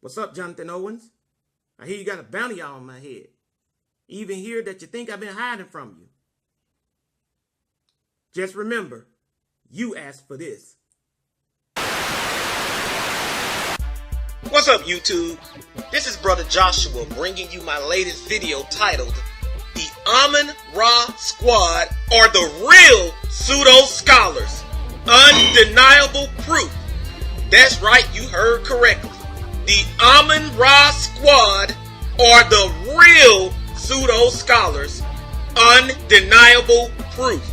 What's up, Jonathan Owens? I hear you got a bounty on my head. Even hear that you think I've been hiding from you. Just remember, you asked for this. What's up, YouTube? This is Brother Joshua bringing you my latest video titled The Amun-Ra Squad Are the Real Pseudo Scholars. Undeniable Proof. That's right, you heard correctly. The Amun-Ra Squad are the real Pseudo Scholars. Undeniable Proof.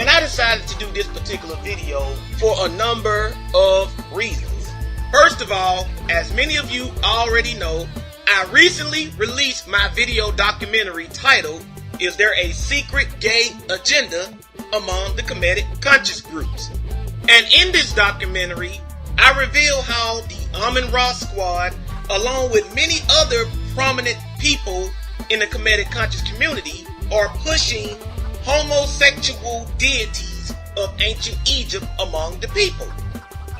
And I decided to do this particular video for a number of reasons. First of all, as many of you already know, I recently released my video documentary titled, Is There a Secret Gay Agenda Among the Kemetic Conscious Groups? And in this documentary, I reveal how the Amun-Ra Squad, along with many other prominent people in the Kemetic conscious community, are pushing homosexual deities of ancient Egypt among the people.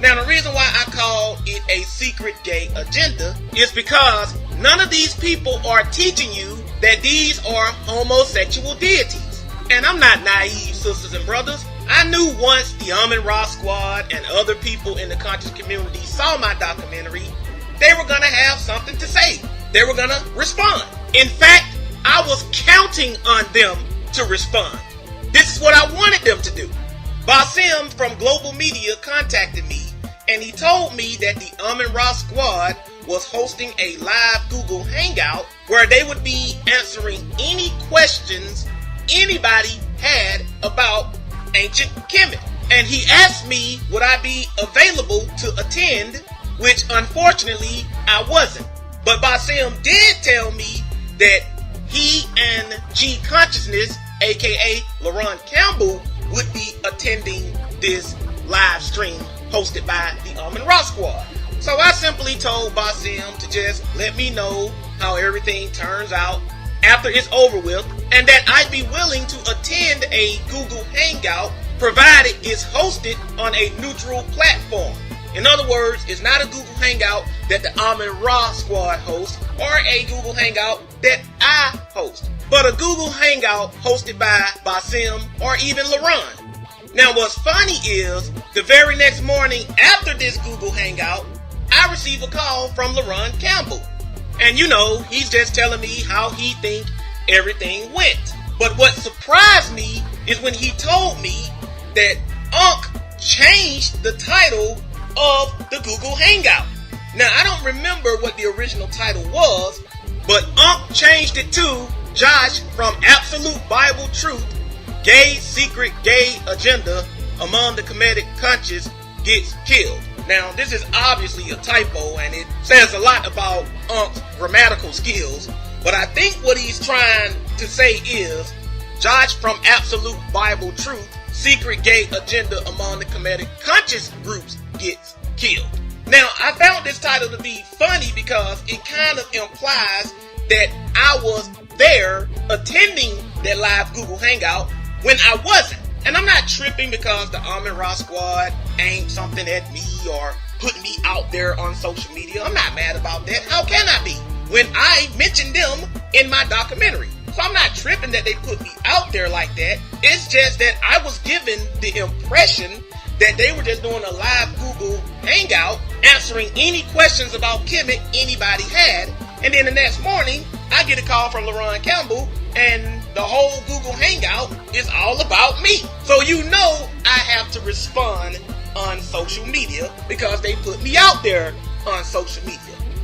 Now, the reason why I call it a secret gay agenda is because none of these people are teaching you that these are homosexual deities. And I'm not naive, sisters and brothers. I knew once the Amun-Ra Squad and other people in the conscious community saw my documentary, they were going to have something to say. They were going to respond. In fact, I was counting on them to respond. This is what I wanted them to do. Basim from Global Media contacted me, and he told me that the Amun-Ra Squad was hosting a live Google Hangout where they would be answering any questions anybody had about ancient Kemet. And he asked me would I be available to attend, which unfortunately I wasn't. But Basim did tell me that he and G Consciousness, aka LaRon Campbell, would be attending this live stream hosted by the Amun-Ra Squad. So I simply told Basim to just let me know how everything turns out after it's over with, and that I'd be willing to attend a Google Hangout provided it's hosted on a neutral platform. In other words, it's not a Google Hangout that the Amun-Ra Squad hosts or a Google Hangout that I host, but a Google Hangout hosted by Basim or even LaRon. Now, what's funny is the very next morning after this Google Hangout, I receive a call from LaRon Campbell. And you know, he's just telling me how he think everything went. But what surprised me is when he told me that Unc changed the title of the Google Hangout. Now, I don't remember what the original title was, but Unc changed it to Josh from Absolute Bible Truth, Gay Secret Gay Agenda Among the Kemetic Conscious Gets Killed. Now, this is obviously a typo, and it says a lot about Unc's grammatical skills, but I think what he's trying to say is Josh from Absolute Bible Truth, Secret Gay Agenda Among the Kemetic Conscious Groups Gets Killed. Now, I found this title to be funny because it kind of implies that I was there attending that live Google Hangout when I wasn't. And I'm not tripping because the Amun-Ra Squad aimed something at me or put me out there on social media. I'm not mad about that. How can I be when I mentioned them in my documentary? So I'm not tripping that they put me out there like that. It's just that I was given the impression that they were just doing a live Google Hangout answering any questions about Kemet anybody had. And then the next morning, I get a call from LaRon Campbell, and the whole Google Hangout is all about me. So you know I have to respond on social media because they put me out there on social media.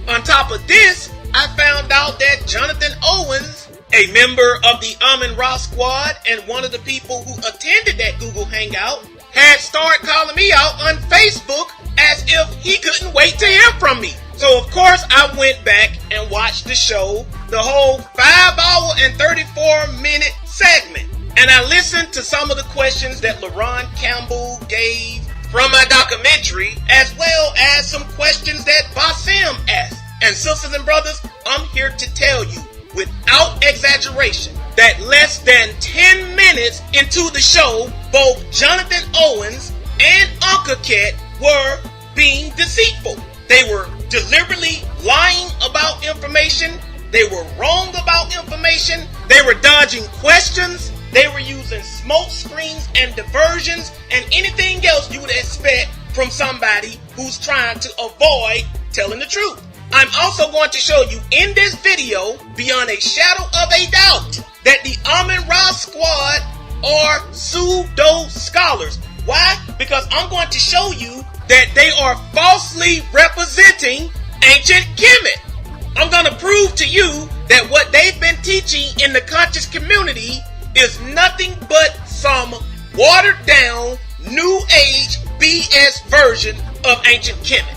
On top of this, I found out that Jonathan Owens, a member of the Amun-Ra Squad and one of the people who attended that Google Hangout, had started calling me out on Facebook as if he couldn't wait to hear from me. So of course I went back and watched the show, the whole 5-hour and 34-minute segment. And I listened to some of the questions that LaRon Campbell gave from my documentary, as well as some questions that Basim asked. And sisters and brothers, I'm here to tell you, without exaggeration, that less than 10 minutes into the show, both Jonathan Owens and Uncle Ket were being deceitful. They were deliberately lying about information. They were wrong about information. They were dodging questions. They were using smoke screens and diversions and anything else you would expect from somebody who's trying to avoid telling the truth. I'm also going to show you in this video, beyond a shadow of a doubt, that the Amun-Ra squad are pseudo scholars. Why? Because I'm going to show you that they are falsely representing ancient Kemet. I'm going to prove to you that what they've been teaching in the conscious community is nothing but some watered down, new age BS version of ancient Kemet.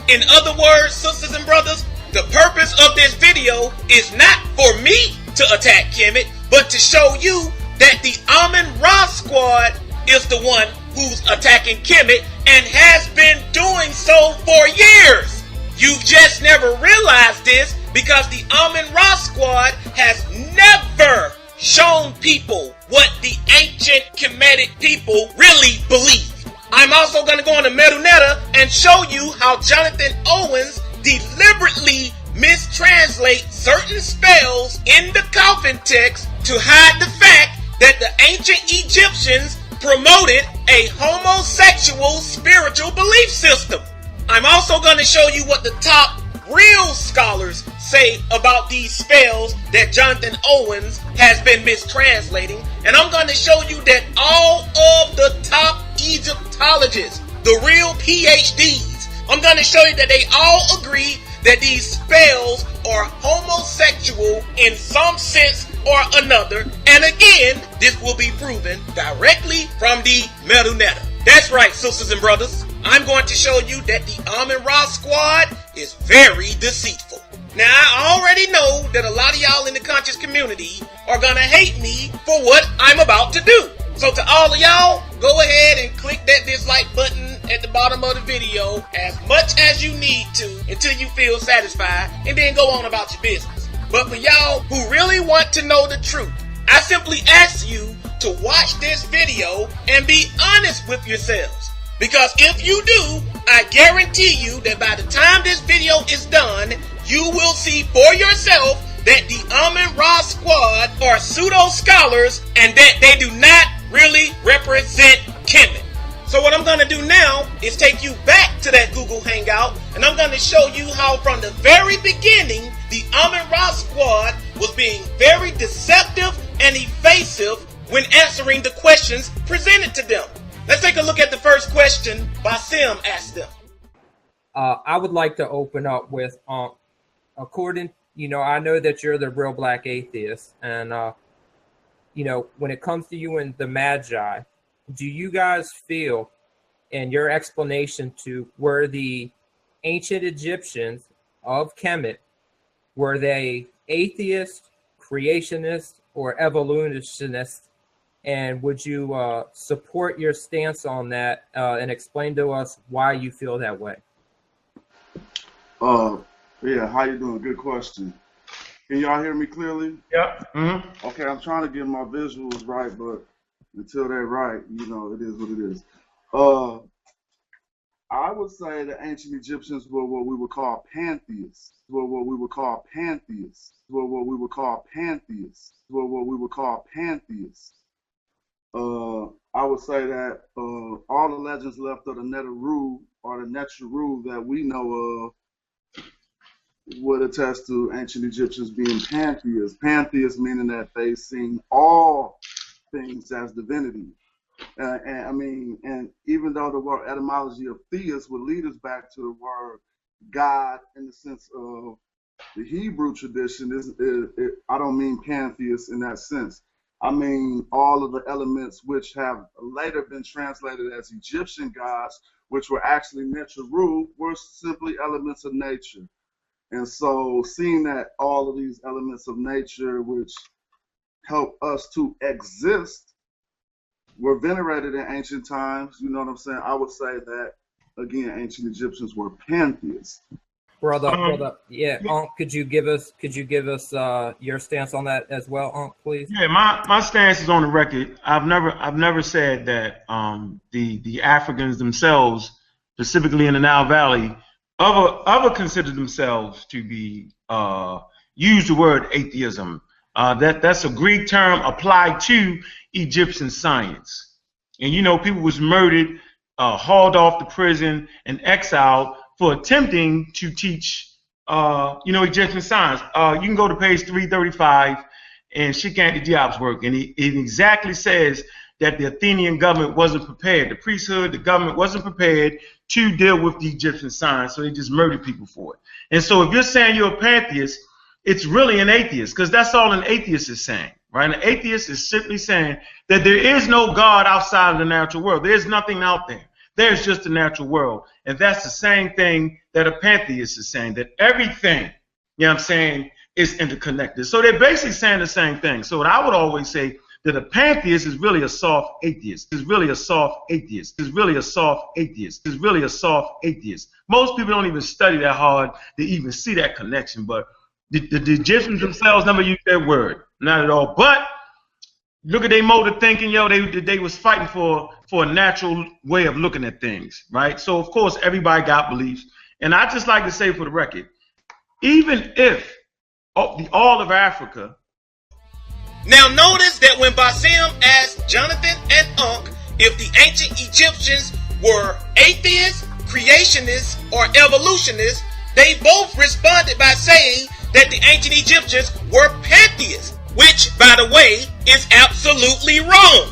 In other words, sisters and brothers, the purpose of this video is not for me to attack Kemet, but to show you that the Amun-Ra squad is the one who's attacking Kemet and has been doing so for years. You've just never realized this because the Amun-Ra squad has never shown people what the ancient Kemetic people really believe. I'm also going to go on the Medu-Netta and show you how Jonathan Owens deliberately mistranslate certain spells in the Coffin text to hide the fact that the ancient Egyptians promoted a homosexual spiritual belief system. I'm also going to show you what the top real scholars say about these spells that Jonathan Owens has been mistranslating. And I'm going to show you that all of the top Egyptologists, the real PhDs, I'm going to show you that they all agree that these spells are homosexual in some sense or another. And again, this will be proven directly from the Medu-Netta. That's right, sisters and brothers. I'm going to show you that the Amun-Ra squad is very deceitful. Now, I already know that a lot of y'all in the conscious community are going to hate me for what I'm about to do. So to all of y'all, go ahead and click that dislike button at the bottom of the video as much as you need to until you feel satisfied, and then go on about your business. But for y'all who really want to know the truth, I simply ask you to watch this video and be honest with yourselves. Because if you do, I guarantee you that by the time this video is done, you will see for yourself that the Amun-Ra squad are pseudo scholars and that they do not really represent Kemet. So what I'm going to do now is take you back to that Google Hangout, and I'm going to show you how from the very beginning the Amun-Ra squad was being very deceptive and evasive when answering the questions presented to them. Let's take a look at the first question Basim asked them. I would like to open up with, according, I know that you're the real black atheist, and, when it comes to you and the Magi, do you guys feel, in your explanation to, were the ancient Egyptians of Kemet, were they atheists, creationists, or evolutionists? And would you support your stance on that and explain to us why you feel that way? Yeah, how you doing? Good question. Can y'all hear me clearly? Yeah. Mm-hmm. Okay, I'm trying to get my visuals right, but until they're right, it is what it is. I would say the ancient Egyptians were what we would call pantheists. I would say that all the legends left of the Neteru or the Neteru that we know of would attest to ancient Egyptians being pantheists. Pantheists meaning that they seen all things as divinity. And even though the word etymology of theist would lead us back to the word God in the sense of the Hebrew tradition, I don't mean pantheist in that sense. I mean all of the elements which have later been translated as Egyptian gods, which were actually Neteru, were simply elements of nature. And so seeing that all of these elements of nature which help us to exist were venerated in ancient times, you know what I'm saying? I would say that, again, ancient Egyptians were pantheists. Brother, yeah, Unc, could you give us your stance on that as well, Unc, please? Yeah, my stance is on the record. I've never said that the Africans themselves, specifically in the Nile Valley, other consider themselves to be use the word atheism. That's a Greek term applied to Egyptian science. And you know, people was murdered, hauled off to prison, and exiled for attempting to teach Egyptian science. You can go to page 335 and Sheikh Diop's work, and it exactly says that the Athenian government wasn't prepared. The priesthood, the government wasn't prepared to deal with the Egyptian science, so they just murdered people for it. And so if you're saying you're a pantheist, it's really an atheist, because that's all an atheist is saying, right? An atheist is simply saying that there is no God outside of the natural world. There's nothing out there. There's just the natural world. And that's the same thing that a pantheist is saying, that everything, is interconnected. So they're basically saying the same thing. So what I would always say, that a pantheist is really a soft atheist. Is really a soft atheist. Is really a soft atheist. Is really a soft atheist. Most people don't even study that hard to even see that connection. But the Egyptians themselves never used that word, not at all. But look at their mode of thinking, they was fighting for a natural way of looking at things, right? So of course everybody got beliefs, and I just like to say for the record, even if all of Africa. Now notice that when Basim asked Jonathan and Unc if the ancient Egyptians were atheists, creationists, or evolutionists, they both responded by saying that the ancient Egyptians were pantheists, which, by the way, is absolutely wrong.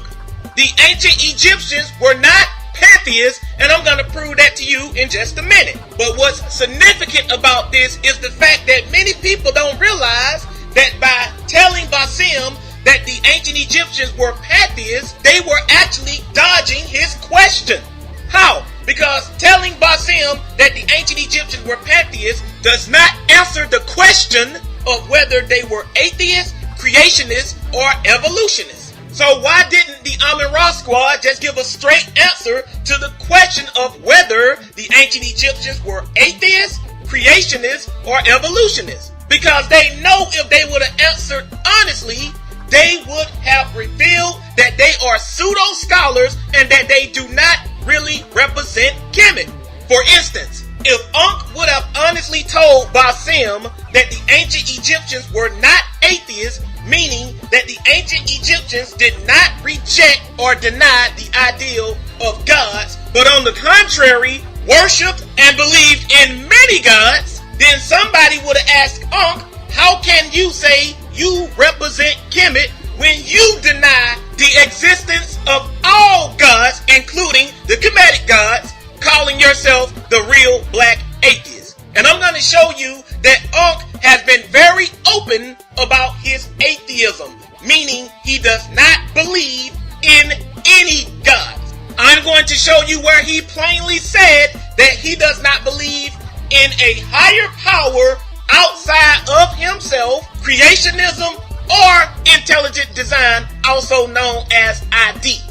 The ancient Egyptians were not pantheists, and I'm going to prove that to you in just a minute. But what's significant about this is the fact that many people don't realize that by telling Basim that the ancient Egyptians were pantheists, they were actually dodging his question. How? Because telling Basim that the ancient Egyptians were pantheists does not answer the question of whether they were atheists, creationists, or evolutionists. So why didn't the Amun-Ra squad just give a straight answer to the question of whether the ancient Egyptians were atheists, creationists, or evolutionists? Because they know if they would have answered honestly, they would have revealed that they are pseudo scholars and that they do not really represent Kemet. For instance, if Ankh would have honestly told Basim that the ancient Egyptians were not atheists, meaning that the ancient Egyptians did not reject or deny the ideal of gods, but on the contrary, worshipped and believed in many gods, then somebody would have asked Ankh, how can you say you represent Kemet when you deny the existence of all gods, including the Kemetic gods, calling yourself the real black atheist? And I'm going to show you that Ankh has been very open about his atheism, meaning he does not believe in any gods. I'm going to show you where he plainly said that he does not believe in a higher power outside of himself, creationism, or intelligent design, also known as ID.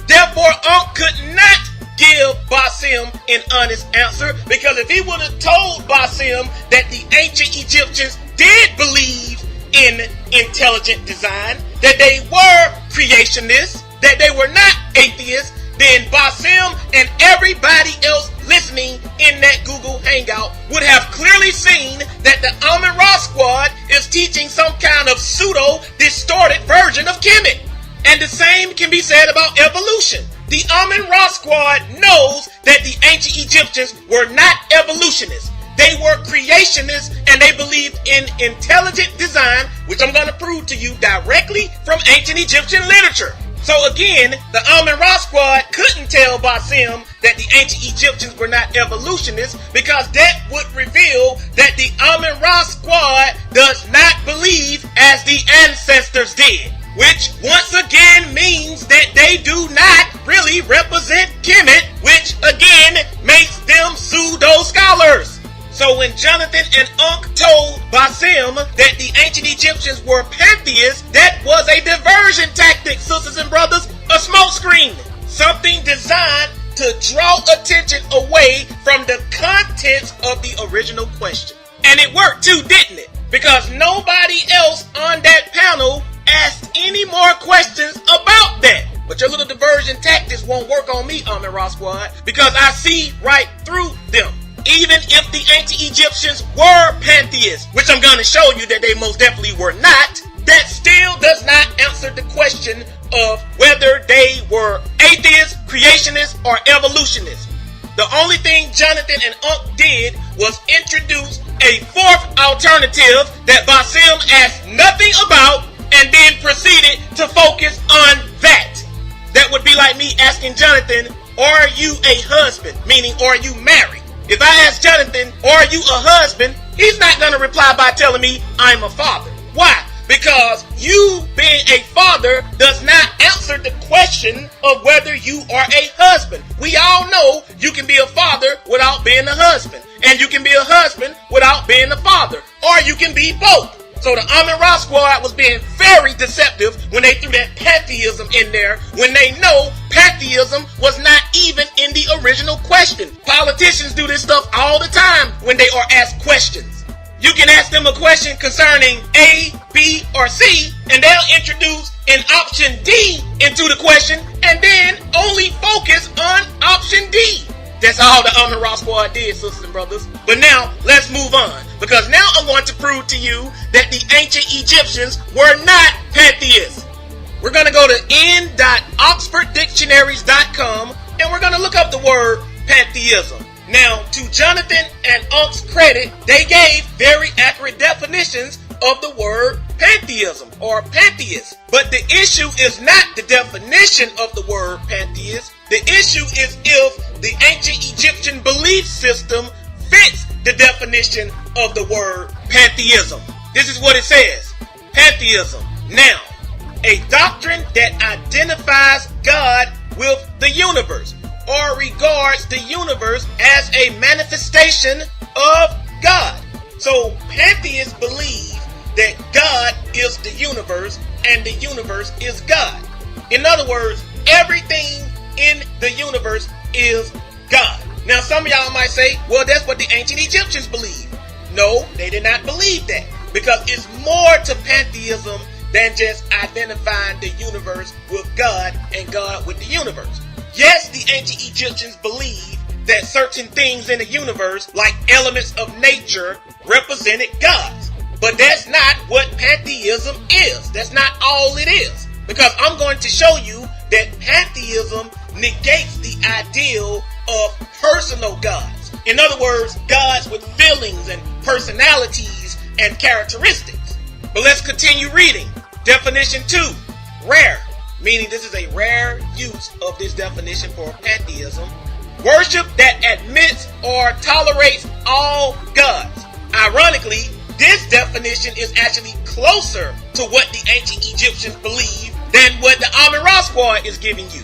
Therefore, Ankh could not give Basim an honest answer, because if he would have told Basim that the ancient Egyptians did believe in intelligent design, that they were creationists, that they were not atheists, then Basim and everybody else listening in that Google Hangout would have clearly seen that the Amun-Ra squad is teaching some kind of pseudo distorted version of Kemet. And the same can be said about evolution. The Amun-Ra squad knows that the ancient Egyptians were not evolutionists. They were creationists, and they believed in intelligent design, which I'm going to prove to you directly from ancient Egyptian literature. So again, the Amun-Ra squad couldn't tell Basim that the ancient Egyptians were not evolutionists, because that would reveal that the Amun-Ra squad does not believe as the ancestors did, which once again means that they do not really represent Kemet, which again makes them pseudo scholars. So when Jonathan and Ankh told Basim that the ancient Egyptians were pantheists, that was a diversion tactic, sisters and brothers, a smokescreen, something designed to draw attention away from the contents of the original question. And it worked too, didn't it? Because nobody else on that panel asked any more questions about that. But your little diversion tactics won't work on me, Amun-Ra squad, because I see right through them. even if the ancient Egyptians were pantheists, which I'm going to show you that they most definitely were not, that still does not answer the question of whether they were atheists, creationists, or evolutionists. The only thing Jonathan and Unc did was introduce a fourth alternative that Basim asked nothing about and then proceeded to focus on that. That would be like me asking Jonathan, are you a husband? Meaning, are you married? If I ask Jonathan, are you a husband? He's not going to reply by telling me I'm a father. Why? Because you being a father does not answer the question of whether you are a husband. We all know you can be a father without being a husband. And you can be a husband without being a father. Or you can be both. So the Amun-Ra squad was being very deceptive when they threw that pantheism in there, when they know pantheism was not even in the original question. Politicians do this stuff all the time when they are asked questions. You can ask them a question concerning A, B, or C, and they'll introduce an option D into the question and then only focus on option D. That's all the Amun-Ra squad did, sisters and brothers. But now, let's move on. Because now I'm going to prove to you that the ancient Egyptians were not pantheists. We're going to go to n.oxforddictionaries.com and we're going to look up the word pantheism. Now, to Jonathan and Unc's credit, they gave very accurate definitions of the word pantheism or pantheist. But the issue is not the definition of the word pantheist. The issue is if the ancient Egyptian belief system fits the definition of the word pantheism. This is what it says. Pantheism. Now, a doctrine that identifies God with the universe or regards the universe as a manifestation of God. So pantheists believe that God is the universe and the universe is God. In other words, everything in the universe is God. Now some of y'all might say, well, that's what the ancient Egyptians believed. No, they did not believe that, because it's more to pantheism than just identifying the universe with God and God with the universe. Yes, the ancient Egyptians believed that certain things in the universe, like elements of nature, represented gods. But that's not what pantheism is. That's not all it is. Because I'm going to show you that pantheism negates the ideal of personal gods. In other words, gods with feelings and personalities and characteristics. But let's continue reading. Definition 2, rare, meaning this is a rare use of this definition for pantheism. Worship that admits or tolerates all gods. Ironically, this definition is actually closer to what the ancient Egyptians believed than what the Amun-Ra squad is giving you.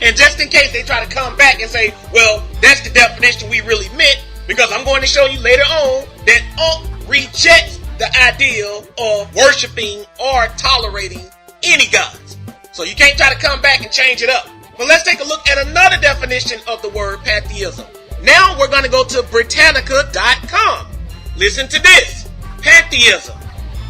And just in case they try to come back and say, well, that's the definition we really meant, because I'm going to show you later on that Unc rejects the ideal of worshiping or tolerating any gods. So you can't try to come back and change it up. But let's take a look at another definition of the word pantheism. Now we're going to go to Britannica.com. Listen to this. Pantheism,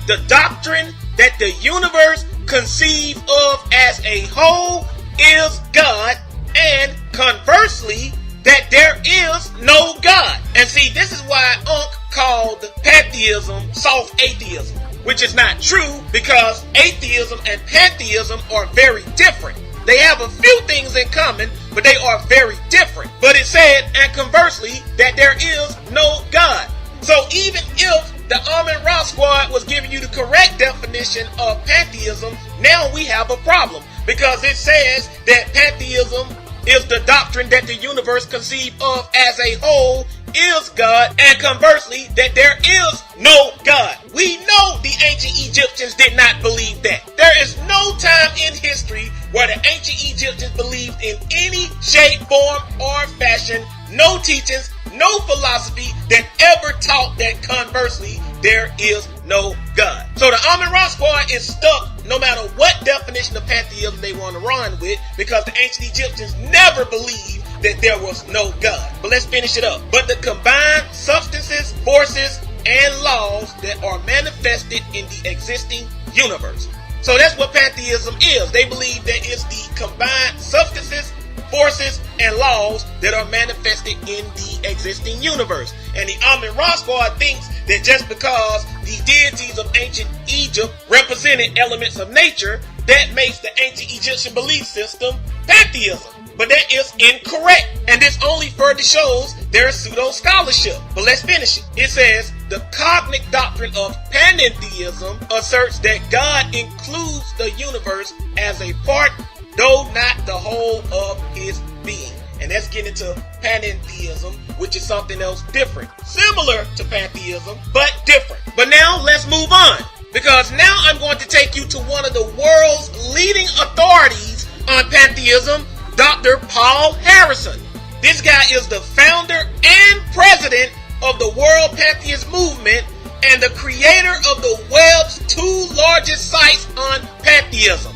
the doctrine that the universe conceived of as a whole is God, and conversely, that there is no God. And see, this is why Unc called pantheism soft atheism, which is not true, because atheism and pantheism are very different. They have a few things in common, but they are very different. But it said, and conversely, that there is no God. So even if the Amun-Ra squad was giving you the correct definition of pantheism, now we have a problem, because it says that pantheism is the doctrine that the universe conceived of as a whole is God, and conversely, that there is no God. We know the ancient Egyptians did not believe that. There is no time in history where the ancient Egyptians believed in any shape, form, or fashion, no teachings, no philosophy that ever taught that conversely there is no God. So the Amun-Ra squad is stuck no matter what definition of pantheism they want to run with, because the ancient Egyptians never believed that there was no God. But let's finish it up. But the combined substances, forces, and laws that are manifested in the existing universe. So that's what pantheism is. They believe that it's the combined substances, forces, and laws that are manifested in the existing universe. And the Amun-Ra Squad thinks that just because the deities of ancient Egypt represented elements of nature, that makes the ancient Egyptian belief system pantheism. But that is incorrect, and this only further shows their pseudo scholarship. But let's finish it. It says, the cognic doctrine of pantheism asserts that God includes the universe as a part, though not the whole of his being. And that's getting into pantheism, which is something else different. Similar to pantheism, but different. But now let's move on, because now I'm going to take you to one of the world's leading authorities on pantheism, Dr. Paul Harrison. This guy is the founder and president of the World Pantheist Movement and the creator of the web's 2 largest sites on pantheism.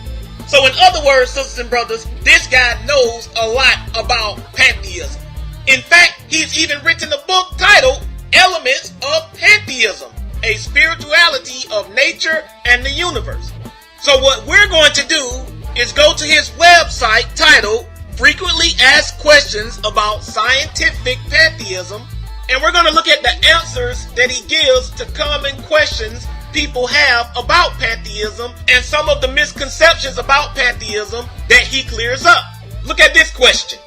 So in other words, sisters and brothers, this guy knows a lot about pantheism. In fact, he's even written a book titled Elements of Pantheism, a spirituality of nature and the universe. So what we're going to do is go to his website titled Frequently Asked Questions About Scientific Pantheism, and we're going to look at the answers that he gives to common questions people have about pantheism and some of the misconceptions about pantheism that he clears up. Look at this question.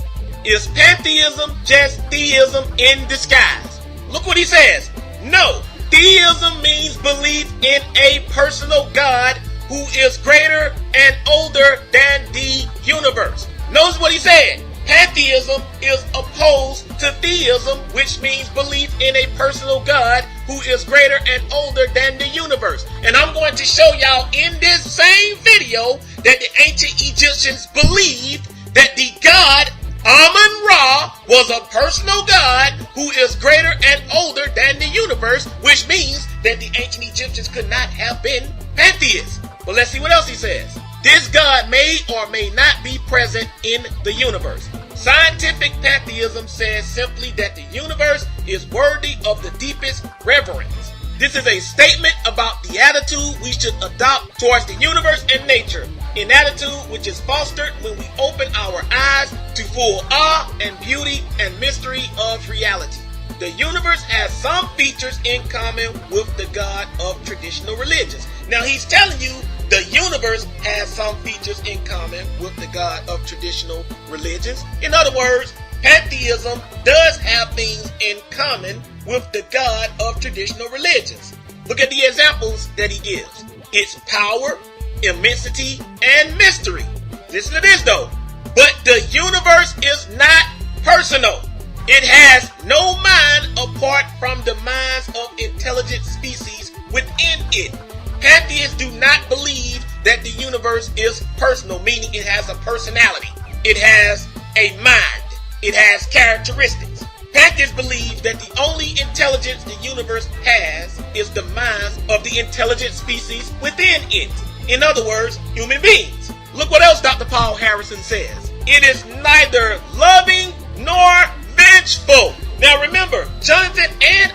Is pantheism just theism in disguise? Look what he says. No, theism means belief in a personal God who is greater and older than the universe. Notice what he said. Pantheism is opposed to theism, which means belief in a personal God who is greater and older than the universe. And I'm going to show y'all in this same video that the ancient Egyptians believed that the god Amun-Ra was a personal God who is greater and older than the universe, which means that the ancient Egyptians could not have been pantheists. But let's see what else he says. This God may or may not be present in the universe. Scientific pantheism says simply that the universe is worthy of the deepest reverence. This is a statement about the attitude we should adopt towards the universe and nature, an attitude which is fostered when we open our eyes to full awe and beauty and mystery of reality. The universe has some features in common with the God of traditional religions. Now he's telling you the universe has some features in common with the God of traditional religions. In other words, pantheism does have things in common with the God of traditional religions. Look at the examples that he gives. Its power, immensity, and mystery. Listen to this though. But the universe is not personal. It has no mind apart from the minds of intelligent species within it. Pantheists do not believe that the universe is personal, meaning it has a personality. It has a mind. It has characteristics. Pantheists believe that the only intelligence the universe has is the minds of the intelligent species within it. In other words, human beings. Look what else Dr. Paul Harrison says. It is neither loving nor vengeful. Now remember, Jonathan and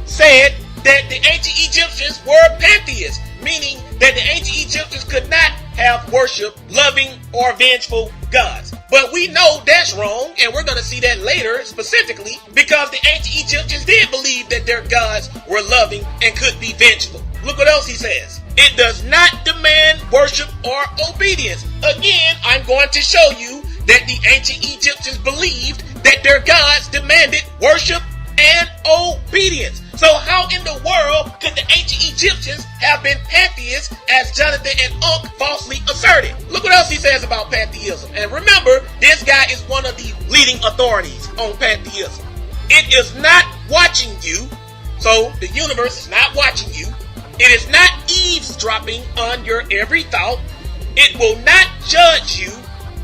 said that the ancient Egyptians were pantheists, meaning that the ancient Egyptians could not have worshipped loving or vengeful gods. But we know that's wrong, and we're going to see that later specifically, because the ancient Egyptians did believe that their gods were loving and could be vengeful. Look what else he says. It does not demand worship or obedience. Again, I'm going to show you that the ancient Egyptians believed that their gods demanded worship and obedience. So how in the world could the ancient Egyptians have been pantheists, as Jonathan and falsely asserted? Look what else he says about pantheism. And remember, this guy is one of the leading authorities on pantheism. It is not watching you, so the universe is not watching you. It is not eavesdropping on your every thought. It will not judge you.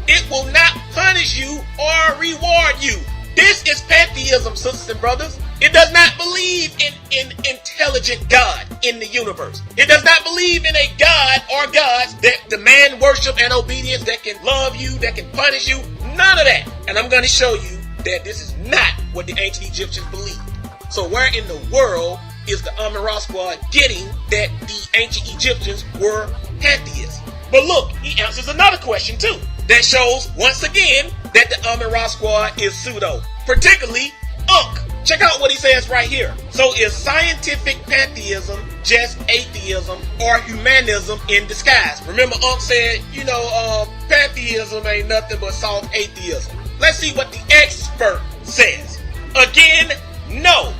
It will not punish you or reward you. This is pantheism, sisters and brothers. It does not believe in an intelligent God in the universe. It does not believe in a God or gods that demand worship and obedience, that can love you, that can punish you. None of that. And I'm going to show you that this is not what the ancient Egyptians believed. So where in the world is the Amun-Ra Squad getting that the ancient Egyptians were pantheists? But look, he answers another question too. That shows, once again, that the Amun-Ra squad is pseudo, particularly Unk. Check out what he says right here. So is scientific pantheism just atheism or humanism in disguise? Remember Unk said, pantheism ain't nothing but soft atheism. Let's see what the expert says. Again, no.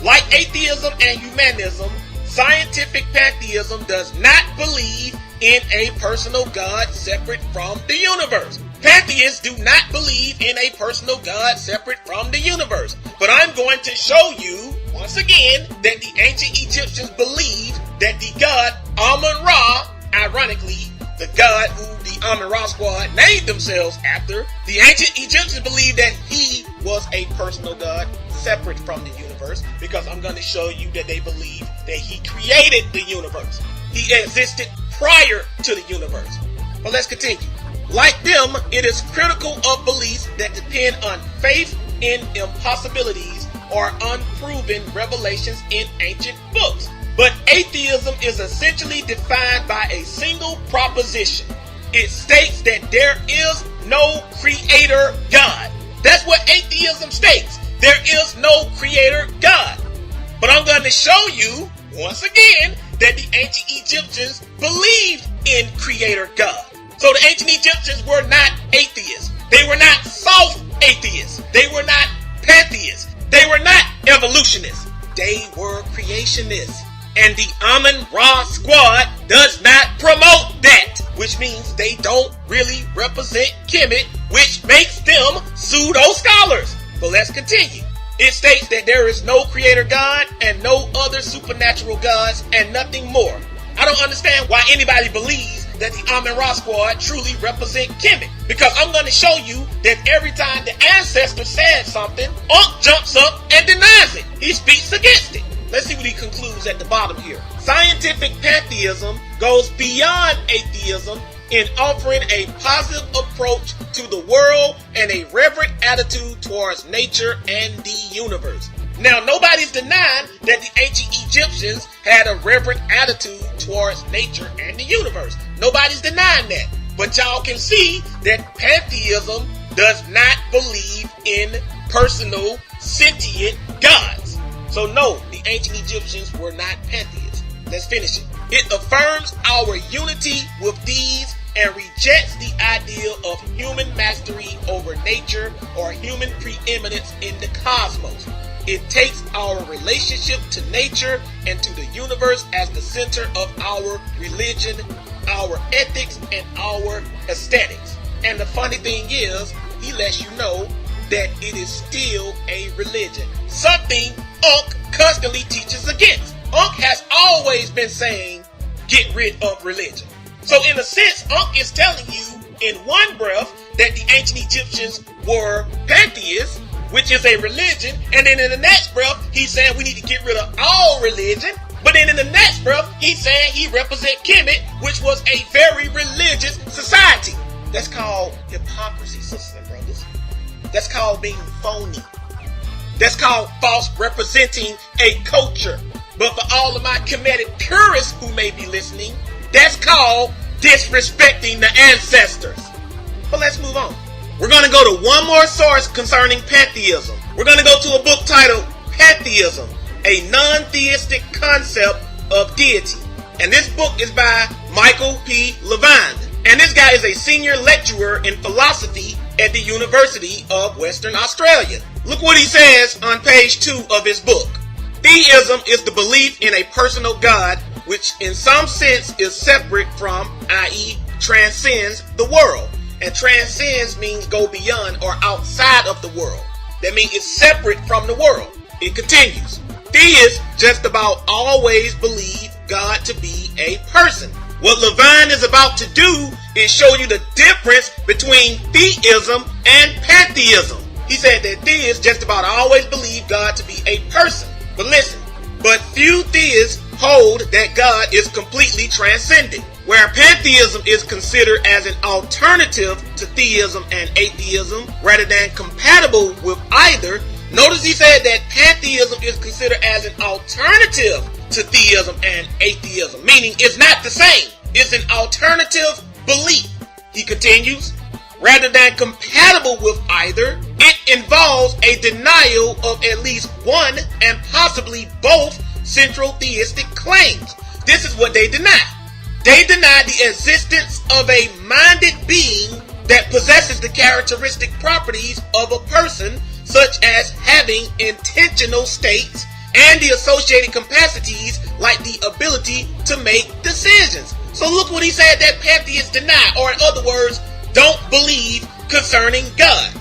Like atheism and humanism, scientific pantheism does not believe in a personal God separate from the universe. Pantheists do not believe in a personal God separate from the universe. But I'm going to show you, once again, that the ancient Egyptians believed that the god Amun-Ra, ironically, the god who the Amun-Ra squad named themselves after, the ancient Egyptians believed that he was a personal god separate from the universe, because I'm going to show you that they believe that he created the universe. He existed prior to the universe. But let's continue. Like them, it is critical of beliefs that depend on faith in impossibilities or unproven revelations in ancient books. But atheism is essentially defined by a single proposition. It states that there is no creator God. That's what atheism states. There is no creator God. But I'm going to show you, once again, that the ancient Egyptians believed in creator God. So the ancient Egyptians were not atheists. They were not soft atheists. They were not pantheists. They were not evolutionists. They were creationists. And the Amun-Ra squad does not promote that, which means they don't really represent Kemet, which makes them pseudo-scholars. But let's continue. It states that there is no creator God and no other supernatural gods and nothing more. I don't understand why anybody believes that the Amun-Ra squad truly represent Kemet, because I'm going to show you that every time the ancestor said something, Unk jumps up and denies it. He speaks against it. Let's see what he concludes at the bottom here. Scientific pantheism goes beyond atheism in offering a positive approach to the world and a reverent attitude towards nature and the universe. Now, nobody's denying that the ancient Egyptians had a reverent attitude towards nature and the universe. Nobody's denying that. But y'all can see that pantheism does not believe in personal, sentient gods. So no, the ancient Egyptians were not pantheists. Let's finish it. It affirms our unity with these and rejects the idea of human mastery over nature or human preeminence in the cosmos. It takes our relationship to nature and to the universe as the center of our religion, our ethics, and our aesthetics. And the funny thing is, he lets you know that it is still a religion. Something Unk constantly teaches against. Unk has always been saying, get rid of religion. So in a sense, Unk is telling you in one breath that the ancient Egyptians were pantheists, which is a religion, and then in the next breath, he's saying we need to get rid of all religion. But then in the next breath, he's saying he represents Kemet, which was a very religious society. That's called hypocrisy, sisters and brothers. That's called being phony. That's called false representing a culture. But for all of my Kemetic purists who may be listening, that's called disrespecting the ancestors. But let's move on. We're going to go to one more source concerning pantheism. We're going to go to a book titled Pantheism, a non-theistic concept of deity. And this book is by Michael P. Levine. And this guy is a senior lecturer in philosophy at the University of Western Australia. Look what he says on page 2 of his book. Theism is the belief in a personal God, which in some sense is separate from, i.e., transcends the world. And transcends means go beyond or outside of the world. That means it's separate from the world. It continues. Theists just about always believe God to be a person. What Levine is about to do is show you the difference between theism and pantheism. He said that theists just about always believe God to be a person. But listen, but few theists hold that God is completely transcendent. Where pantheism is considered as an alternative to theism and atheism rather than compatible with either, notice he said that pantheism is considered as an alternative to theism and atheism, meaning it's not the same. It's an alternative belief. He continues, rather than compatible with either. It involves a denial of at least one and possibly both central theistic claims. This is what they deny. They deny the existence of a minded being that possesses the characteristic properties of a person, such as having intentional states and the associated capacities like the ability to make decisions. So look what he said that pantheists deny, or in other words, don't believe concerning God.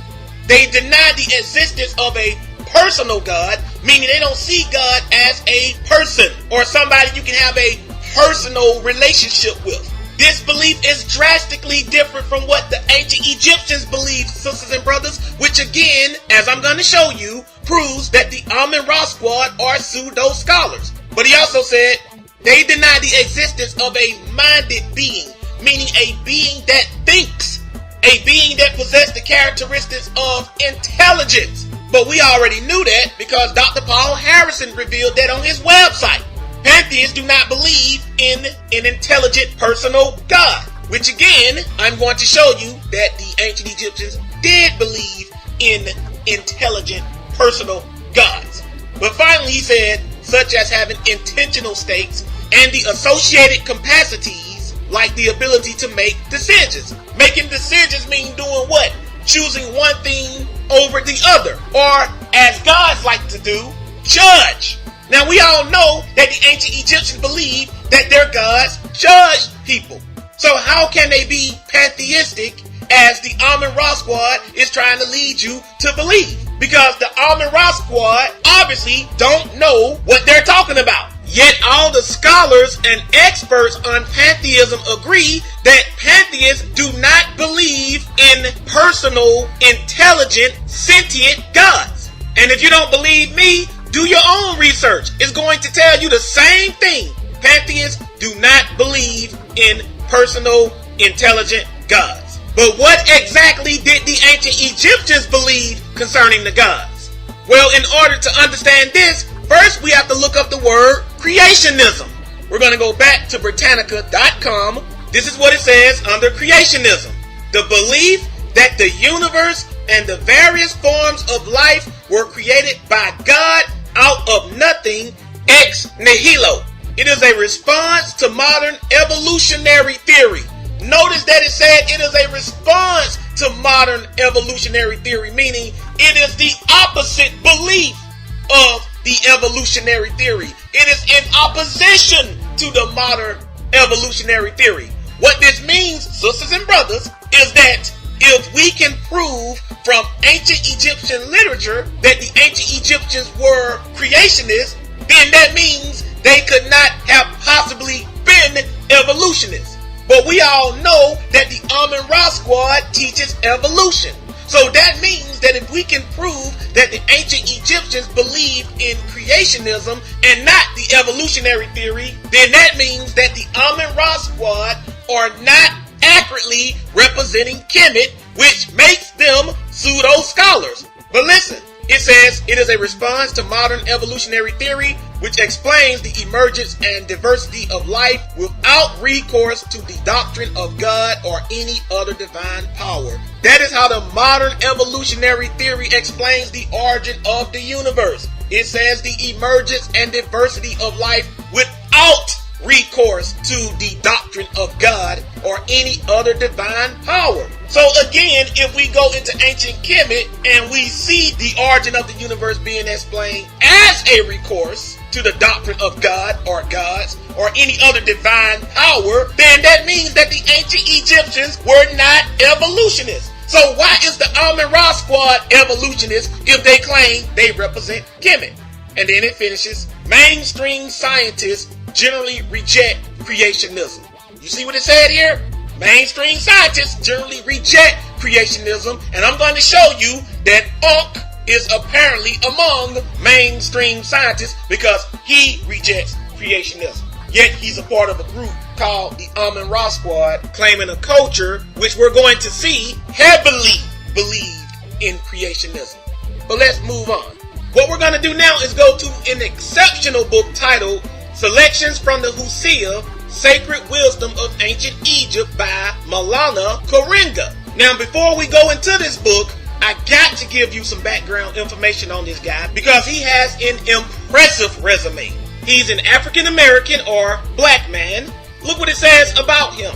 They deny the existence of a personal God, meaning they don't see God as a person or somebody you can have a personal relationship with. This belief is drastically different from what the ancient Egyptians believed, sisters and brothers, which again, as I'm going to show you, proves that the Amun-Ra squad are pseudo scholars. But he also said they deny the existence of a minded being, meaning a being that thinks, a being that possesses the characteristics of intelligence. But we already knew that because Dr. Paul Harrison revealed that on his website. Pantheists do not believe in an intelligent personal God, which again, I'm going to show you that the ancient Egyptians did believe in intelligent personal gods. But finally he said, such as having intentional states and the associated capacities like the ability to make decisions. Making decisions mean doing what? Choosing one thing over the other, or as gods like to do, judge. Now we all know that the ancient Egyptians believed that their gods judged people. So how can they be pantheistic as the Amun-Ra squad is trying to lead you to believe? Because the Amun-Ra squad obviously don't know what they're talking about. Yet all the scholars and experts on pantheism agree that pantheists do not believe in personal, intelligent, sentient gods. And if you don't believe me, do your own research. It's going to tell you the same thing. Pantheists do not believe in personal, intelligent gods. But what exactly did the ancient Egyptians believe concerning the gods? Well, in order to understand this, first we have to look up the word creationism. We're going to go back to Britannica.com. This is what it says under creationism. The belief that the universe and the various forms of life were created by God out of nothing, ex nihilo. It is a response to modern evolutionary theory. Notice that it said it is a response to modern evolutionary theory, meaning it is the opposite belief of the evolutionary theory. It is in opposition to the modern evolutionary theory. What this means, sisters and brothers, is that if we can prove from ancient Egyptian literature that the ancient Egyptians were creationists, then that means they could not have possibly been evolutionists. But we all know that the Amun-Ra squad teaches evolution. So that means that if we can prove that the ancient Egyptians believed in creationism and not the evolutionary theory, then that means that the Amun-Ra squad are not accurately representing Kemet, which makes them pseudo scholars. But listen, it says it is a response to modern evolutionary theory, which explains the emergence and diversity of life without recourse to the doctrine of God or any other divine power. That is how the modern evolutionary theory explains the origin of the universe. It says the emergence and diversity of life without recourse to the doctrine of God or any other divine power. So again, if we go into ancient Kemet and we see the origin of the universe being explained as a recourse to the doctrine of God or gods or any other divine power, then that means that the ancient Egyptians were not evolutionists. So why is the Amun-Ra squad evolutionists if they claim they represent Kemet? And then it finishes, mainstream scientists generally reject creationism. You see what it said here? Mainstream scientists generally reject creationism, and I'm going to show you that Unk is apparently among mainstream scientists because he rejects creationism. Yet he's a part of a group called the Amun-Ra squad, claiming a culture which we're going to see heavily believed in creationism. But let's move on. What we're going to do now is go to an exceptional book titled Selections from the Husea, Sacred Wisdom of Ancient Egypt by Maulana Karenga. Now, before we go into this book, I got to give you some background information on this guy because he has an impressive resume. He's an African American or black man. Look what it says about him.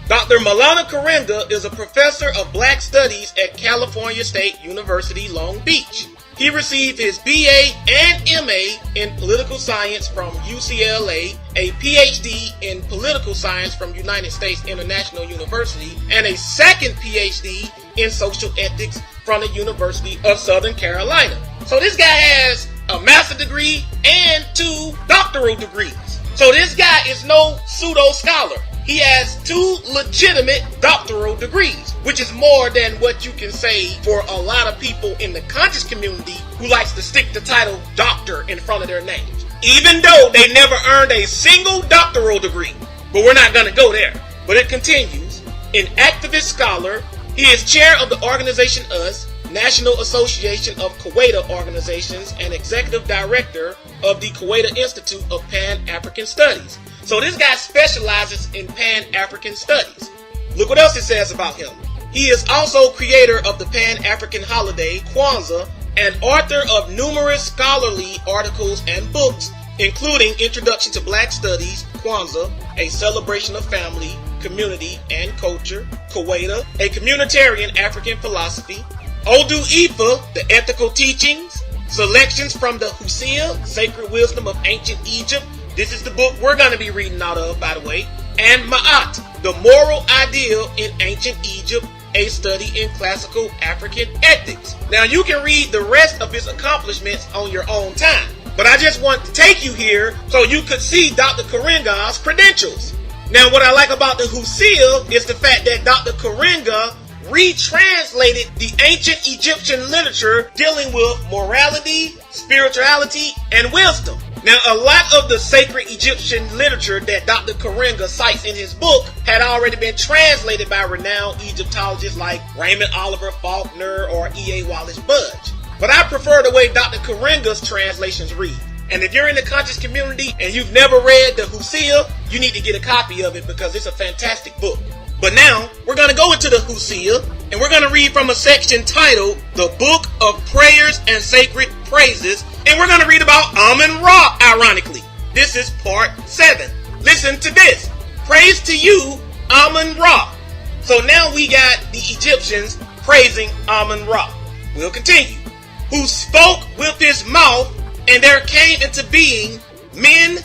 Dr. Maulana Karenga is a professor of black studies at California State University, Long Beach. He received his BA and MA in political science from UCLA, a PhD in political science from United States International University, and a second PhD in social ethics from the University of Southern Carolina. So this guy has a master's degree and 2 doctoral degrees. So this guy is no pseudo scholar. He has 2 legitimate doctoral degrees, which is more than what you can say for a lot of people in the conscious community who likes to stick the title doctor in front of their names, even though they never earned a single doctoral degree. But we're not going to go there. But it continues. An activist scholar, he is chair of the organization US, National Association of Kuwaita Organizations, and executive director of the Kuwaita Institute of Pan-African Studies. So this guy specializes in Pan-African studies. Look what else it says about him. He is also creator of the Pan-African holiday, Kwanzaa, and author of numerous scholarly articles and books, including Introduction to Black Studies, Kwanzaa, A Celebration of Family, Community, and Culture, Kuwaita, A Communitarian African Philosophy, Odu Ifa, The Ethical Teachings, Selections from the Husia, Sacred Wisdom of Ancient Egypt. This is the book we're going to be reading out of, by the way. And Ma'at, The Moral Ideal in Ancient Egypt, a study in classical African ethics. Now you can read the rest of his accomplishments on your own time, but I just want to take you here so you could see Dr. Karenga's credentials. Now what I like about the Husia is the fact that Dr. Karenga retranslated the ancient Egyptian literature dealing with morality, spirituality, and wisdom. Now, a lot of the sacred Egyptian literature that Dr. Karenga cites in his book had already been translated by renowned Egyptologists like Raymond Oliver Faulkner or E.A. Wallace Budge. But I prefer the way Dr. Karenga's translations read. And if you're in the conscious community and you've never read the Husia, you need to get a copy of it because it's a fantastic book. But now, we're going to go into the Husia, and we're going to read from a section titled, The Book of Prayers and Sacred Praises, and we're going to read about Amun-Ra, ironically. This is part 7. Listen to this. Praise to you, Amun-Ra. So now we got the Egyptians praising Amun-Ra. We'll continue. Who spoke with his mouth, and there came into being men,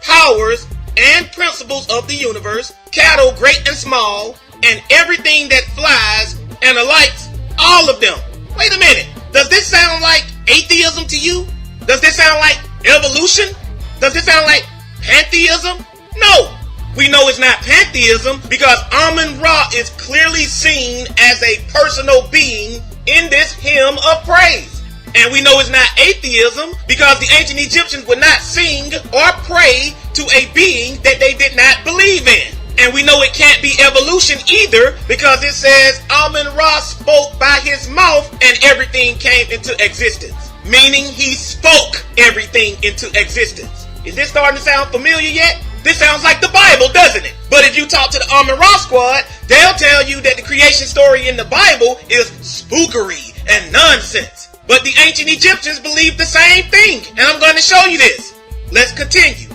powers, and principles of the universe, cattle great and small, and everything that flies and alights, all of them. Wait a minute. Does this sound like atheism to you? Does this sound like evolution? Does this sound like pantheism? No. We know it's not pantheism because Amun-Ra is clearly seen as a personal being in this hymn of praise. And we know it's not atheism because the ancient Egyptians would not sing or pray to a being that they did not believe in. And we know it can't be evolution either because it says Amun-Ra spoke by his mouth and everything came into existence. Meaning he spoke everything into existence. Is this starting to sound familiar yet? This sounds like the Bible, doesn't it? But if you talk to the Amun-Ra squad, they'll tell you that the creation story in the Bible is spookery and nonsense. But the ancient Egyptians believed the same thing, and I'm going to show you this. Let's continue.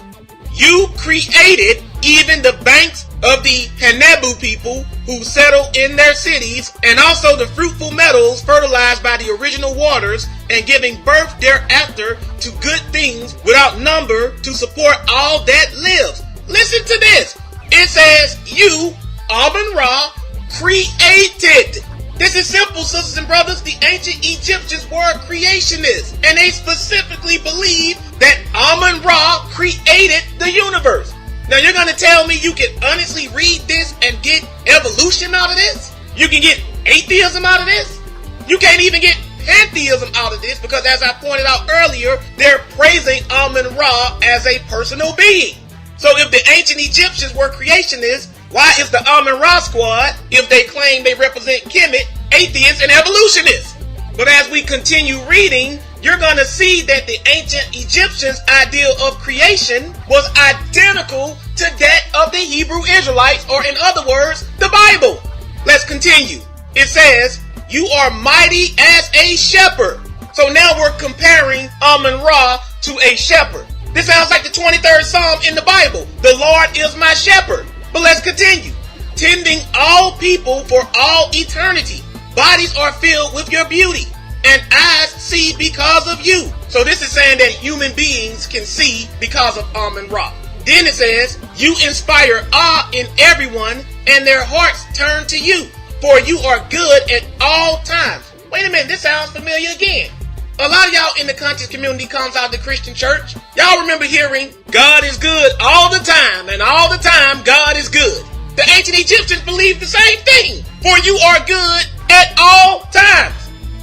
You created even the banks of the Hanebu people who settled in their cities, and also the fruitful meadows fertilized by the original waters, and giving birth thereafter to good things without number to support all that lives. Listen to this. It says, you, Amun-Ra, created. This is simple, sisters and brothers. The ancient Egyptians were creationists, and they specifically believe that Amun-Ra created the universe. Now you're going to tell me you can honestly read this and get evolution out of this? You can get atheism out of this? You can't even get pantheism out of this because, as I pointed out earlier, they're praising Amun-Ra as a personal being. So if the ancient Egyptians were creationists, why is the Amun-Ra squad, if they claim they represent Kemet, atheists and evolutionists? But as we continue reading, you're going to see that the ancient Egyptians' ideal of creation was identical to that of the Hebrew Israelites, or in other words, the Bible. Let's continue. it says, you are mighty as a shepherd. So now we're comparing Amun-Ra to a shepherd. This sounds like the 23rd Psalm in the Bible. The Lord is my shepherd. But let's continue. Tending all people for all eternity. Bodies are filled with your beauty, and eyes see because of you. So this is saying that human beings can see because of Amun-Ra. Then it says, you inspire awe in everyone, and their hearts turn to you, for you are good at all times. Wait a minute, this sounds familiar again. A lot of y'all in the conscious community comes out of the Christian church. Y'all remember hearing, God is good all the time, and all the time God is good. The ancient Egyptians believed the same thing, for you are good at all times.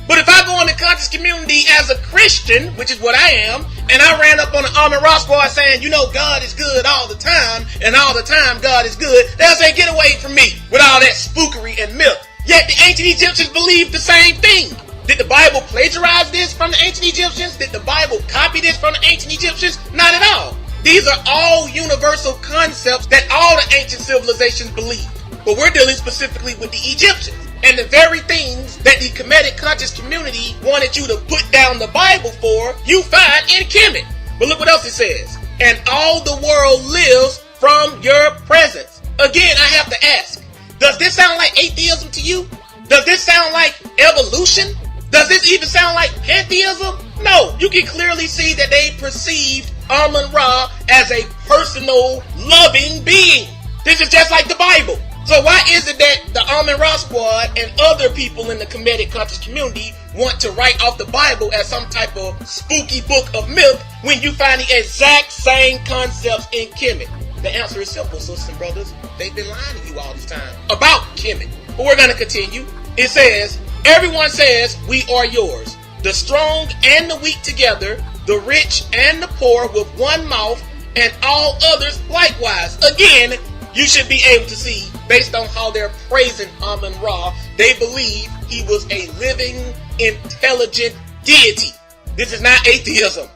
But if I go in the conscious community as a Christian, which is what I am, and I ran up on the Amun-Ra squad saying, you know, God is good all the time, and all the time God is good, they'll say, get away from me with all that spookery and myth. Yet the ancient Egyptians believed the same thing. Did the Bible plagiarize this from the ancient Egyptians? Did the Bible copy this from the ancient Egyptians? Not at all. These are all universal concepts that all the ancient civilizations believed. But we're dealing specifically with the Egyptians. And the very things that the Kemetic conscious community wanted you to put down the Bible for, you find in Kemet. But look what else it says. And all the world lives from your presence. Again, I have to ask, does this sound like atheism to you? Does this sound like evolution? Does this even sound like pantheism? No, you can clearly see that they perceived Amun-Ra as a personal, loving being. This is just like the Bible. So why is it that the Amun-Ra squad and other people in the Kemetic conscious community want to write off the Bible as some type of spooky book of myth when you find the exact same concepts in Kemet? The answer is simple, sisters and brothers. They've been lying to you all this time about Kemet. But we're going to continue. It says, everyone says, we are yours. The strong and the weak together, the rich and the poor with one mouth, and all others likewise. Again, you should be able to see, based on how they're praising Amun-Ra, they believe he was a living, intelligent deity. This is not atheism.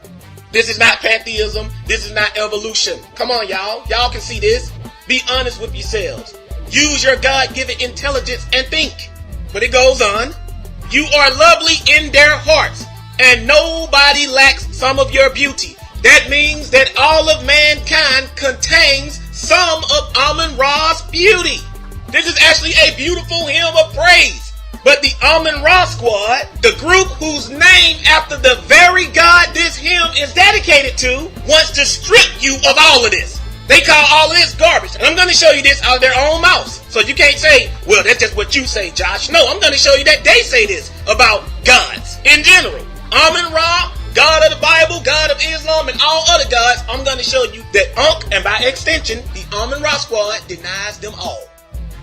This is not pantheism. This is not evolution. Come on, y'all. Y'all can see this. Be honest with yourselves. Use your God-given intelligence and think. But it goes on. You are lovely in their hearts, and nobody lacks some of your beauty. That means that all of mankind contains some of Amun-Ra's beauty. This is actually a beautiful hymn of praise. But the Amun-Ra squad, the group whose name after the very God this hymn is dedicated to, wants to strip you of all of this. They call all of this garbage. And I'm going to show you this out of their own mouths. So you can't say, well, that's just what you say, Josh. No, I'm going to show you that they say this about gods in general. Amun-Ra, God of the Bible, God of Islam, and all other gods, I'm going to show you that Ankh, and by extension, the Amun-Ra squad denies them all.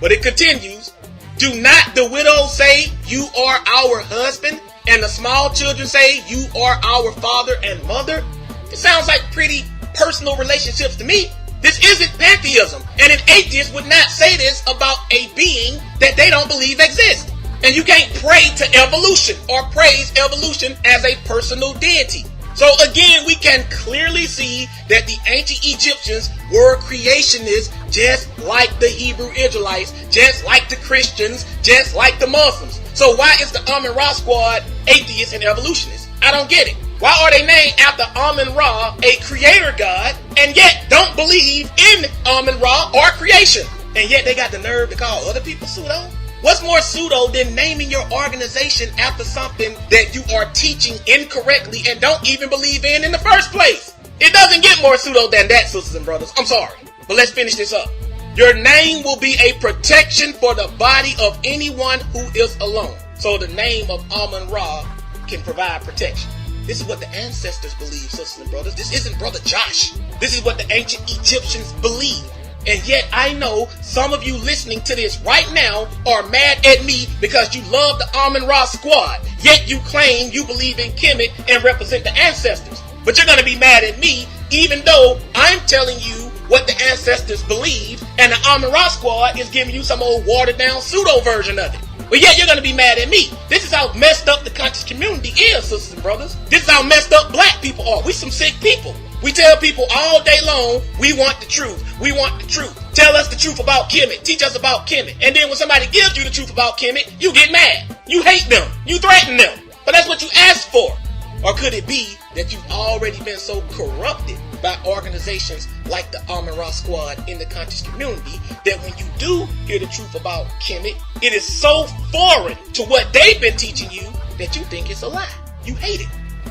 But it continues, do not the widows say, you are our husband, and the small children say, you are our father and mother? It sounds like pretty personal relationships to me. This isn't pantheism, and an atheist would not say this about a being that they don't believe exists. And you can't pray to evolution or praise evolution as a personal deity. So again, we can clearly see that the ancient Egyptians were creationists, just like the Hebrew Israelites, just like the Christians, just like the Muslims. So why is the Amun-Ra squad atheists and evolutionists? I don't get it. Why are they named after Amun-Ra, a creator god, and yet don't believe in Amun-Ra or creation? And yet they got the nerve to call other people pseudo? What's more pseudo than naming your organization after something that you are teaching incorrectly and don't even believe in the first place? It doesn't get more pseudo than that, sisters and brothers. I'm sorry. But let's finish this up. Your name will be a protection for the body of anyone who is alone. So the name of Amun-Ra can provide protection. This is what the ancestors believe, sisters and brothers. This isn't Brother Josh. This is what the ancient Egyptians believed. And yet I know some of you listening to this right now are mad at me because you love the Amun-Ra squad. Yet you claim you believe in Kemet and represent the ancestors. But you're going to be mad at me even though I'm telling you what the ancestors believe and the Amun-Ra squad is giving you some old watered down pseudo version of it. But yet you're going to be mad at me. This is how messed up the conscious community is, sisters and brothers. This is how messed up black people are. We some sick people. We tell people all day long, we want the truth. We want the truth. Tell us the truth about Kemet. Teach us about Kemet. And then when somebody gives you the truth about Kemet, you get mad. You hate them. You threaten them. But that's what you asked for. Or could it be that you've already been so corrupted by organizations like the Amun-Ra Squad in the conscious community that when you do hear the truth about Kemet, it is so foreign to what they've been teaching you that you think it's a lie. You hate it.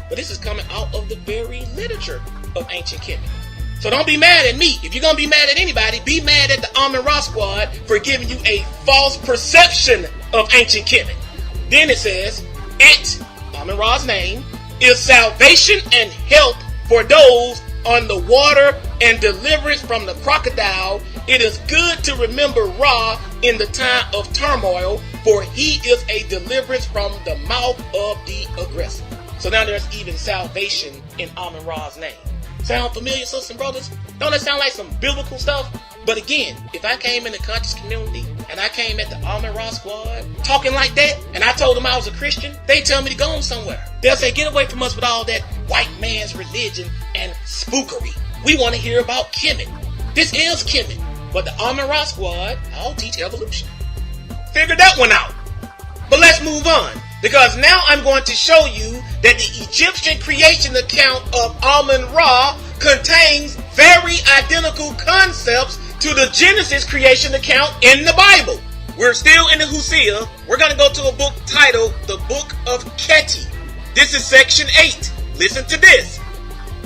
But this is coming out of the very literature of ancient Kemet. So don't be mad at me. If you're going to be mad at anybody, be mad at the Amun-Ra Squad for giving you a false perception of ancient Kemet. Then it says, it, Amun-Ra's name, is salvation and health for those on the water and deliverance from the crocodile. It is good to remember Ra in the time of turmoil, for he is a deliverance from the mouth of the aggressor. So now there's even salvation in Amun-Ra's name. Sound familiar, sisters and brothers? Don't that sound like some biblical stuff? But again, if I came in the conscious community and I came at the Amun-Ra Squad talking like that, and I told them I was a Christian, they tell me to go on somewhere. They'll say, get away from us with all that white man's religion and spookery. We want to hear about Kemet. This is Kemet. But the Amun-Ra Squad, I'll teach evolution. Figure that one out. But let's move on, because now I'm going to show you that the Egyptian creation account of Amun-Ra contains very identical concepts to the Genesis creation account in the Bible. We're still in the Hosea. We're going to go to a book titled The Book of Kemet. This is section 8. Listen to this.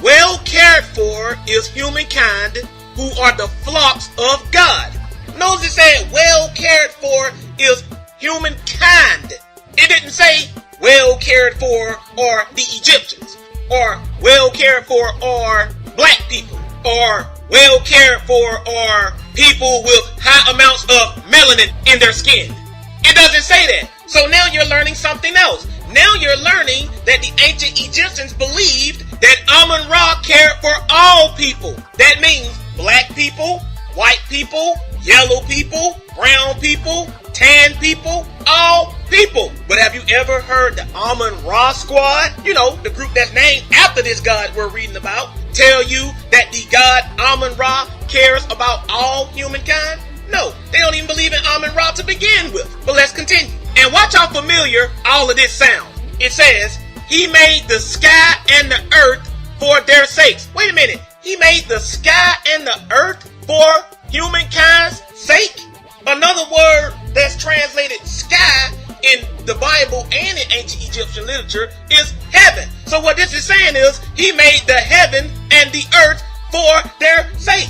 Well cared for is humankind, who are the flocks of God. Notice it said well cared for is humankind. It didn't say well cared for are the Egyptians, or well cared for are black people, or well cared for are people with high amounts of melanin in their skin. It doesn't say that. So now you're learning something else. Now you're learning that the ancient Egyptians believed that Amun-Ra cared for all people. That means black people, white people, yellow people, brown people, tan people, all people. But have you ever heard the Amun-Ra Squad, you know, the group that's named after this god we're reading about, tell you that the god Amun-Ra cares about all humankind? No, they don't even believe in Amun-Ra to begin with. But let's continue. And watch how familiar all of this sounds. It says, he made the sky and the earth for their sakes. Wait a minute. He made the sky and the earth for humankind's sake? Another word that's translated sky in the Bible and in ancient Egyptian literature is heaven. So what this is saying is he made the heaven and the earth for their sake.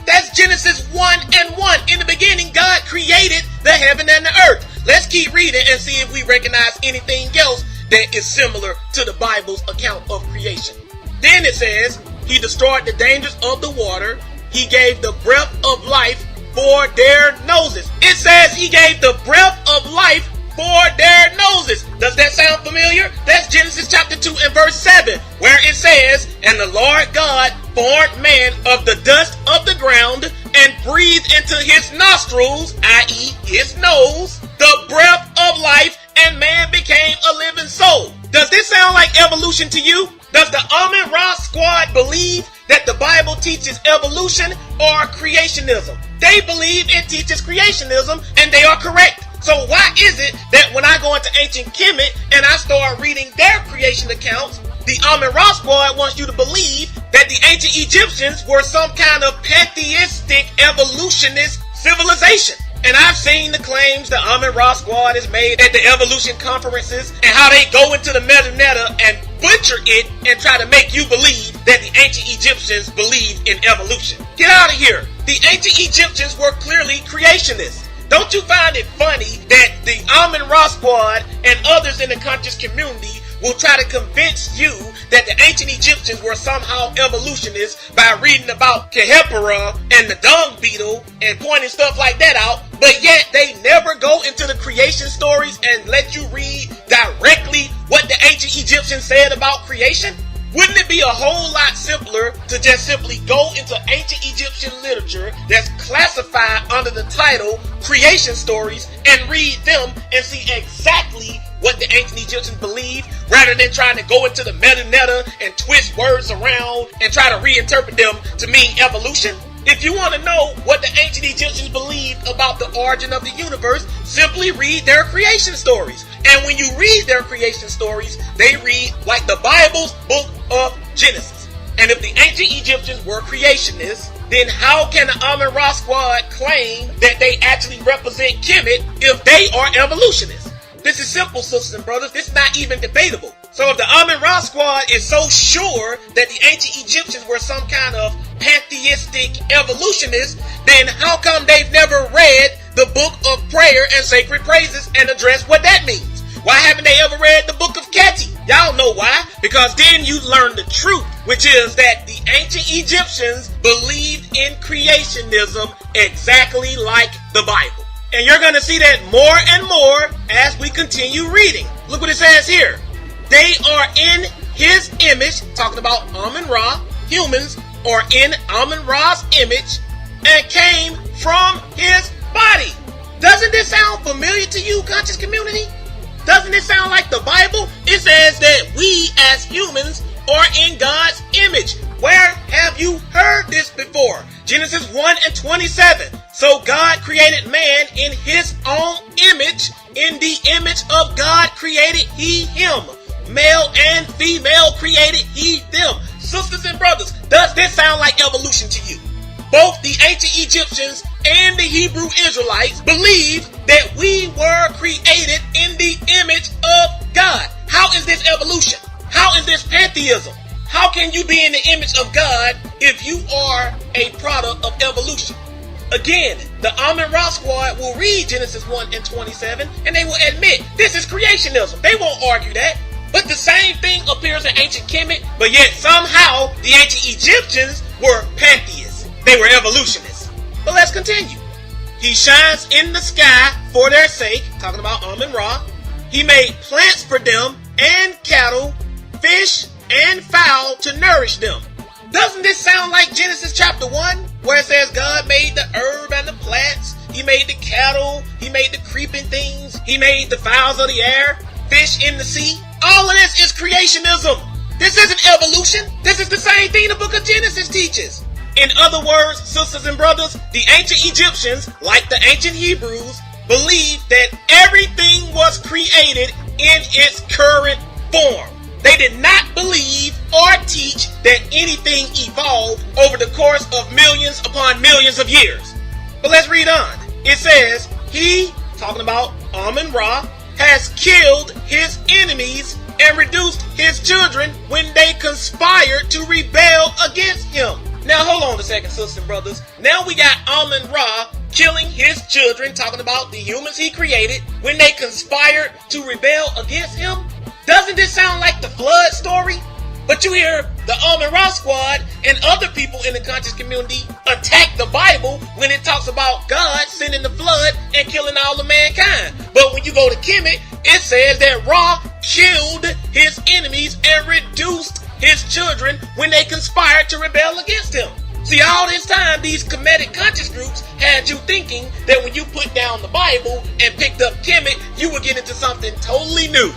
That's Genesis 1:1. In the beginning, God created the heaven and the earth. Let's keep reading and see if we recognize anything else that is similar to the Bible's account of creation. Then it says, he destroyed the dangers of the water. He gave the breath of life for their noses. It says he gave the breath of life for their noses. Does that sound familiar? That's Genesis chapter 2 and verse 7, where it says, and the Lord God formed man of the dust of the ground and breathed into his nostrils, i.e. his nose, the breath of life, and man became a living soul. Does this sound like evolution to you? Does the Amun-Ra Squad believe that the Bible teaches evolution or creationism? They believe it teaches creationism, and they are correct. So why is it that when I go into ancient Kemet and I start reading their creation accounts, the Amun-Ra Squad wants you to believe that the ancient Egyptians were some kind of pantheistic evolutionist civilization? And I've seen the claims the Amun-Ra Squad has made at the evolution conferences and how they go into the metadata and butcher it and try to make you believe that the ancient Egyptians believed in evolution. Get out of here. The ancient Egyptians were clearly creationists. Don't you find it funny that the Amun-Ra Squad and others in the conscious community will try to convince you that the ancient Egyptians were somehow evolutionists by reading about Kehepera and the dung beetle and pointing stuff like that out, but yet they never go into the creation stories and let you read directly what the ancient Egyptians said about creation? Wouldn't it be a whole lot simpler to just simply go into ancient Egyptian literature that's classified under the title Creation Stories and read them and see exactly what the ancient Egyptians believed, rather than trying to go into the metadata and twist words words around and try to reinterpret them to mean evolution. If you want to know what the ancient Egyptians believed about the origin of the universe, simply read their creation stories. And when you read their creation stories, they read like the Bible's book of Genesis. And if the ancient Egyptians were creationists, then how can the Amun-Ra squad claim that they actually represent Kemet if they are evolutionists? This is simple, sisters and brothers. This is not even debatable. So if the Amun-Ra squad is so sure that the ancient Egyptians were some kind of pantheistic evolutionists, then how come they've never read the book of prayer and sacred praises and addressed what that means? Why haven't they ever read the book of Kemet? Y'all know why. Because then you learn the truth, which is that the ancient Egyptians believed in creationism exactly like the Bible. And you're going to see that more and more as we continue reading. Look what it says here. They are in his image, talking about Amun-Ra, humans are in Amun-Ra's image and came from his body. Doesn't this sound familiar to you, conscious community? Doesn't it sound like the Bible? It says that we as humans are in God's image. Where have you heard this before? Genesis 1:27. So God created man in his own image. In the image of God created he him. Male and female created he them. Sisters and brothers, does this sound like evolution to you? Both the ancient Egyptians and the Hebrew Israelites believed that we were created in the image of God. How is this evolution? How is this pantheism? How can you be in the image of God if you are a product of evolution? Again, the Amun-Ra squad will read Genesis 1:27 and they will admit this is creationism. They won't argue that. But the same thing appears in ancient Kemet, but yet somehow the ancient Egyptians were pantheists. They were evolutionists. But let's continue. He shines in the sky for their sake, talking about Amun-Ra. He made plants for them and cattle, fish and fowl to nourish them. Doesn't this sound like Genesis chapter 1, where it says God made the herb and the plants, he made the cattle, he made the creeping things, he made the fowls of the air, fish in the sea? All of this is creationism. This isn't evolution. This is the same thing the book of Genesis teaches. In other words, sisters and brothers, the ancient Egyptians, like the ancient Hebrews, believed that everything was created in its current form. They did not believe or teach that anything evolved over the course of millions upon millions of years. But let's read on. It says, he, talking about Amun-Ra, has killed his enemies and reduced his children when they conspired to rebel against him. Now hold on a second, sisters and brothers. Now we got Amun-Ra killing his children, talking about the humans he created, when they conspired to rebel against him. Doesn't this sound like the flood story? But you hear the Amun-Ra squad and other people in the conscious community attack the Bible when it talks about God sending the flood and killing all of mankind. But when you go to Kemet, it says that Ra killed his enemies and reduced his children when they conspired to rebel against him. See, all this time, these Kemetic conscious groups had you thinking that when you put down the Bible and picked up Kemet, you would get into something totally new.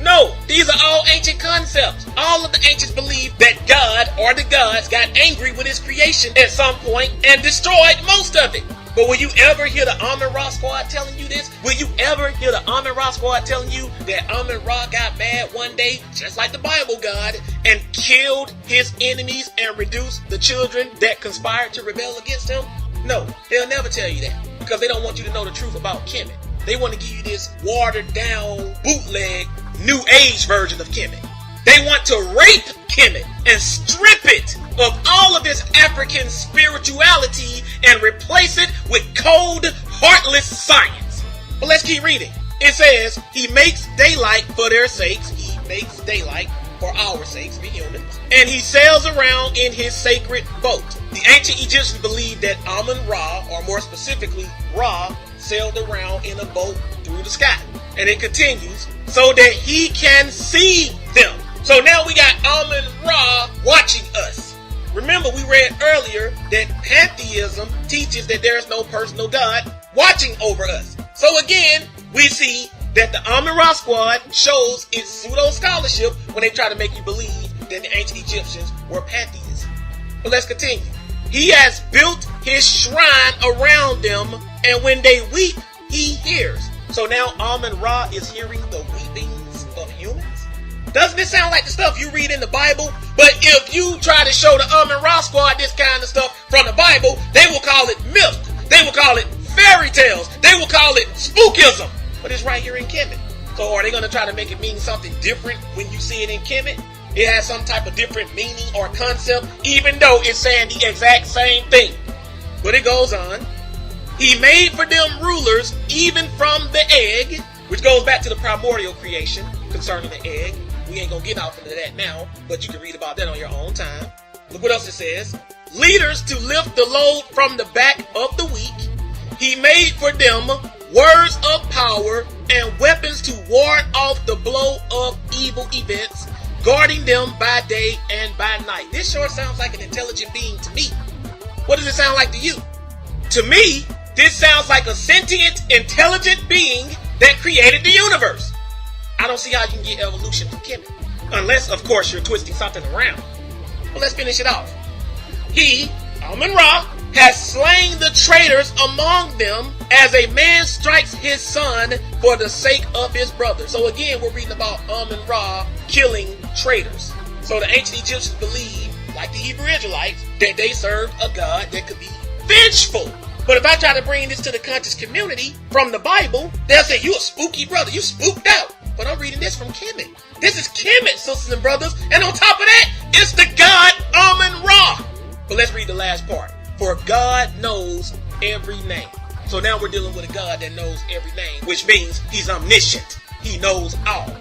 No, these are all ancient concepts. All of the ancients believed that God or the gods got angry with his creation at some point and destroyed most of it. But will you ever hear the Amun-Ra squad telling you this? Will you ever hear the Amun-Ra squad telling you that Amun-Ra got mad one day, just like the Bible God, and killed his enemies and reduced the children that conspired to rebel against him? No, they'll never tell you that because they don't want you to know the truth about Kemet. They want to give you this watered down, bootleg, new age version of Kemet. They want to rape Kemet and strip it of all of its African spirituality and replace it with cold, heartless science. But let's keep reading. It says, he makes daylight for their sakes. He makes daylight for our sakes, we humans. And he sails around in his sacred boat. The ancient Egyptians believed that Amun-Ra, or more specifically, Ra, sailed around in a boat through the sky. And it continues, so that he can see them. So now we got Amun-Ra watching us. Remember, we read earlier that pantheism teaches that there is no personal God watching over us. So again, we see that the Amun-Ra squad shows its pseudo scholarship when they try to make you believe that the ancient Egyptians were pantheists. But let's continue. He has built his shrine around them, and when they weep, he hears. So now Amun-Ra is hearing the weepings of humans? Doesn't it sound like the stuff you read in the Bible? But if you try to show the Amun-Ra squad this kind of stuff from the Bible, they will call it myth. They will call it fairy tales. They will call it spookism. But it's right here in Kemet. So are they going to try to make it mean something different when you see it in Kemet? It has some type of different meaning or concept, even though it's saying the exact same thing. But it goes on. He made for them rulers even from the egg, which goes back to the primordial creation concerning the egg. We ain't gonna get off into that now, but you can read about that on your own time. Look what else it says. Leaders to lift the load from the back of the weak. He made for them words of power and weapons to ward off the blow of evil events, guarding them by day and by night. This sure sounds like an intelligent being to me. What does it sound like to you? To me, this sounds like a sentient, intelligent being that created the universe. I don't see how you can get evolution from Kemet. Unless, of course, you're twisting something around. But let's finish it off. He, Amun-Ra, has slain the traitors among them as a man strikes his son for the sake of his brother. So again, we're reading about Amun-Ra killing traitors. So the ancient Egyptians believed, like the Hebrew Israelites, that they served a God that could be vengeful. But if I try to bring this to the conscious community from the Bible, they'll say, you a spooky brother, you spooked out. But I'm reading this from Kemet. This is Kemet, sisters and brothers. And on top of that, it's the God Amun-Ra. But let's read the last part. For God knows every name. So now we're dealing with a God that knows every name, which means he's omniscient. He knows all.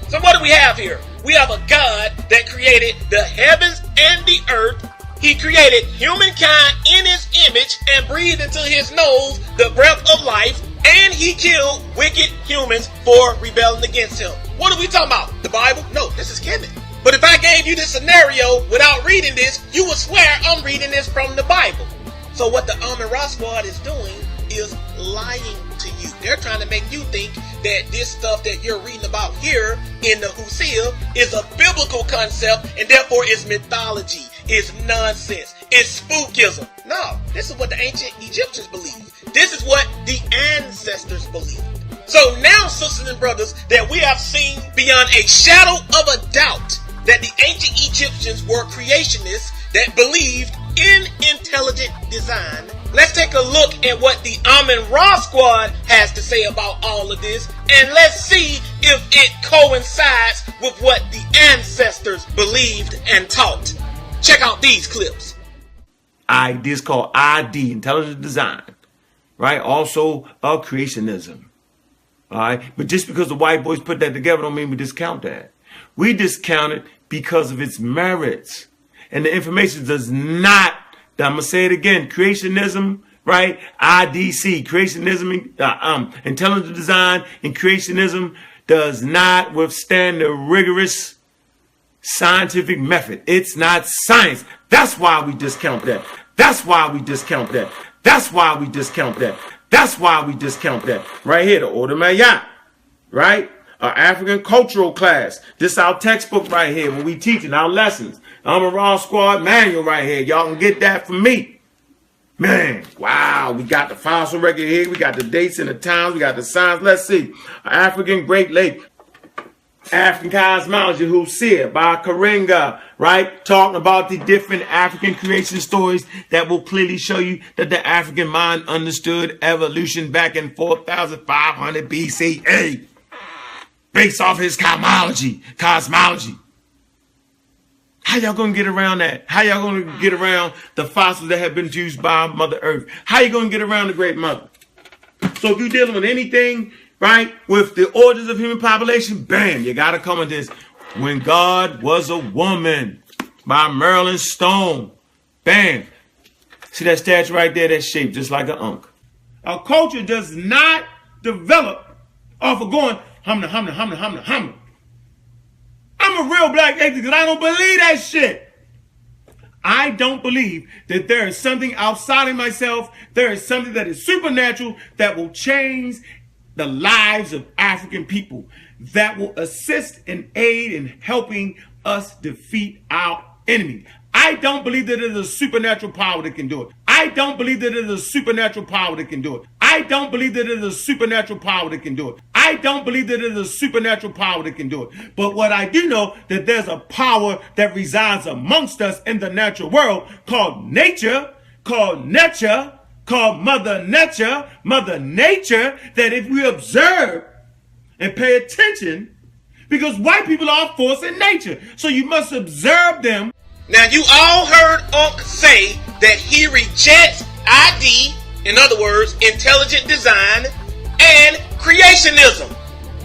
So what do we have here? We have a God that created the heavens and the earth. He created humankind in his image and breathed into his nose the breath of life. And he killed wicked humans for rebelling against him. What are we talking about? The Bible? No, this is Kemet. But if I gave you this scenario without reading this, you would swear I'm reading this from the Bible. So what the Amun-Ra squad is doing is lying to you. They're trying to make you think that this stuff that you're reading about here in the Husia is a biblical concept and therefore it's mythology, it's nonsense, it's spookism. No, this is what the ancient Egyptians believed. This is what the ancestors believed. So now, sisters and brothers, that we have seen beyond a shadow of a doubt that the ancient Egyptians were creationists that believed in intelligent design, let's take a look at what the Amun-Ra squad has to say about all of this, and let's see if it coincides with what the ancestors believed and taught. Check out these clips. This is called ID, intelligent design, right? Also, creationism. All right, but just because the white boys put that together don't mean we discount that. We discount it because of its merits. And the information does not, I'm going to say it again, creationism, right? IDC, creationism, intelligent design and creationism does not withstand the rigorous scientific method. It's not science. That's why we discount that. That's why we discount that. That's why we discount that. That's why we discount that. Right here, the Order Mayat, right? Our African cultural class. This is our textbook right here when we teaching our lessons. Amun-Ra squad manual right here. Y'all can get that from me. Man, wow. We got the fossil record here. We got the dates and the times. We got the signs. Let's see. African Great Lake. African Cosmology, Husia by Karenga, right? Talking about the different African creation stories that will clearly show you that the African mind understood evolution back in 4500 BCE. Based off his cosmology. How y'all gonna get around that? How y'all gonna get around the fossils that have been used by Mother Earth? How you gonna get around the Great Mother? So if you're dealing with anything, right, with the origins of human population, bam, you gotta come with this. When God Was a Woman by Marilyn Stone. Bam. See that statue right there? That's shaped just like an Ankh. Our culture does not develop off of going humna, humna, humna, humna, humna. I'm a real black atheist because I don't believe that shit. I don't believe that there is something outside of myself. There is something that is supernatural that will change the lives of African people, that will assist and aid in helping us defeat our enemy. I don't believe that there's a supernatural power that can do it. I don't believe that there's a supernatural power that can do it. I don't believe that there's a supernatural power that can do it. I don't believe that there's a supernatural power that can do it. But what I do know, that there's a power that resides amongst us in the natural world called nature, called Mother Nature, that if we observe and pay attention, because white people are a force in nature, so you must observe them. Now, you all heard Unc say that he rejects ID, in other words, intelligent design, and creationism.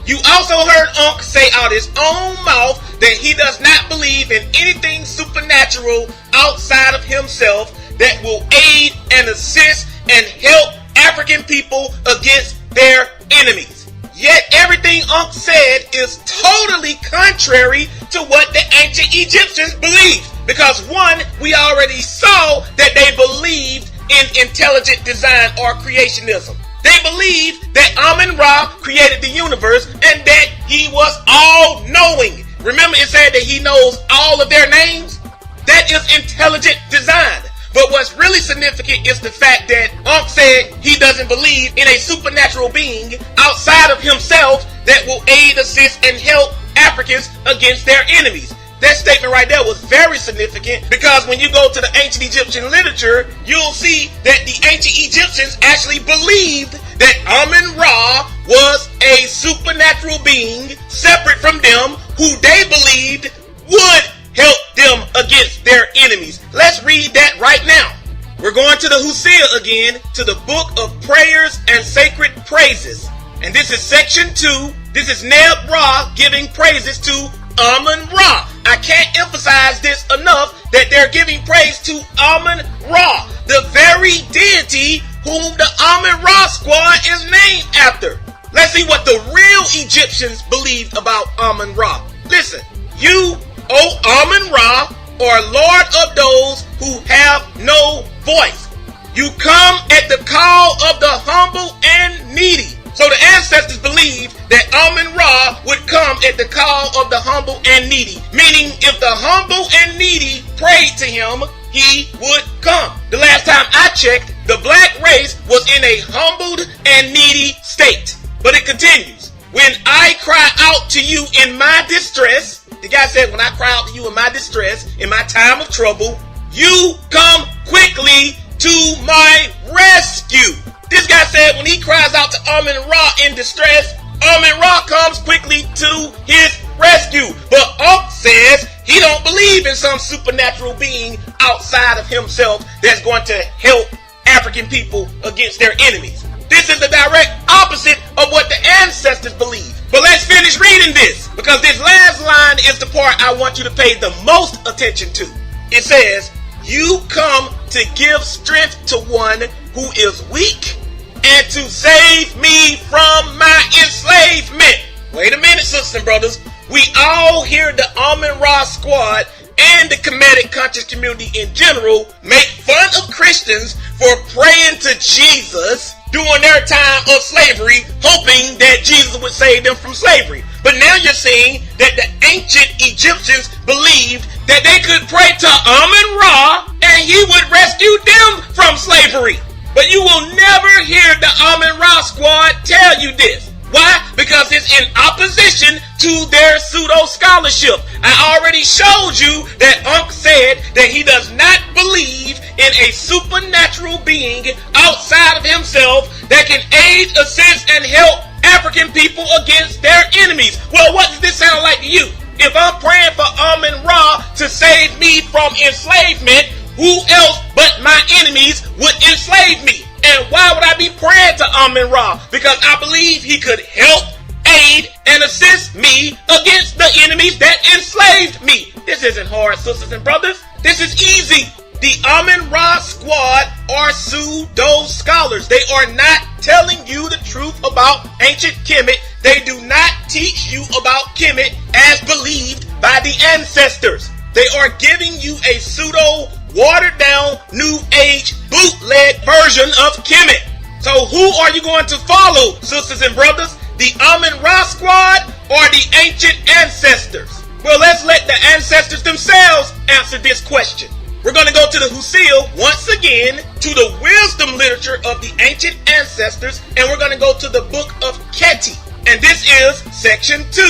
You also heard Unc say out his own mouth that he does not believe in anything supernatural outside of himself that will aid and assist and help African people against their enemies. Yet everything Unc said is totally contrary to what the ancient Egyptians believed. Because one, we already saw that they believed in intelligent design or creationism. They believed that Amun-Ra created the universe and that he was all-knowing. Remember it said that he knows all of their names? That is intelligent design. But what's really significant is the fact that Unc said he doesn't believe in a supernatural being outside of himself that will aid, assist, and help Africans against their enemies. That statement right there was very significant because when you go to the ancient Egyptian literature, you'll see that the ancient Egyptians actually believed that Amun-Ra was a supernatural being separate from them who they believed would help them against their enemies. Let's read that right now. We're going to the Hosea again, to the book of prayers and sacred praises. And this is section 2. This is Neb-Ra giving praises to Amun-Ra. I can't emphasize this enough that they're giving praise to Amun-Ra, the very deity whom the Amun-Ra squad is named after. Let's see what the real Egyptians believed about Amun-Ra. Listen, you, O Amun-Ra, are Lord of those who have no voice. You come at the call of the humble and needy. So the ancestors believed that Amun-Ra would come at the call of the humble and needy. Meaning, if the humble and needy prayed to him, he would come. The last time I checked, the black race was in a humbled and needy state. But it continues. When I cry out to you in my distress, the guy said, when I cry out to you in my distress, in my time of trouble, you come quickly to my rescue. This guy said when he cries out to Amun-Ra in distress, Amun-Ra comes quickly to his rescue. But Unc says he don't believe in some supernatural being outside of himself that's going to help African people against their enemies. This is the direct opposite of what the ancestors believed. But let's finish reading this, because this last line is the part I want you to pay the most attention to. It says, you come to give strength to one who is weak and to save me from my enslavement. Wait a minute, sisters and brothers. We all hear the Amun-Ra squad and the Kemetic conscious community in general make fun of Christians for praying to Jesus during their time of slavery, hoping that Jesus would save them from slavery. But now you're saying that the ancient Egyptians believed that they could pray to Amun-Ra and he would rescue them from slavery. But you will never hear the Amun-Ra squad tell you this. Why? Because it's in opposition to their pseudo scholarship. I already showed you that Unc said that he does not believe in a supernatural being outside of himself that can aid, assist, and help African people against their enemies. Well, what does this sound like to you? If I'm praying for Amun-Ra to save me from enslavement, who else but my enemies would enslave me? And why would I be praying to Amun-Ra? Because I believe he could help, aid, and assist me against the enemies that enslaved me. This isn't hard, sisters and brothers. This is easy. The Amun-Ra squad are pseudo scholars. They are not telling you the truth about ancient Kemet. They do not teach you about Kemet as believed by the ancestors. They are giving you a pseudo watered down new age bootleg version of Kemet. So who are you going to follow, sisters and brothers? The Amun-Ra squad or the ancient ancestors? Well, let's let the ancestors themselves answer this question. We're going to go to the Husil once again, to the wisdom literature of the ancient ancestors, and we're going to go to the book of Keti. And this is section 2.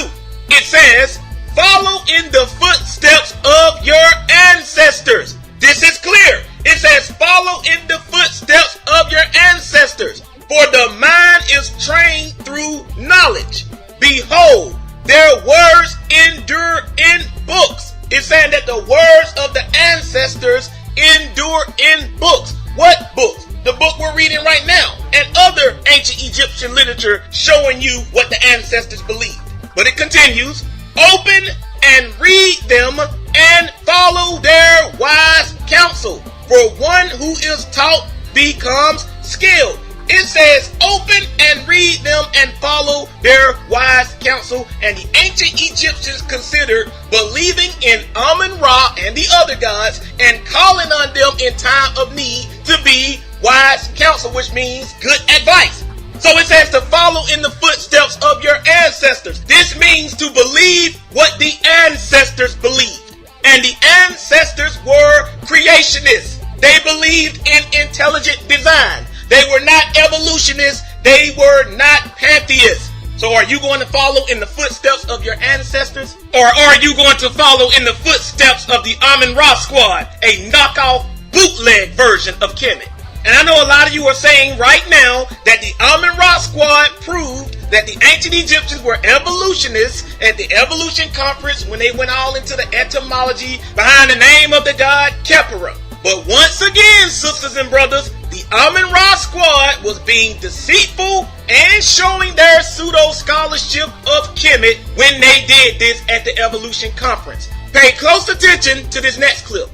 It says, follow in the footsteps of your ancestors. This is clear. It says, follow in the footsteps of your ancestors. For the mind is trained through knowledge. Behold, their words endure in books. It's saying that the words of the ancestors endure in books. What books? The book we're reading right now, and other ancient Egyptian literature showing you what the ancestors believed. But it continues, open and read them and follow their wise counsel. For one who is taught becomes skilled. It says open and read them and follow their wise counsel. And the ancient Egyptians considered believing in Amun-Ra and the other gods and calling on them in time of need to be wise counsel, which means good advice. So it says to follow in the footsteps of your ancestors. This means to believe what the ancestors believed. And the ancestors were creationists. They believed in intelligent design. They were not evolutionists. They were not pantheists. So are you going to follow in the footsteps of your ancestors? Or are you going to follow in the footsteps of the Amun-Ra squad, a knockoff bootleg version of Kemet? And I know a lot of you are saying right now that the Amun-Ra squad proved that the ancient Egyptians were evolutionists at the Evolution Conference when they went all into the etymology behind the name of the god Khepera. But once again, sisters and brothers, the Amun-Ra squad was being deceitful and showing their pseudo scholarship of Kemet when they did this at the Evolution Conference. Pay close attention to this next clip.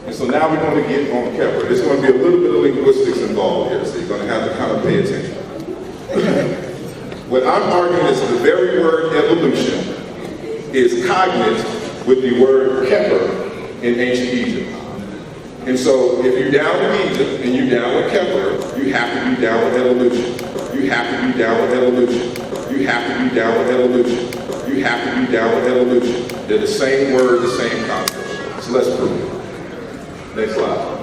And so now we're going to get on Khepera. There's going to be a little bit of linguistics involved here, so you're going to have to kind of pay attention. What I'm arguing is the very word evolution is cognate with the word Khepera in ancient Egypt. And so if you're down with Egypt and you're down with Khepera, you have to be down with evolution. You have to be down with evolution. You have to be down with evolution. You have to be down with evolution. They're the same word, the same concept. So let's prove it. Next slide.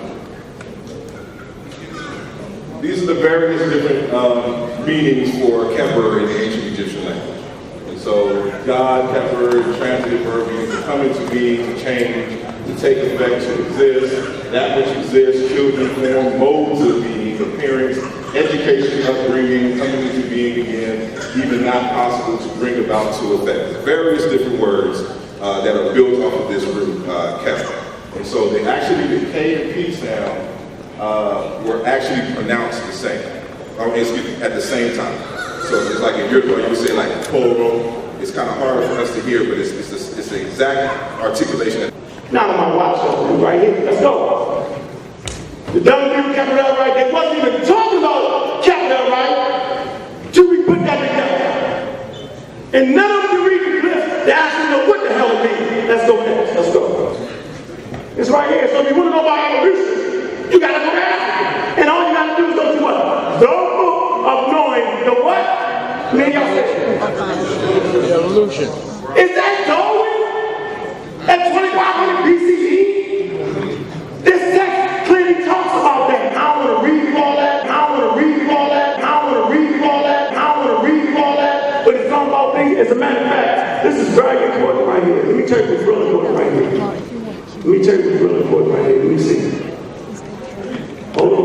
These are the various different meanings for Khepera in the ancient Egyptian language. And so God, Khepera, transitive verb means to come into being, to change, to take effect, to exist, that which exists, children form, modes of being, appearance, education, upbringing, coming into being again, even not possible to bring about to effect. Various different words that are built off of this root, Khepera. And so they actually, the K and P sound were actually pronounced the same, at the same time. So it's like in your you would say like poro. It's kind of hard for us to hear, but it's the exact articulation. Now I'm gonna watch this right here. Let's go. The dumb people kept it up right. They wasn't even talking about capital right till we put that together. And none of them can read the clip. They actually know what the hell it means. Let's go next. Let's go. It's right here. So if you want to know about evolution, you got to go to Africa. And all you got to do is go to what? The book of knowing the what? Many y'all say evolution. Is that Darwin? At 2500 BCE? This text clearly talks about that. I don't want to read all that. I don't want to read all that. I don't want to read all that. I don't want to read all that. But it's talking about things. As a matter of fact, this is very important right here. Let me tell you what's really important right here. Let me tell you what's really important right here. Let me see. Hold on.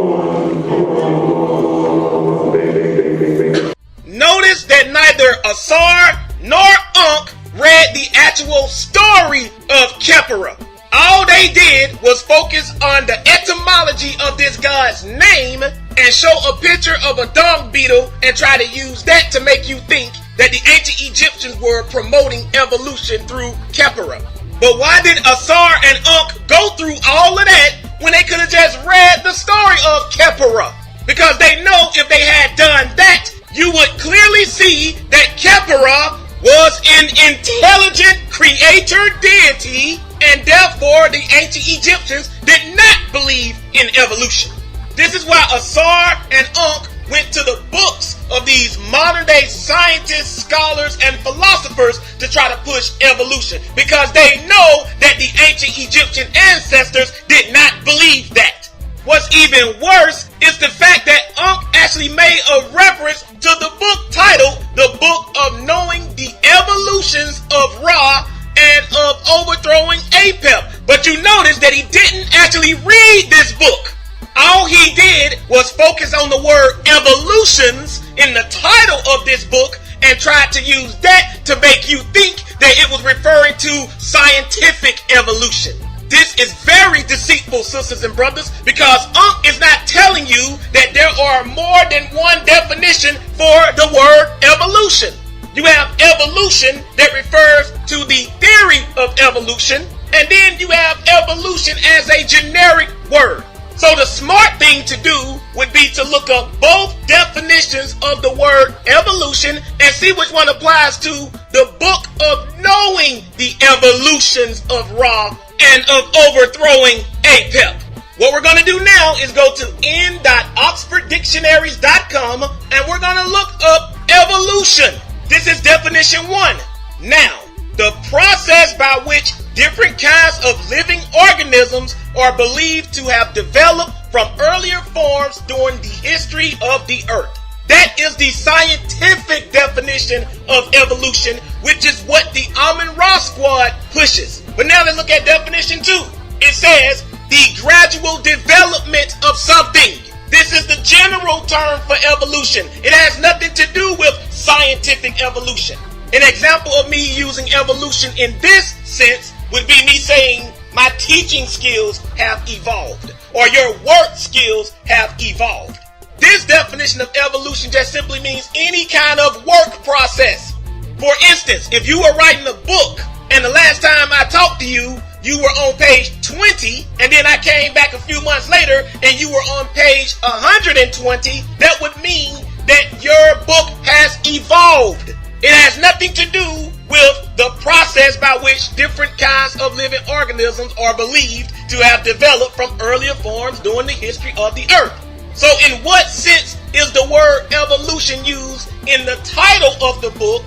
Bang. Notice that neither Asar nor Ankh read the actual story of Khepera. All they did was focus on the etymology of this god's name and show a picture of a dung beetle and try to use that to make you think that the ancient Egyptians were promoting evolution through Khepera. But why did Asar and Ankh go through all of that when they could have just read the story of Khepera? Because they know if they had done that, you would clearly see that Khepera was an intelligent creator deity, and therefore the ancient Egyptians did not believe in evolution. This is why Asar and Ankh went to the books of these modern day scientists, scholars, and philosophers to try to push evolution, because they know that the ancient Egyptian ancestors did not believe that. What's even worse is the fact that Unc actually made a reference to the book titled The Book of Knowing the Evolutions of Ra and of Overthrowing Apep. But you notice that he didn't actually read this book. All he did was focus on the word evolutions in the title of this book and tried to use that to make you think that it was referring to scientific evolution. This is very deceitful, sisters and brothers, because Unc is not telling you that there are more than one definition for the word evolution. You have evolution that refers to the theory of evolution, and then you have evolution as a generic word. So the smart thing to do would be to look up both definitions of the word evolution and see which one applies to the book of knowing the evolutions of Ra and of overthrowing Apep. What we're going to do now is go to n.oxforddictionaries.com and we're going to look up evolution. This is definition 1. Now, the process by which different kinds of living organisms are believed to have developed from earlier forms during the history of the earth. That is the scientific definition of evolution, which is what the Amun-Ra squad pushes. But now let's look at definition 2. It says the gradual development of something. This is the general term for evolution. It has nothing to do with scientific evolution. An example of me using evolution in this sense would be me saying my teaching skills have evolved, or your work skills have evolved. This definition of evolution just simply means any kind of work process. For instance, if you were writing a book and the last time I talked to you, you were on page 20, and then I came back a few months later and you were on page 120, that would mean that your book has evolved. It has nothing to do with the process by which different kinds of living organisms are believed to have developed from earlier forms during the history of the earth. So in what sense is the word evolution used in the title of the book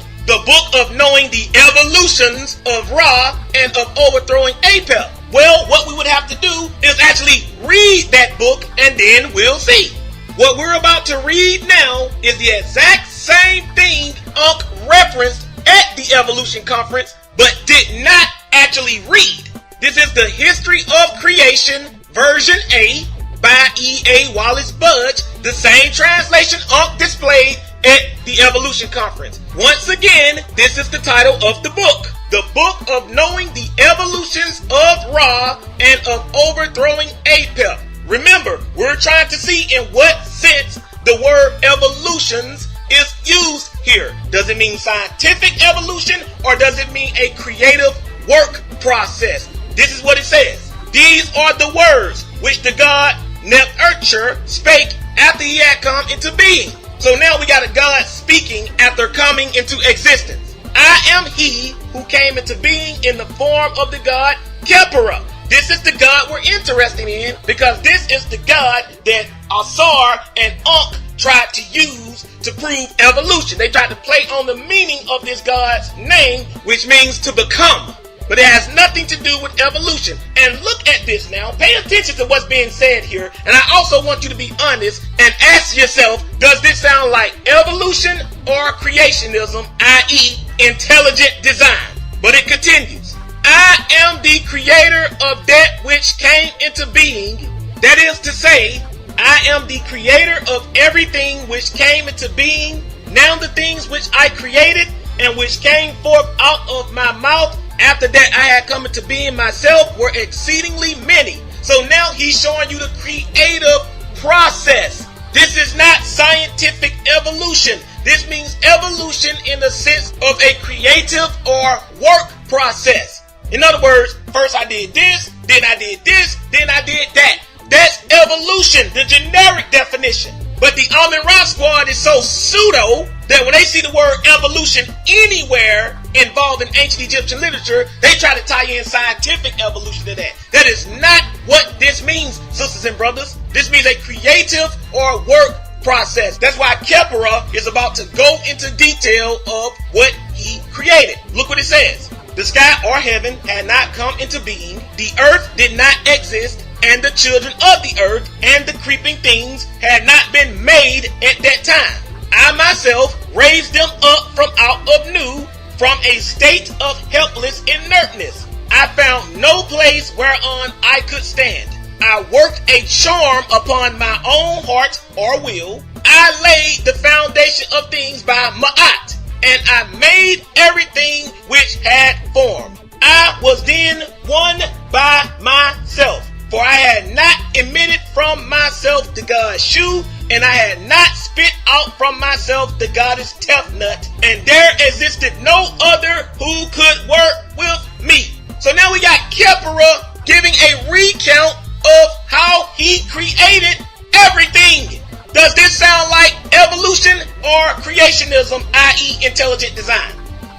of knowing the evolutions of Ra and of overthrowing Apep? Well, what we would have to do is actually read that book and then we'll see. What we're about to read now is the exact same thing Unc referenced at the Evolution Conference, but did not actually read. This is the History of Creation, version A, by E.A. Wallace Budge, the same translation Unc displayed at the Evolution Conference. Once again, this is the title of the book. The Book of Knowing the Evolutions of Ra and of Overthrowing Apep. Remember, we're trying to see in what sense the word evolutions is used here. Does it mean scientific evolution, or does it mean a creative work process? This is what it says. These are the words which the god Nefertcher spake after he had come into being. So now we got a god speaking after coming into existence. I am he who came into being in the form of the god Khepera. This is the god we're interested in, because this is the god that Asar and Ankh tried to use to prove evolution. They tried to play on the meaning of this god's name, which means to become. But it has nothing to do with evolution. And look at this now. Pay attention to what's being said here. And I also want you to be honest and ask yourself, does this sound like evolution or creationism, i.e. intelligent design? But it continues. I am the creator of that which came into being. That is to say, I am the creator of everything which came into being. Now the things which I created and which came forth out of my mouth after that I had come into being myself were exceedingly many. So now he's showing you the creative process. This is not scientific evolution. This means evolution in the sense of a creative or work process. In other words, first I did this, then I did this, then I did that. That's evolution, the generic definition. But the Amun-Ra squad is so pseudo that when they see the word evolution anywhere involved in ancient Egyptian literature, they try to tie in scientific evolution to that. That is not what this means, sisters and brothers. This means a creative or work process. That's why Kepera is about to go into detail of what he created. Look what it says. The sky or heaven had not come into being, the earth did not exist, and the children of the earth and the creeping things had not been made at that time. I myself raised them up from out of new, from a state of helpless inertness. I found no place whereon I could stand. I worked a charm upon my own heart or will. I laid the foundation of things by Ma'at, and I made everything which had form. I was then one by myself, for I had not emitted from myself the god Shu, and I had not spit out from myself the goddess Tefnut, and there existed no other who could work with me. So now we got Kepera giving a recount of how he created everything. Does this sound like evolution or creationism, i.e. intelligent design?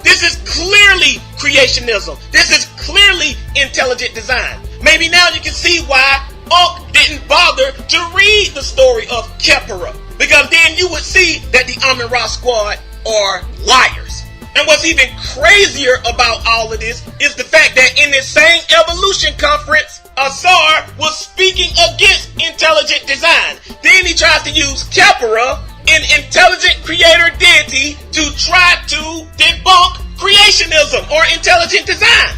This is clearly creationism. This is clearly intelligent design. Maybe now you can see why Unk didn't bother to read the story of Kepera, because then you would see that the Amun-Ra squad are liars. And what's even crazier about all of this is the fact that in this same evolution conference, Asar was speaking against intelligent design. Then he tries to use Kepera, an intelligent creator deity, to try to debunk creationism or intelligent design.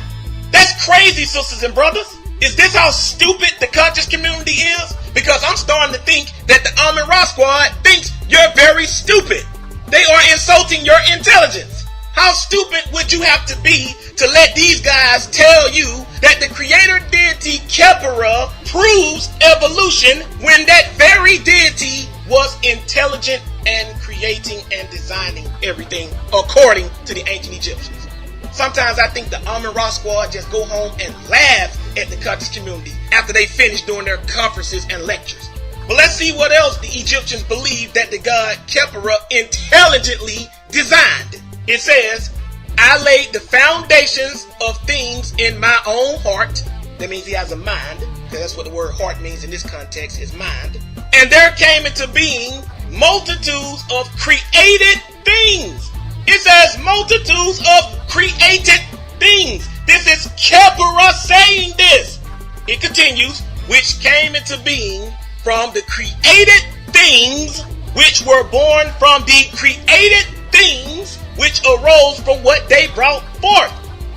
That's crazy, sisters and brothers. Is this how stupid the conscious community is? Because I'm starting to think that the Amun-Ra squad thinks you're very stupid. They are insulting your intelligence. How stupid would you have to be to let these guys tell you that the creator deity Kepera proves evolution when that very deity was intelligent and creating and designing everything according to the ancient Egyptians? Sometimes I think the Amun-Ra squad just go home and laugh at the conscious community after they finish doing their conferences and lectures. But let's see what else the Egyptians believe that the god Kepera intelligently designed. It says, I laid the foundations of things in my own heart. That means he has a mind, because that's what the word heart means in this context, his mind. And there came into being multitudes of created things. It says multitudes of created things. This is Kepera saying this. It continues, which came into being from the created things, which were born from the created things, which arose from what they brought forth.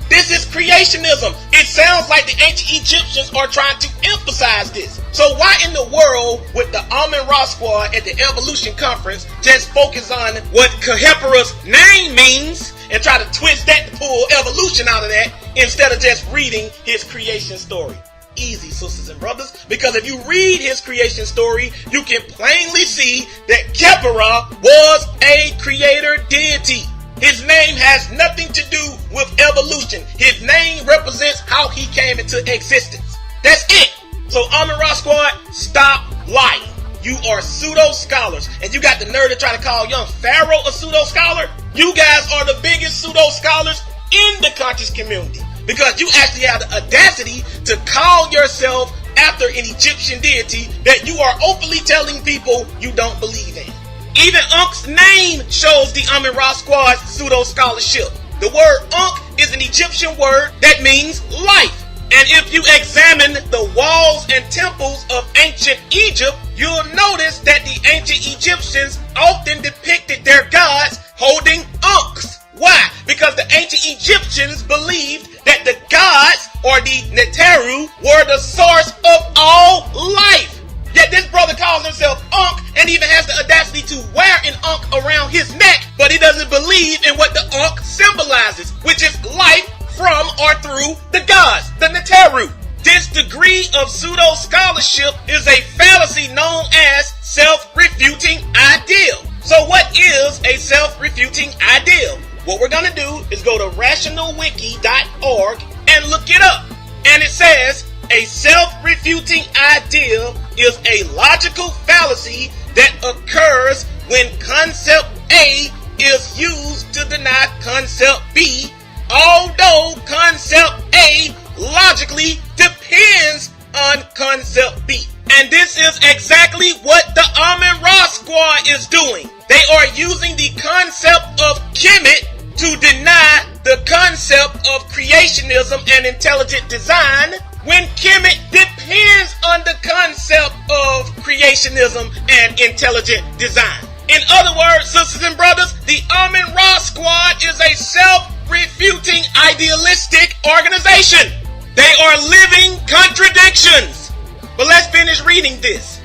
This is creationism. It sounds like the ancient Egyptians are trying to emphasize this. So why in the world would the Amun-Ra squad at the evolution conference just focus on what Kepera's name means and try to twist that to pull evolution out of that instead of just reading his creation story? Easy, sisters and brothers, because if you read his creation story, you can plainly see that Kepera was a creator deity. His name has nothing to do with evolution. His name represents how he came into existence. That's it. So Amun-Ra squad, stop lying. You are pseudo scholars, and you got the nerve to try to call young Pharaoh a pseudo scholar. You guys are the biggest pseudo scholars in the conscious community, because you actually have the audacity to call yourself after an Egyptian deity that you are openly telling people you don't believe in. Even Unk's name shows the Amun-Ra squad's pseudo scholarship. The word Unk is an Egyptian word that means life. And if you examine the walls and temples of ancient Egypt, you'll notice that the ancient Egyptians often depicted their gods holding Unks. Why? Because the ancient Egyptians believed that the gods, or the Neteru, were the source of all life. Yet this brother calls himself Unk and even has the audacity to wear an Unk around his neck, but he doesn't believe in what the Unk symbolizes, which is life from or through the gods, the Neteru. This degree of pseudo scholarship is a fallacy known as self-refuting ideal. So what is a self-refuting ideal? What we're gonna do is go to rationalwiki.org and look it up. And it says, a self-refuting ideal is a logical fallacy that occurs when concept A is used to deny concept B, although concept A logically depends on concept B. And this is exactly what the Amun-Ra squad is doing. They are using the concept of Kemet to deny the concept of creationism and intelligent design, when Kemet depends on the concept of creationism and intelligent design. In other words, sisters and brothers, the Amun-Ra squad is a self-refuting idealistic organization. They are living contradictions. But let's finish reading this.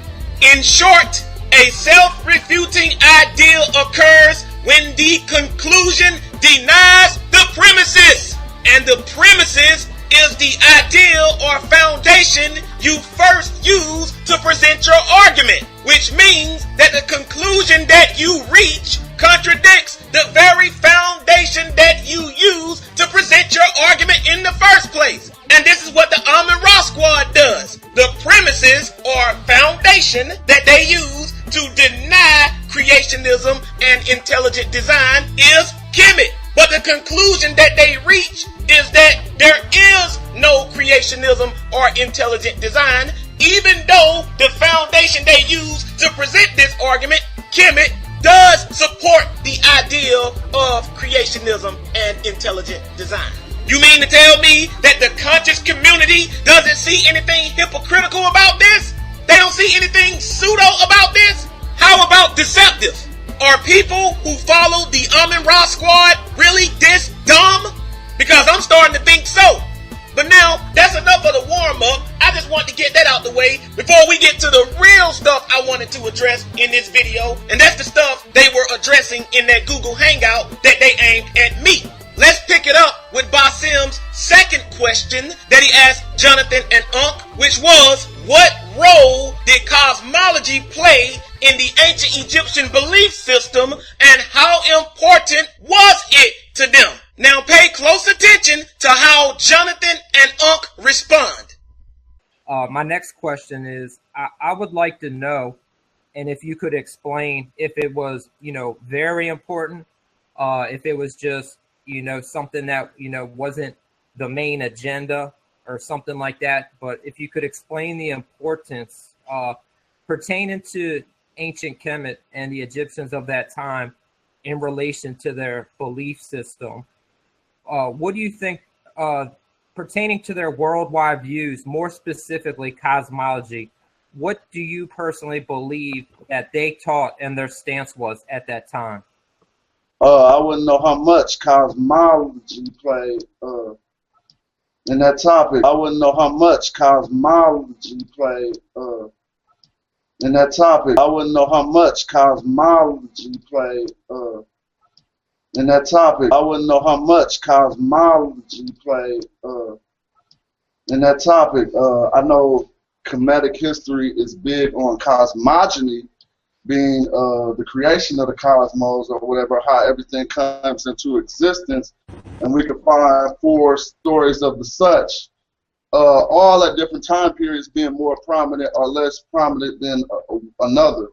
In short, a self-refuting ideal occurs when the conclusion denies the premises. And the premises is the ideal or foundation you first use to present your argument, which means that the conclusion that you reach contradicts the very foundation that you use to present your argument in the first place. And this is what the Amun-Ra squad does. The premises or foundation that they use to deny creationism and intelligent design is Kemet. But the conclusion that they reach is that there is no creationism or intelligent design, even though the foundation they use to present this argument, Kemet, does support the ideal of creationism and intelligent design. You mean to tell me that the conscious community doesn't see anything hypocritical about this? They don't see anything pseudo about this? How about deceptive? Are people who follow the Amun-Ra squad really this dumb? Because I'm starting to think so. But now, that's enough of the warm-up. I just want to get that out the way before we get to the real stuff I wanted to address in this video. And that's the stuff they were addressing in that Google Hangout that they aimed at me. Let's pick it up with Basim's second question that he asked Jonathan and Unc, which was, what role did cosmology play in the ancient Egyptian belief system, and how important was it to them? Now pay close attention to how Jonathan and Unc respond. My next question is, I would like to know, and if you could explain if it was, very important, if it was just, something that, wasn't the main agenda or something like that. But if you could explain the importance pertaining to ancient Kemet and the Egyptians of that time in relation to their belief system. What do you think pertaining to their worldwide views, more specifically cosmology? What do you personally believe that they taught and their stance was at that time? I wouldn't know how much cosmology played in that topic. I wouldn't know how much cosmology played in that topic. I wouldn't know how much cosmology played in that topic. I wouldn't know how much cosmology played in that topic. I know Kemetic history is big on cosmogony, being the creation of the cosmos or whatever, how everything comes into existence, and we can find 4 stories of the such, all at different time periods being more prominent or less prominent than another,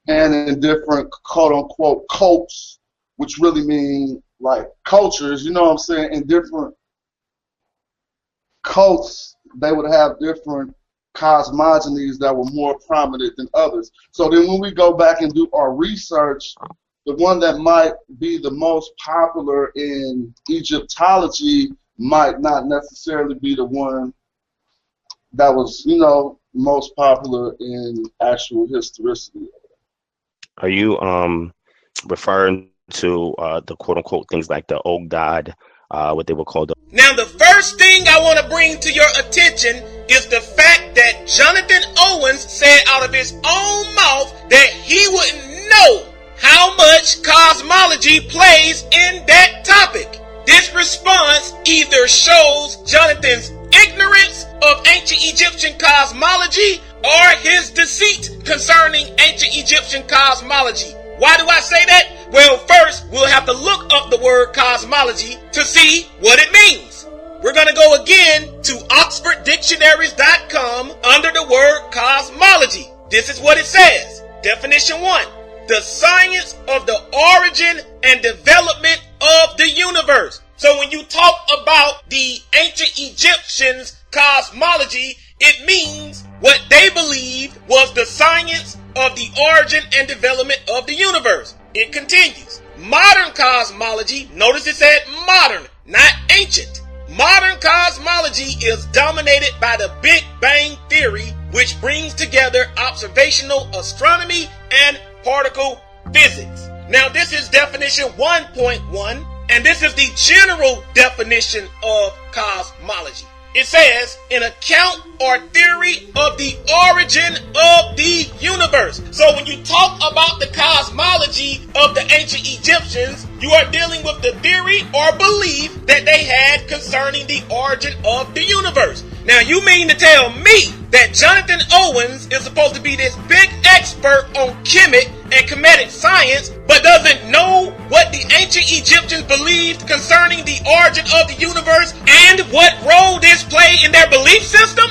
and in different quote-unquote cults, which really mean like cultures, you know what I'm saying? In different cults, they would have different cosmogonies that were more prominent than others. So then when we go back and do our research, the one that might be the most popular in Egyptology might not necessarily be the one that was, most popular in actual historicity. Are you referring to the quote-unquote things like the old god, what they would call the... Now, the first thing I want to bring to your attention is the fact that Jonathan Owens said out of his own mouth that he wouldn't know how much cosmology plays in that topic. This response either shows Jonathan's ignorance of ancient Egyptian cosmology or his deceit concerning ancient Egyptian cosmology. Why do I say that? Well, first, we'll have to look up the word cosmology to see what it means. We're going to go again to OxfordDictionaries.com under the word cosmology. This is what it says. Definition 1. The science of the origin and development of the universe. So when you talk about the ancient Egyptians' cosmology, It means what they believed was the science of the origin and development of the universe. It continues. Modern cosmology, notice it said modern, not ancient. Modern cosmology is dominated by the Big Bang Theory, which brings together observational astronomy and particle physics. Now, this is definition 1.1, and this is the general definition of cosmology. It says, an account or theory of the origin of the universe. So when you talk about the cosmology of the ancient Egyptians, you are dealing with the theory or belief that they had concerning the origin of the universe. Now, you mean to tell me that Jonathan Owens is supposed to be this big expert on Kemet and Kemetic science, but doesn't know what the ancient Egyptians believed concerning the origin of the universe and what role this played in their belief system?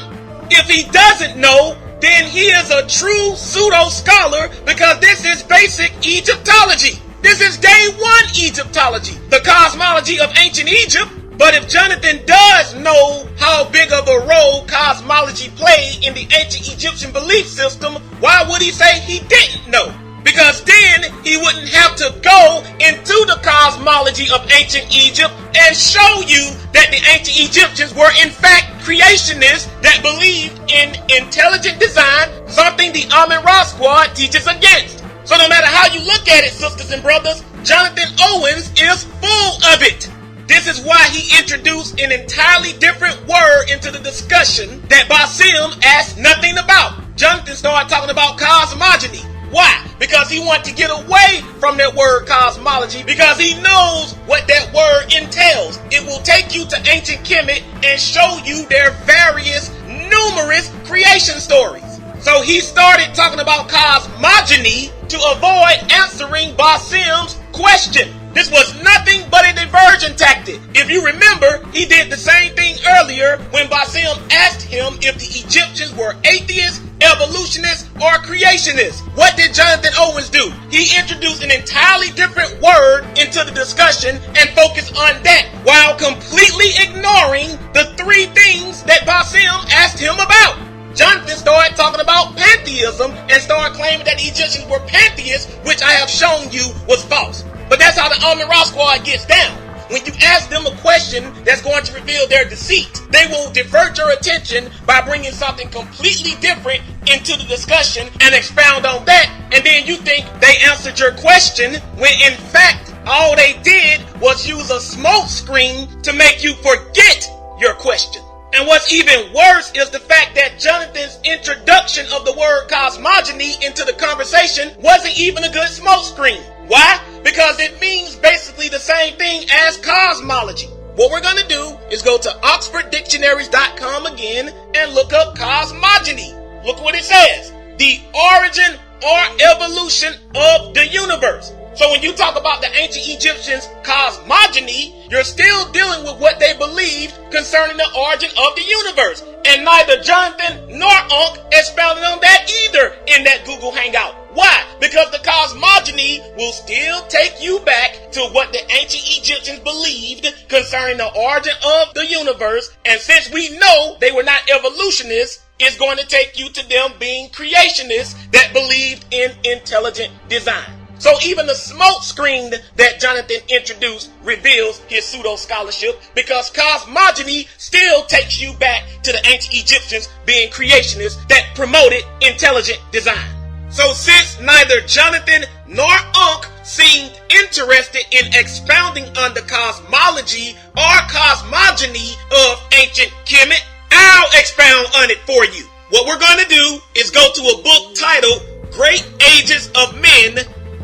If he doesn't know, then he is a true pseudo scholar, because this is basic Egyptology. This is day one Egyptology, the cosmology of ancient Egypt. But if Jonathan does know how big of a role cosmology played in the ancient Egyptian belief system, why would he say he didn't know? Because then he wouldn't have to go into the cosmology of ancient Egypt and show you that the ancient Egyptians were in fact creationists that believed in intelligent design, something the Amun-Ra Squad teaches against. So no matter how you look at it, sisters and brothers, Jonathan Owens is full of it. This is why he introduced an entirely different word into the discussion that Basim asked nothing about. Jonathan started talking about cosmogony. Why? Because he wanted to get away from that word cosmology, because he knows what that word entails. It will take you to ancient Kemet and show you their various, numerous creation stories. So he started talking about cosmogony to avoid answering Basim's question. This was nothing but a diversion tactic. If you remember, he did the same thing earlier when Basim asked him if the Egyptians were atheists, evolutionists, or creationists. What did Jonathan Owens do? He introduced an entirely different word into the discussion and focused on that, while completely ignoring the three things that Basim asked him about. Jonathan started talking about pantheism and started claiming that the Egyptians were pantheists, which I have shown you was false. But that's how the Amun-Ra Squad gets down. When you ask them a question that's going to reveal their deceit, they will divert your attention by bringing something completely different into the discussion and expound on that, and then you think they answered your question, when in fact all they did was use a smoke screen to make you forget your question. And what's even worse is the fact that Jonathan's introduction of the word cosmogony into the conversation wasn't even a good smoke screen. Why? Because it means basically the same thing as cosmology. What we're going to do is go to oxforddictionaries.com again and look up cosmogony. Look what it says. The origin or evolution of the universe. So when you talk about the ancient Egyptians' cosmogony, you're still dealing with what they believed concerning the origin of the universe. And neither Jonathan nor Unc expounded on that either in that Google Hangout. Why? Because the cosmogony will still take you back to what the ancient Egyptians believed concerning the origin of the universe. And since we know they were not evolutionists, it's going to take you to them being creationists that believed in intelligent design. So even the smoke screen that Jonathan introduced reveals his pseudo scholarship, because cosmogony still takes you back to the ancient Egyptians being creationists that promoted intelligent design. So since neither Jonathan nor Unc seemed interested in expounding on the cosmology or cosmogony of ancient Kemet, I'll expound on it for you. What we're going to do is go to a book titled Great Ages of Men,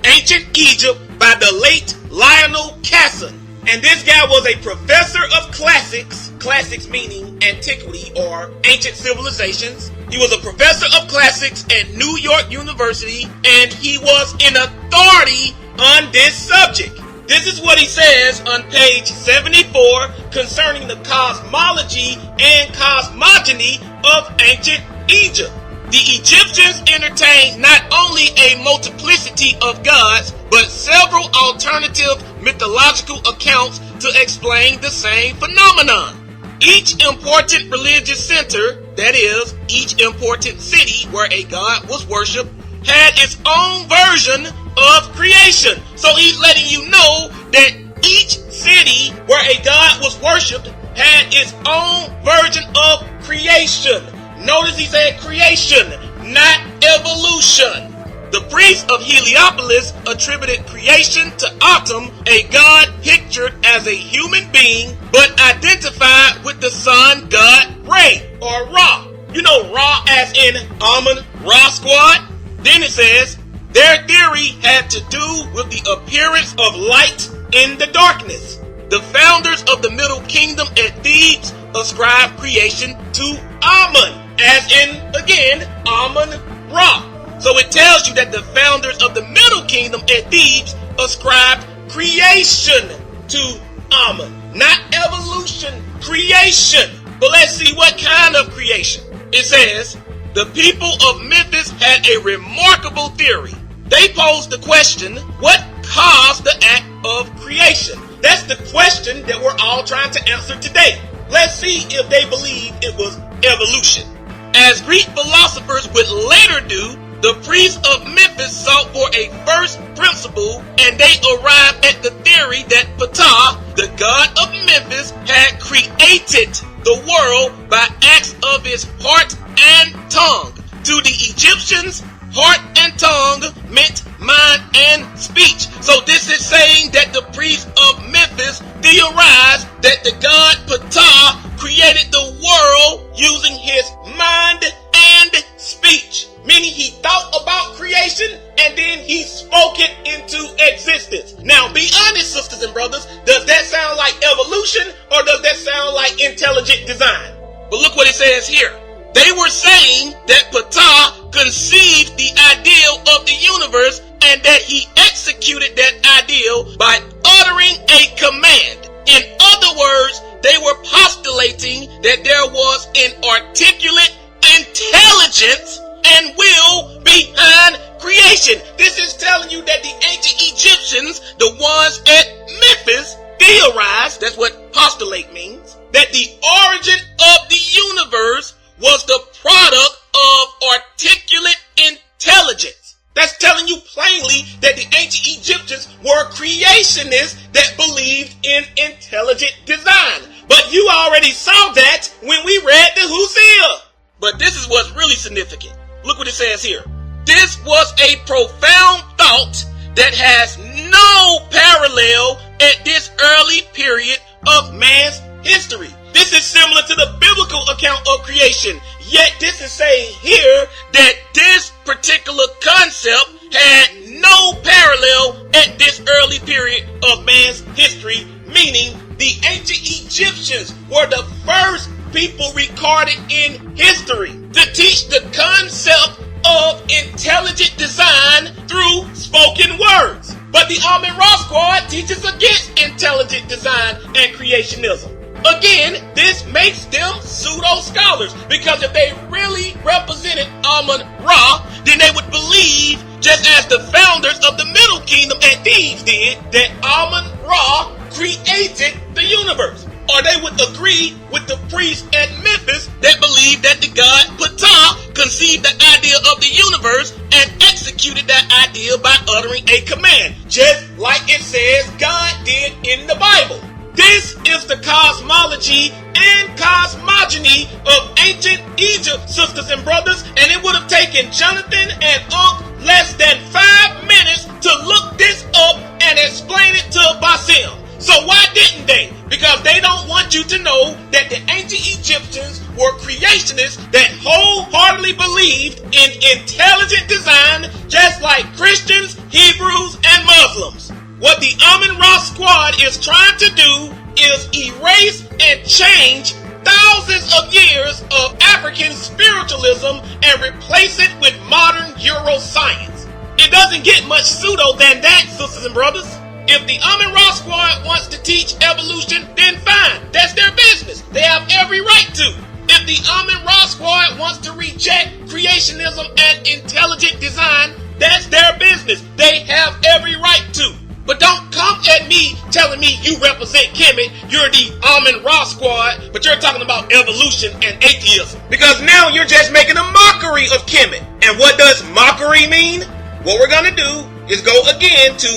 Ancient Egypt by the late Lionel Casson. And this guy was a professor of classics meaning antiquity or ancient civilizations. He was a professor of classics at New York University, and he was an authority on this subject. This is what he says on page 74 concerning the cosmology and cosmogony of ancient Egypt. The Egyptians entertained not only a multiplicity of gods, but several alternative mythological accounts to explain the same phenomenon. Each important religious center, that is, each important city where a god was worshipped, had its own version of creation. So he's letting you know that each city where a god was worshipped had its own version of creation. Notice he said creation, not evolution. The priests of Heliopolis attributed creation to Atum, a god pictured as a human being, but identified with the sun god Re, or Ra. You know Ra as in Amun-Ra squad? Then it says, their theory had to do with the appearance of light in the darkness. The founders of the Middle Kingdom at Thebes ascribed creation to Amun, as in, again, Amun-Ra. So it tells you that the founders of the Middle Kingdom at Thebes ascribed creation to Amun. Not evolution, creation. But let's see what kind of creation. It says, the people of Memphis had a remarkable theory. They posed the question, what caused the act of creation? That's the question that we're all trying to answer today. Let's see if they believe it was evolution. As Greek philosophers would later do, the priests of Memphis sought for a first principle, and they arrived at the theory that Ptah, the god of Memphis, had created the world by acts of his heart and tongue. To the Egyptians, heart and tongue meant mind and speech. So this is saying that the priests of Memphis theorized that the god Ptah created the world using his mind and speech. Meaning he thought about creation and then he spoke it into existence. Now be honest, sisters and brothers, does that sound like evolution or does that sound like intelligent design? But look what it says here. They were saying that Ptah conceived the ideal of the universe and that he executed that ideal by uttering a command. In other words, they were postulating that there was an articulate intelligence and will behind creation. This is telling you that the ancient Egyptians, the ones at Memphis, theorized, that's what postulate means, that the origin of the universe was the product of articulate intelligence. That's telling you plainly that the ancient Egyptians were creationists that believed in intelligent design. But you already saw that when we read the Hosea. But this is what's really significant. Look what it says here. This was a profound thought that has no parallel at this early period of man's history. This is similar to the biblical account of creation. Yet this is saying here that this particular concept had no parallel at this early period of man's history, meaning the ancient Egyptians were the first people recorded in history to teach the concept of intelligent design through spoken words. But the Amun-Ra squad teaches against intelligent design and creationism. Again, this makes them pseudo-scholars, because if they really represented Amun-Ra, then they would believe, just as the founders of the Middle Kingdom at Thebes did, that Amun-Ra created the universe. Or they would agree with the priests at Memphis that believed that the god Ptah conceived the idea of the universe and executed that idea by uttering a command, just like it says God did in the Bible. This is the cosmology and cosmogony of ancient Egypt, sisters and brothers, and it would have taken Jonathan and Unc less than 5 minutes to look this up and explain it to Basim. So why didn't they? Because they don't want you to know that the ancient Egyptians were creationists that wholeheartedly believed in intelligent design, just like Christians, Hebrews, and Muslims. What the Amun-Ra squad is trying to do is erase and change thousands of years of African spiritualism and replace it with modern Euroscience. It doesn't get much pseudo than that, sisters and brothers. If the Amun-Ra squad wants to teach evolution, then fine. That's their business. They have every right to. If the Amun-Ra squad wants to reject creationism and intelligent design, that's their business. They have every right to. But don't come at me telling me you represent Kemet, you're the Amun-Ra squad, but you're talking about evolution and atheism. Because now you're just making a mockery of Kemet. And what does mockery mean? What we're going to do is go again to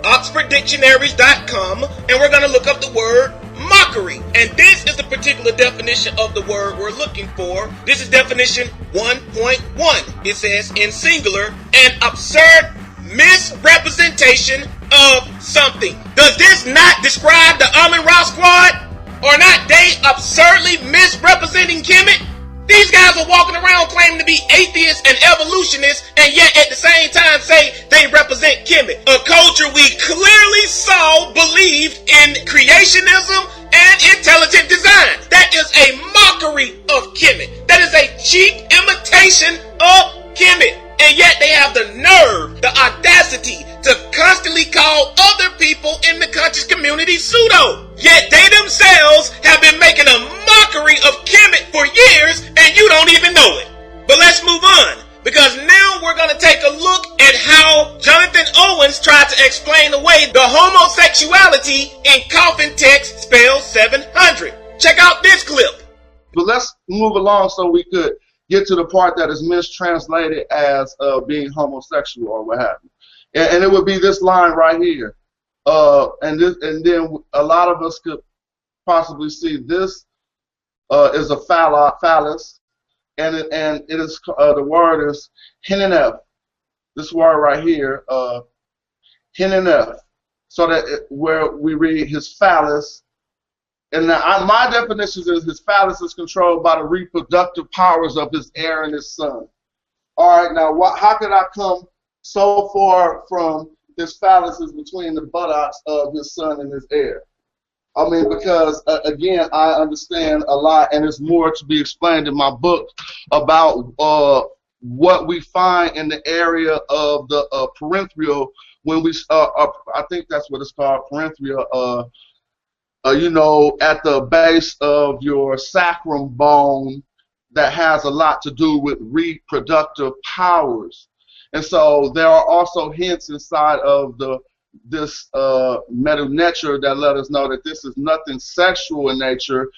oxforddictionaries.com and we're going to look up the word mockery. And this is the particular definition of the word we're looking for. This is definition 1.1. It says in singular, an absurd misrepresentation of something. Does this not describe the Amun-Ra squad? Or not they absurdly misrepresenting Kemet? These guys are walking around claiming to be atheists and evolutionists and yet at the same time say they represent Kemet, a culture we clearly saw believed in creationism and intelligent design. That is a mockery of Kemet. That is a cheap imitation of Kemet. And yet they have the nerve, the audacity to constantly call other people in the conscious community pseudo. Yet they themselves have been making a mockery of Kemet for years and you don't even know it. But let's move on, because now we're going to take a look at how Jonathan Owens tried to explain away the homosexuality in Coffin text spell 700. Check out this clip. But let's move along so we could get to the part that is mistranslated as being homosexual or what have you. And it would be this line right here. And then a lot of us could possibly see this is a phallus, and it is the word is hinenef. This word right here, hinenef. So that where we read his phallus. And my definition is his phallus is controlled by the reproductive powers of his heir and his son. All right, now how could I come so far from his phallus is between the buttocks of his son and his heir? I mean, because, again, I understand a lot, and there's more to be explained in my book about what we find in the area of the parenthral when we, I think that's what it's called, parenthral, you know, at the base of your sacrum bone that has a lot to do with reproductive powers. And so there are also hints inside of this meta nature that let us know that this is nothing sexual in nature.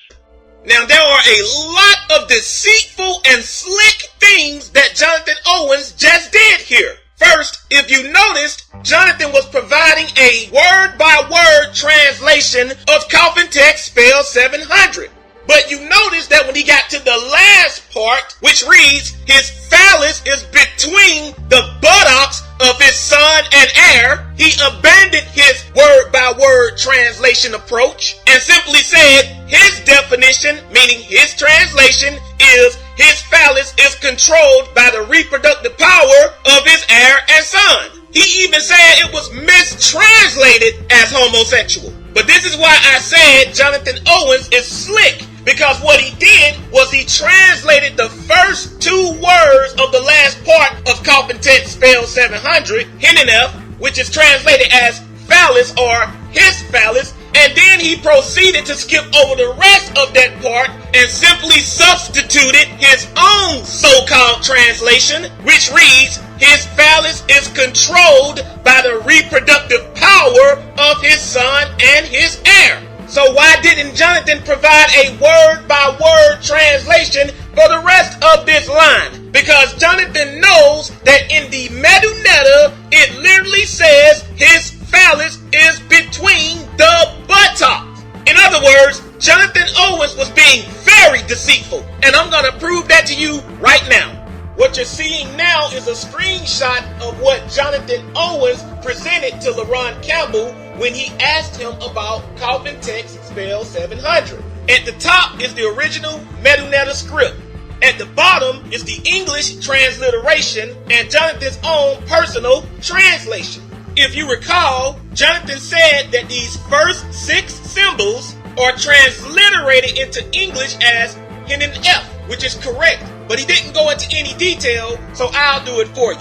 Now, there are a lot of deceitful and slick things that Jonathan Owens just did here. First, if you noticed, Jonathan was providing a word-by-word translation of Coffin text spell 700. But you notice that when he got to the last part, which reads, his phallus is between the buttocks of his son and heir, he abandoned his word-by-word translation approach and simply said his definition, meaning his translation, is his phallus is controlled by the reproductive power of his heir and son. He even said it was mistranslated as homosexual. But this is why I said Jonathan Owens is slick, because what he did was he translated the first two words of the last part of Coffin text spell 700, hinenef, which is translated as phallus or his phallus, and then he proceeded to skip over the rest of that part and simply substituted his own so-called translation, which reads, his phallus is controlled by the reproductive power of his son and his heir. So why didn't Jonathan provide a word-by-word translation for the rest of this line? Because Jonathan knows that in the Medunetta, it literally says his phallus is between the buttocks. In other words, Jonathan Owens was being very deceitful, and I'm going to prove that to you right now. What you're seeing now is a screenshot of what Jonathan Owens presented to LaRon Campbell when he asked him about Coffin text spell 700. At the top is the original Medunetta script. At the bottom is the English transliteration and Jonathan's own personal translation. If you recall, Jonathan said that these first 6 symbols are transliterated into English as N and F, which is correct, but he didn't go into any detail, so I'll do it for you.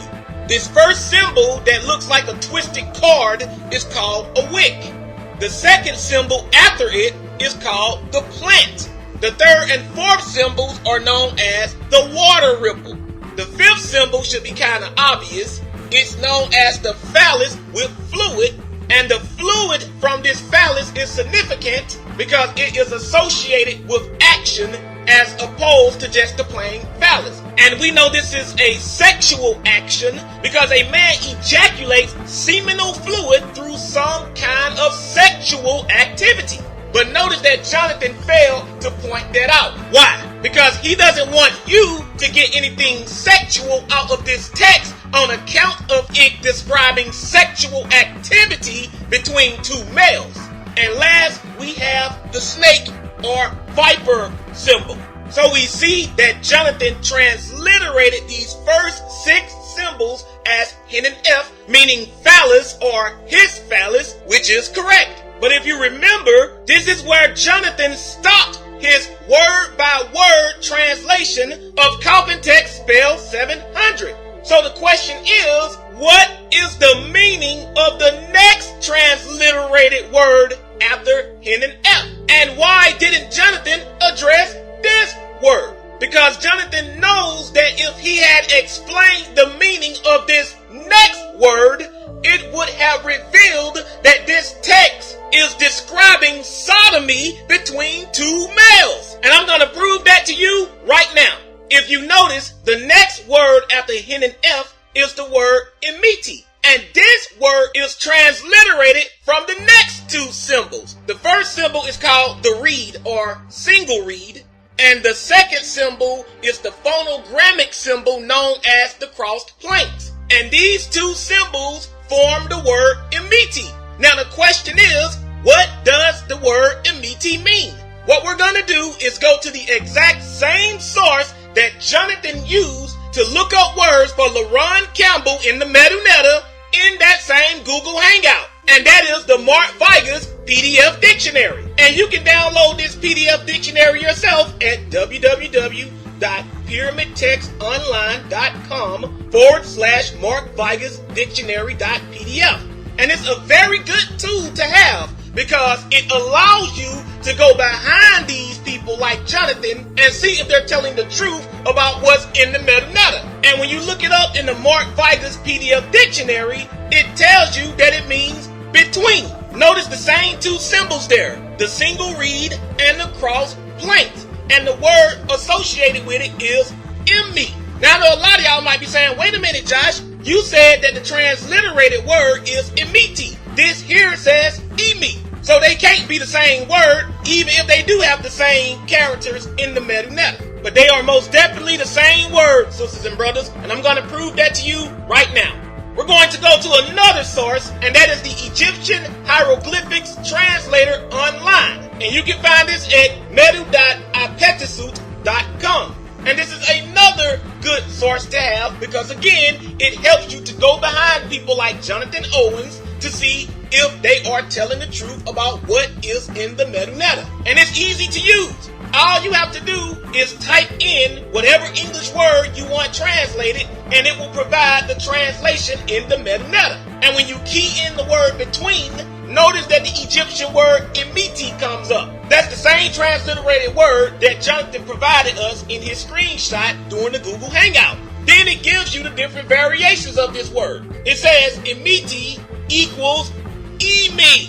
This first symbol that looks like a twisted card is called a wick. The second symbol after it is called the plant. The third and fourth symbols are known as the water ripple. The fifth symbol should be kind of obvious. It's known as the phallus with fluid, And the fluid from this phallus is significant because it is associated with action as opposed to just the plain phallus. And we know this is a sexual action because a man ejaculates seminal fluid through some kind of sexual activity. But notice that Jonathan failed to point that out. Why? Because he doesn't want you to get anything sexual out of this text on account of it describing sexual activity between two males. And last, we have the snake or viper symbol. So we see that Jonathan transliterated these first 6 symbols as Hin and F, meaning phallus or his phallus, which is correct. But if you remember, this is where Jonathan stopped his word-by-word translation of Coffin text spell 700. So the question is, what is the meaning of the next transliterated word after Hin and F? And why didn't Jonathan address this word? Because Jonathan knows that if he had explained the meaning of this next word, it would have revealed that this text is describing sodomy between two males. And I'm going to prove that to you right now. If you notice, the next word after Hin and F is the word imiti. And this word is transliterated from the next 2 symbols. The first symbol is called the reed or single reed. And the second symbol is the phonogrammic symbol known as the crossed planks. And these 2 symbols form the word imiti. Now the question is, what does the word imiti mean? What we're going to do is go to the exact same source that Jonathan used to look up words for LaRon Campbell in the Medunetta in that same Google Hangout. And that is the Mark Vigas PDF Dictionary. And you can download this PDF dictionary yourself at www.pyramidtextonline.com/MarkVigasDictionary.pdf. And it's a very good tool to have because it allows you to go behind these people like Jonathan and see if they're telling the truth about what's in the Medunetta. And when you look it up in the Mark Vigas PDF Dictionary, it tells you that it means between. Notice the same 2 symbols there, the single reed and the cross planks. And the word associated with it is immi. Now, I know a lot of y'all might be saying, wait a minute, Josh, you said that the transliterated word is imiti. This here says imi. So they can't be the same word, even if they do have the same characters in the Medunetta. But they are most definitely the same word, sisters and brothers, and I'm going to prove that to you right now. We're going to go to another source, and that is the Egyptian Hieroglyphics Translator Online. And you can find this at medu.apetisut.com. And this is another good source to have because, again, it helps you to go behind people like Jonathan Owens to see if they are telling the truth about what is in the Medunetta. And it's easy to use. All you have to do is type in whatever English word you want translated, and it will provide the translation in the Medunetta. And when you key in the word between, notice that the Egyptian word imiti comes up. That's the same transliterated word that Jonathan provided us in his screenshot during the Google Hangout. Then it gives you the different variations of this word. It says imiti equals imi.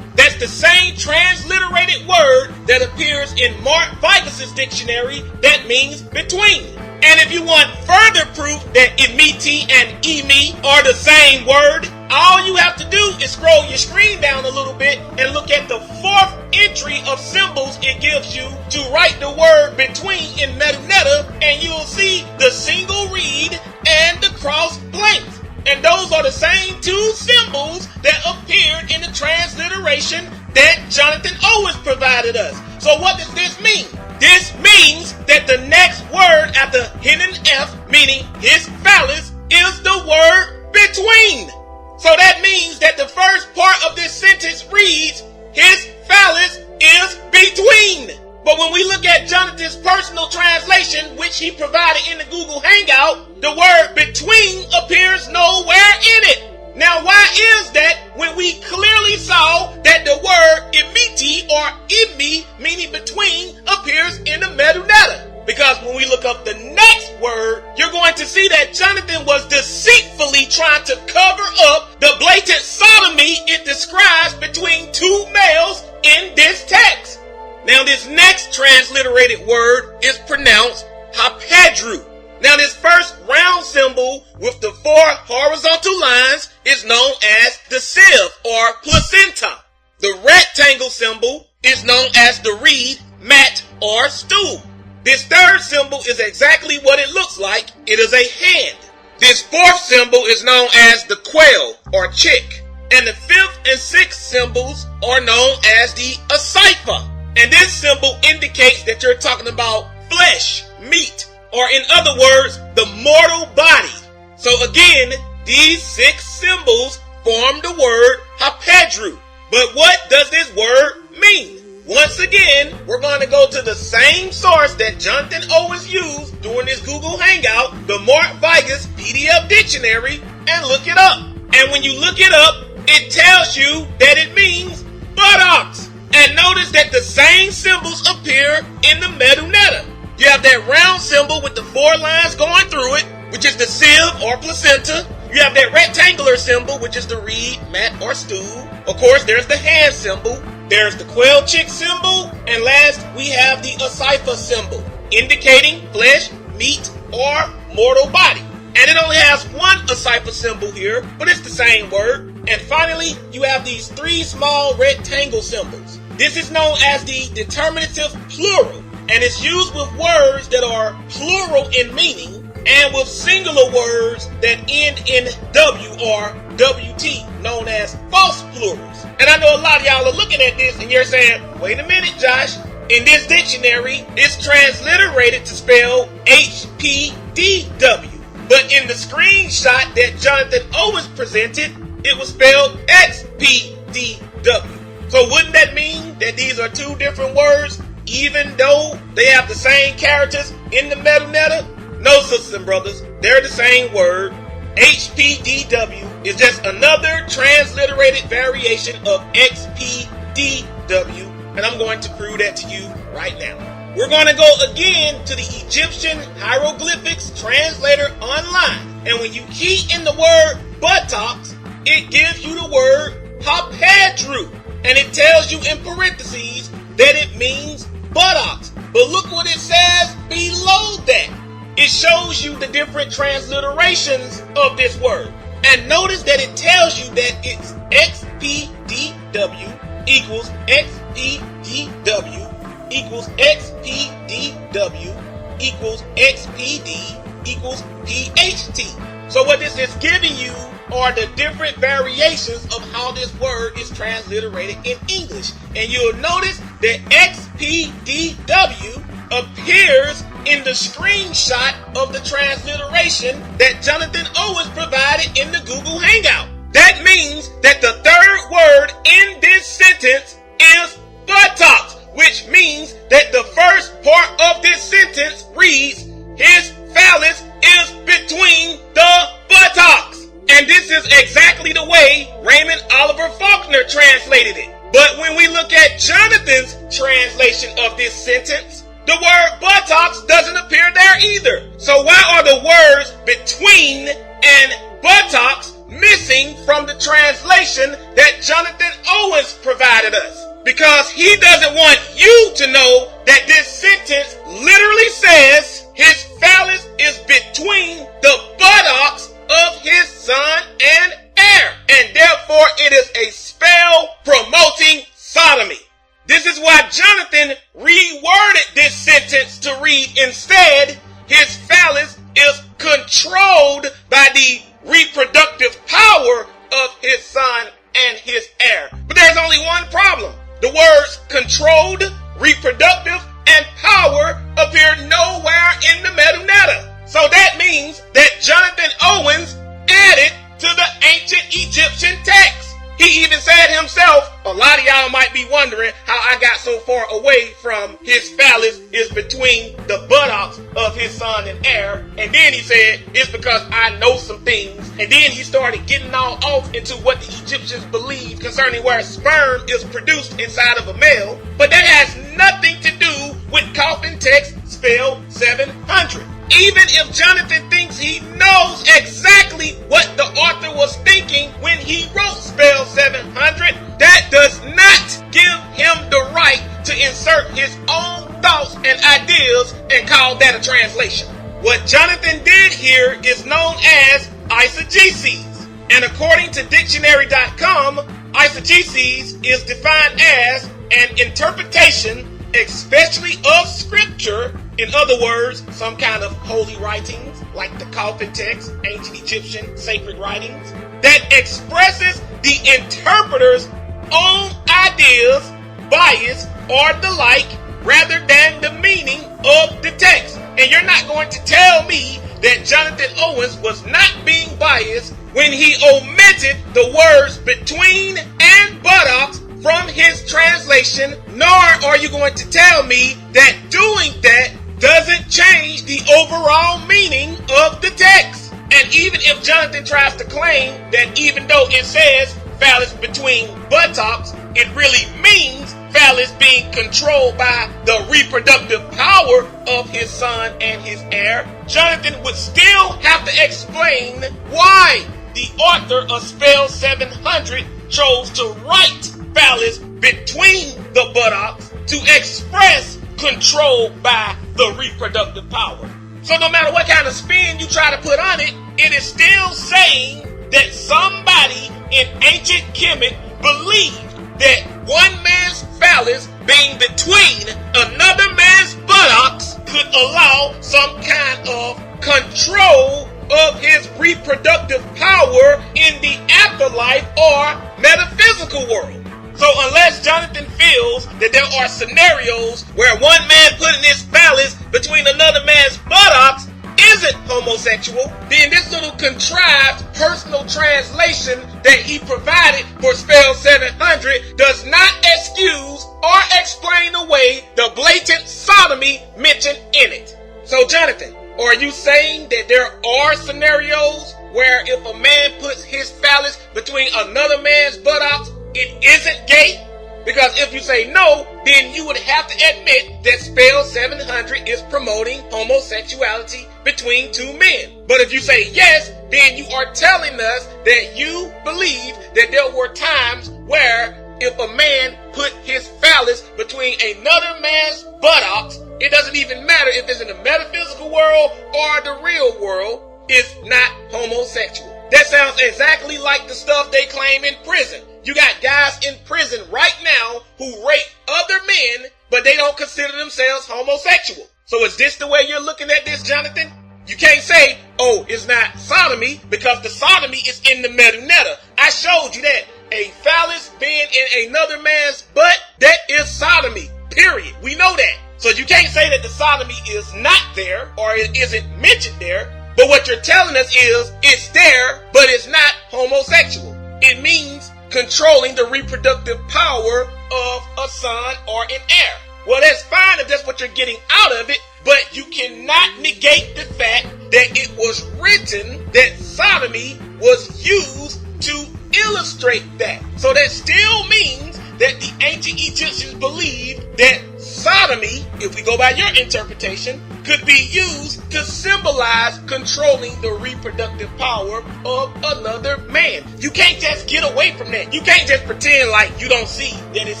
That's the same transliterated word that appears in Mark Vigas' dictionary that means between. And if you want further proof that imiti and imi are the same word, all you have to do is scroll your screen down a little bit and look at the 4th entry of symbols it gives you to write the word between in Medunetta, and you'll see the single reed and the cross planks. And those are the same 2 symbols that appeared in the transliteration that Jonathan Owens provided us. So what does this mean? This means that the next word after Hin and F, meaning his phallus, is the word between. So that means that the first part of this sentence reads, his phallus is between. But when we look at Jonathan's personal translation, which he provided in the Google Hangout, the word between appears nowhere in it. Now, why is that when we clearly saw that the word imiti or imi, meaning between, appears in the Medunetta? Because when we look up the next word, you're going to see that Jonathan was deceitfully trying to cover up the blatant sodomy it describes between two males in this text. Now this next transliterated word is pronounced hapedru. Now this first round symbol with the four horizontal lines is known as the sieve or placenta. The rectangle symbol is known as the reed, mat, or stool. This third symbol is exactly what it looks like. It is a hand. This fourth symbol is known as the quail or chick. And the fifth and sixth symbols are known as the asaifa. And this symbol indicates that you're talking about flesh, meat, or in other words, the mortal body. So again, these 6 symbols form the word hapedru. But what does this word mean? Once again, we're going to go to the same source that Jonathan Owens used during this Google Hangout, the Mort Vigus PDF Dictionary, and look it up. And when you look it up, it tells you that it means buttocks. And notice that the same symbols appear in the Medunetta. You have that round symbol with the 4 lines going through it, which is the sieve or placenta. You have that rectangular symbol, which is the reed, mat, or stool. Of course, there's the hand symbol. There's the quail chick symbol. And last, we have the asaifa symbol, indicating flesh, meat, or mortal body. And it only has one asaifa symbol here, but it's the same word. And finally, you have these 3 small rectangle symbols. This is known as the determinative plural, and it's used with words that are plural in meaning and with singular words that end in W or WT, known as false plurals. And I know a lot of y'all are looking at this and you're saying, wait a minute, Josh. In this dictionary, it's transliterated to spell HPDW. But in the screenshot that Jonathan Owens presented, it was spelled XPDW. So wouldn't that mean that these are 2 different words, even though they have the same characters in the Medunetta? No, sisters and brothers, they're the same word. HPDW is just another transliterated variation of XPDW, and I'm going to prove that to you right now. We're going to go again to the Egyptian Hieroglyphics Translator online, and when you key in the word buttocks, it gives you the word hapedru, and it tells you in parentheses that it means buttocks. But look what it says below that. It shows you the different transliterations of this word. And notice that it tells you that it's XPDW equals XPDW equals XPDW equals XPD equals PHT. So what this is giving you are the different variations of how this word is transliterated in English. And you'll notice that XPDW appears in the screenshot of the transliteration that Jonathan Owens provided in the Google Hangout. That means that the third word in this sentence is buttocks, which means that the first part of this sentence reads, his phallus is between the buttocks. And this is exactly the way Raymond Oliver Faulkner translated it. But when we look at Jonathan's translation of this sentence, the word buttocks doesn't appear there either. So why are the words between and buttocks missing from the translation that Jonathan Owens provided us? Because he doesn't want you to know that this sentence literally says his phallus is between the buttocks of his son and heir, and therefore it is a spell promoting sodomy. This is why Jonathan reworded this sentence to read instead, his phallus is controlled by the reproductive power of his son and his heir. But there's only one problem. The words controlled, reproductive, and power appear nowhere in the Medunetta. So that means that Jonathan Owens added to the ancient Egyptian text. He even said himself, a lot of y'all might be wondering how I got so far away from his phallus is between the buttocks of his son and heir. And then he said, it's because I know some things. And then he started getting all off into what the Egyptians believed concerning where sperm is produced inside of a male. But that has nothing to do with Coffin text spelled 700. Even if Jonathan thinks he knows exactly what the author was thinking when he wrote Spell 700, that does not give him the right to insert his own thoughts and ideas and call that a translation. What Jonathan did here is known as eisegesis, and according to dictionary.com, eisegesis is defined as an interpretation, especially of scripture, in other words, some kind of holy writings, like the Coffin text, ancient Egyptian sacred writings, that expresses the interpreter's own ideas, bias, or the like, rather than the meaning of the text. And you're not going to tell me that Jonathan Owens was not being biased when he omitted the words between and buttocks from his translation, nor are you going to tell me that doing that doesn't change the overall meaning of the text. And even if Jonathan tries to claim that even though it says phallus between buttocks, it really means phallus being controlled by the reproductive power of his son and his heir, Jonathan would still have to explain why the author of Spell 700 chose to write phallus between the buttocks to express control by the reproductive power. So no matter what kind of spin you try to put on it, it is still saying that somebody in ancient Kemet believed that one man's phallus being between another man's buttocks could allow some kind of control of his reproductive power in the afterlife or metaphysical world. So unless Jonathan feels that there are scenarios where one man putting his phallus between another man's buttocks isn't homosexual, then this little contrived personal translation that he provided for Spell 700 does not excuse or explain away the blatant sodomy mentioned in it. So Jonathan, are you saying that there are scenarios where if a man puts his phallus between another man's buttocks, it isn't gay? Because if you say no, then you would have to admit that Spell 700 is promoting homosexuality between two men. But if you say yes, then you are telling us that you believe that there were times where if a man put his phallus between another man's buttocks, it doesn't even matter if it's in the metaphysical world or the real world, it's not homosexual. That sounds exactly like the stuff they claim in prison. You got guys in prison right now who rape other men, but they don't consider themselves homosexual. So is this the way you're looking at this, Jonathan? You can't say, oh, it's not sodomy, because the sodomy is in the metaneta. I showed you that. A phallus being in another man's butt, that is sodomy, period. We know that. So you can't say that the sodomy is not there or it isn't mentioned there. But what you're telling us is it's there, but it's not homosexual. It means controlling the reproductive power of a son or an heir. Well, that's fine if that's what you're getting out of it, but you cannot negate the fact that it was written that sodomy was used to illustrate that. So that still means that the ancient Egyptians believed that sodomy, if we go by your interpretation, could be used to symbolize controlling the reproductive power of another man. You can't just get away from that. You can't just pretend like you don't see that it's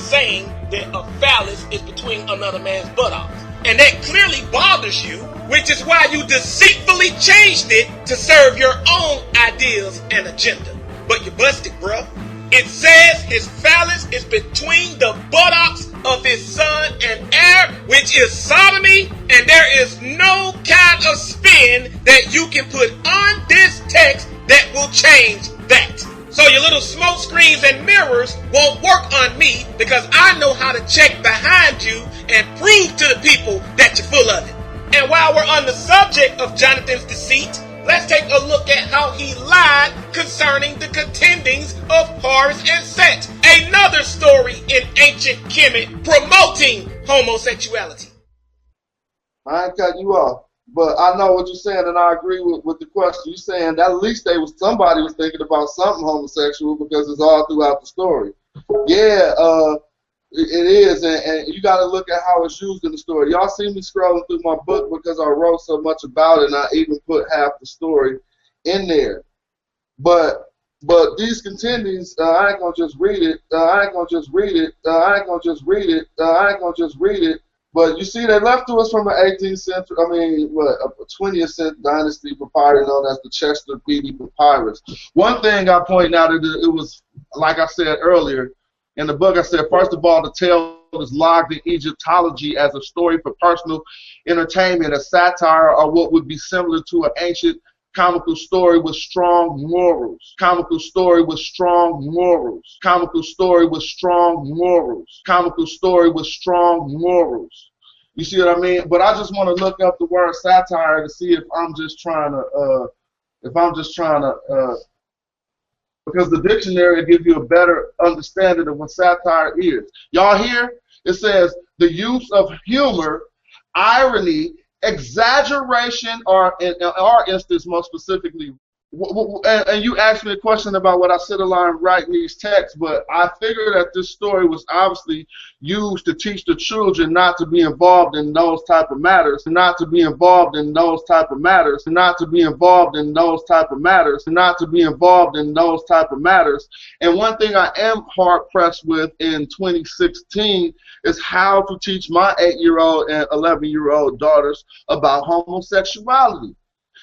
saying that a phallus is between another man's buttocks. And that clearly bothers you, which is why you deceitfully changed it to serve your own ideas and agenda. But you busted, bruh. It says his phallus is between the buttocks of his son and heir, which is sodomy, and there is no kind of spin that you can put on this text that will change that. So your little smoke screens and mirrors won't work on me, because I know how to check behind you and prove to the people that you're full of it. And while we're on the subject of Jonathan's deceit, let's take a look at how he lied concerning the contendings of Horus and Set, another story in ancient Kemet promoting homosexuality. I ain't cut you off, but I know what you're saying, and I agree with the question. You're saying that at least somebody was thinking about something homosexual, because it's all throughout the story. Yeah, It is, and you got to look at how it's used in the story. Y'all see me scrolling through my book because I wrote so much about it, and I even put half the story in there. But these contendings, I ain't gonna just read it. I ain't gonna just read it. I ain't gonna just read it. I ain't gonna just read it. But you see, they left to us from an 18th century, a 20th century dynasty papyrus known as the Chester Beatty Papyrus. One thing I point out is it was, like I said earlier, in the book I said, first of all, the tale is logged in Egyptology as a story for personal entertainment, a satire, or what would be similar to an ancient comical story with strong morals. Comical story with strong morals. Comical story with strong morals. Comical story with strong morals. You see what I mean? But I just want to look up the word satire to see if I'm just trying to, because the dictionary will give you a better understanding of what satire is. Y'all hear? It says the use of humor, irony, exaggeration, or in our instance, most specifically, and you asked me a question about what I sit along writing these texts, but I figured that this story was obviously used to teach the children not to be involved in those type of matters, not to be involved in those type of matters, not to be involved in those type of matters, not to be involved in those type of matters. And one thing I am hard pressed with in 2016 is how to teach my 8-year-old and 11-year-old daughters about homosexuality.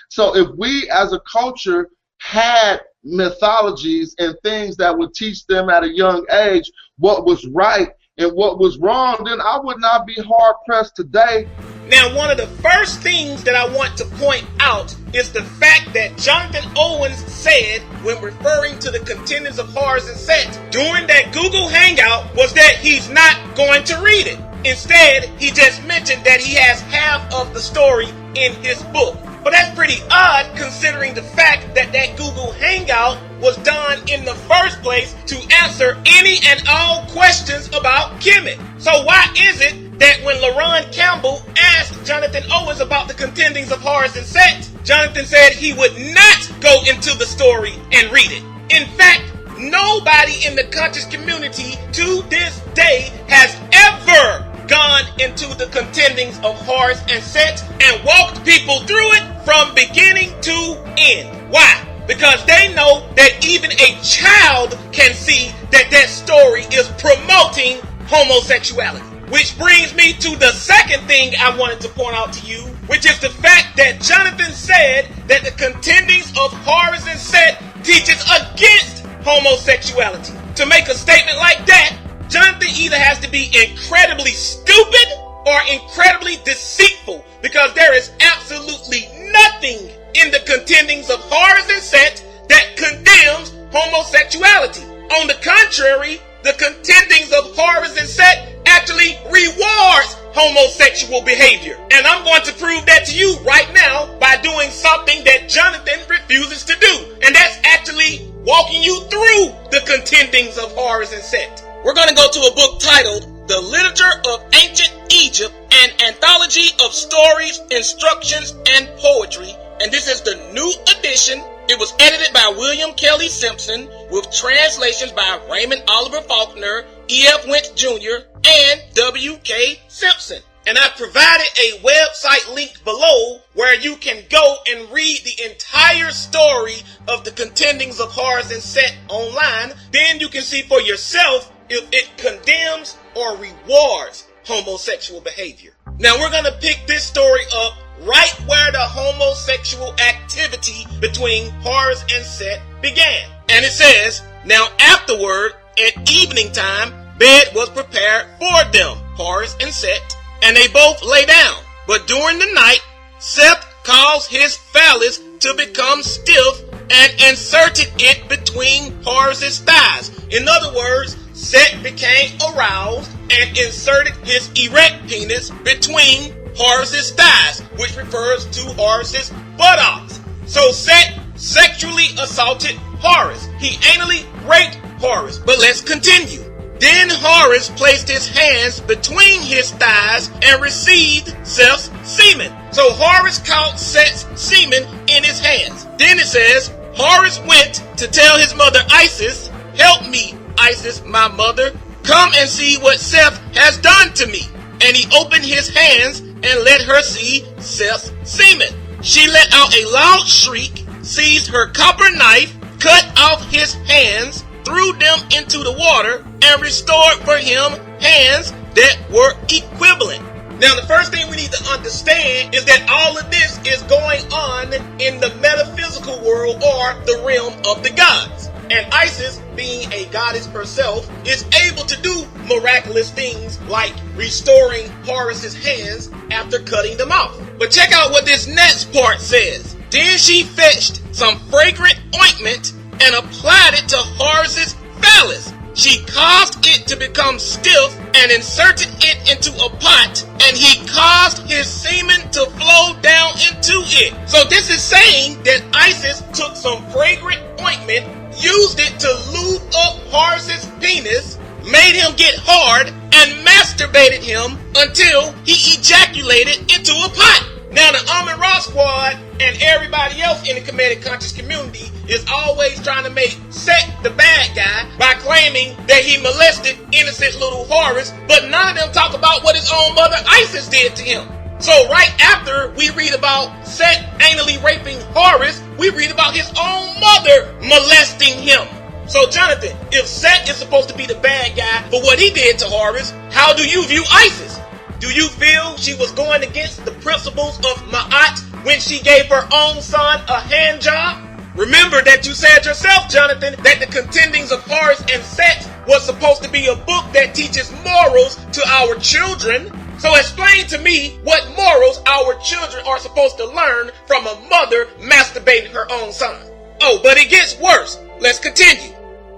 So if we as a culture had mythologies and things that would teach them at a young age what was right and what was wrong, then I would not be hard pressed today. Now, one of the first things that I want to point out is the fact that Jonathan Owens said when referring to the contenders of Horus and Set during that Google Hangout was that he's not going to read it. Instead, he just mentioned that he has half of the story in his book. But that's pretty odd considering the fact that that Google Hangout was done in the first place to answer any and all questions about Kemet. So why is it that when LaRon Campbell asked Jonathan Owens about the contendings of Horus and Set, Jonathan said he would not go into the story and read it? In fact, nobody in the conscious community to this day has ever gone into the contendings of Horus and Set and walked people through it from beginning to end. Why? Because they know that even a child can see that that story is promoting homosexuality. Which brings me to the second thing I wanted to point out to you, which is the fact that Jonathan said that the contendings of Horus and Set teaches against homosexuality. To make a statement like that, Jonathan either has to be incredibly stupid or incredibly deceitful, because there is absolutely nothing in the contendings of Horus and Set that condemns homosexuality. On the contrary, the contendings of Horus and Set actually rewards homosexual behavior. And I'm going to prove that to you right now by doing something that Jonathan refuses to do. And that's actually walking you through the contendings of Horus and Set. We're going to go to a book titled The Literature of Ancient Egypt, an anthology of stories, instructions, and poetry. And this is the new edition. It was edited by William Kelly Simpson with translations by Raymond Oliver Faulkner, E.F. Wentz Jr., and W.K. Simpson. And I provided a website link below where you can go and read the entire story of the contendings of Horus and Set online. Then you can see for yourself if it condemns or rewards homosexual behavior. Now we're going to pick this story up right where the homosexual activity between Horus and Set began. And it says, now afterward, at evening time, bed was prepared for them, Horus and Set, and they both lay down. But during the night, Seth caused his phallus to become stiff and inserted it between Horus's thighs. In other words, Set became aroused and inserted his erect penis between Horus's thighs, which refers to Horus's buttocks. So Set sexually assaulted Horus. He anally raped Horus. But let's continue. Then Horus placed his hands between his thighs and received Seth's semen. So Horus caught Seth's semen in his hands. Then it says, Horus went to tell his mother Isis, help me, Isis, my mother. "Come and see what Seth has done to me." And he opened his hands and let her see Seth's semen. She let out a loud shriek, seized her copper knife, cut off his hands, threw them into the water, and restored for him hands that were equivalent. Now, the first thing we need to understand is that all of this is going on in the metaphysical world, or the realm of the gods. And Isis, being a goddess herself, is able to do miraculous things like restoring Horus's hands after cutting them off. But check out what this next part says. "Then she fetched some fragrant ointment and applied it to Horus's phallus. She caused it to become stiff and inserted it into a pot, and he caused his semen to flow down into it." So this is saying that Isis took some fragrant ointment, used it to lube up Horus's penis, made him get hard, and masturbated him until he ejaculated into a pot. Now, the Amun-Ra squad and everybody else in the Kemetic conscious community is always trying to make Set the bad guy by claiming that he molested innocent little Horus, but none of them talk about what his own mother Isis did to him. So right after we read about Set anally raping Horus, we read about his own mother molesting him. So Jonathan, if Set is supposed to be the bad guy for what he did to Horus, how do you view Isis? Do you feel she was going against the principles of Ma'at when she gave her own son a hand job? Remember that you said yourself, Jonathan, that the contendings of Horus and Set was supposed to be a book that teaches morals to our children. So explain to me what morals our children are supposed to learn from a mother masturbating her own son. Oh, but it gets worse. Let's continue.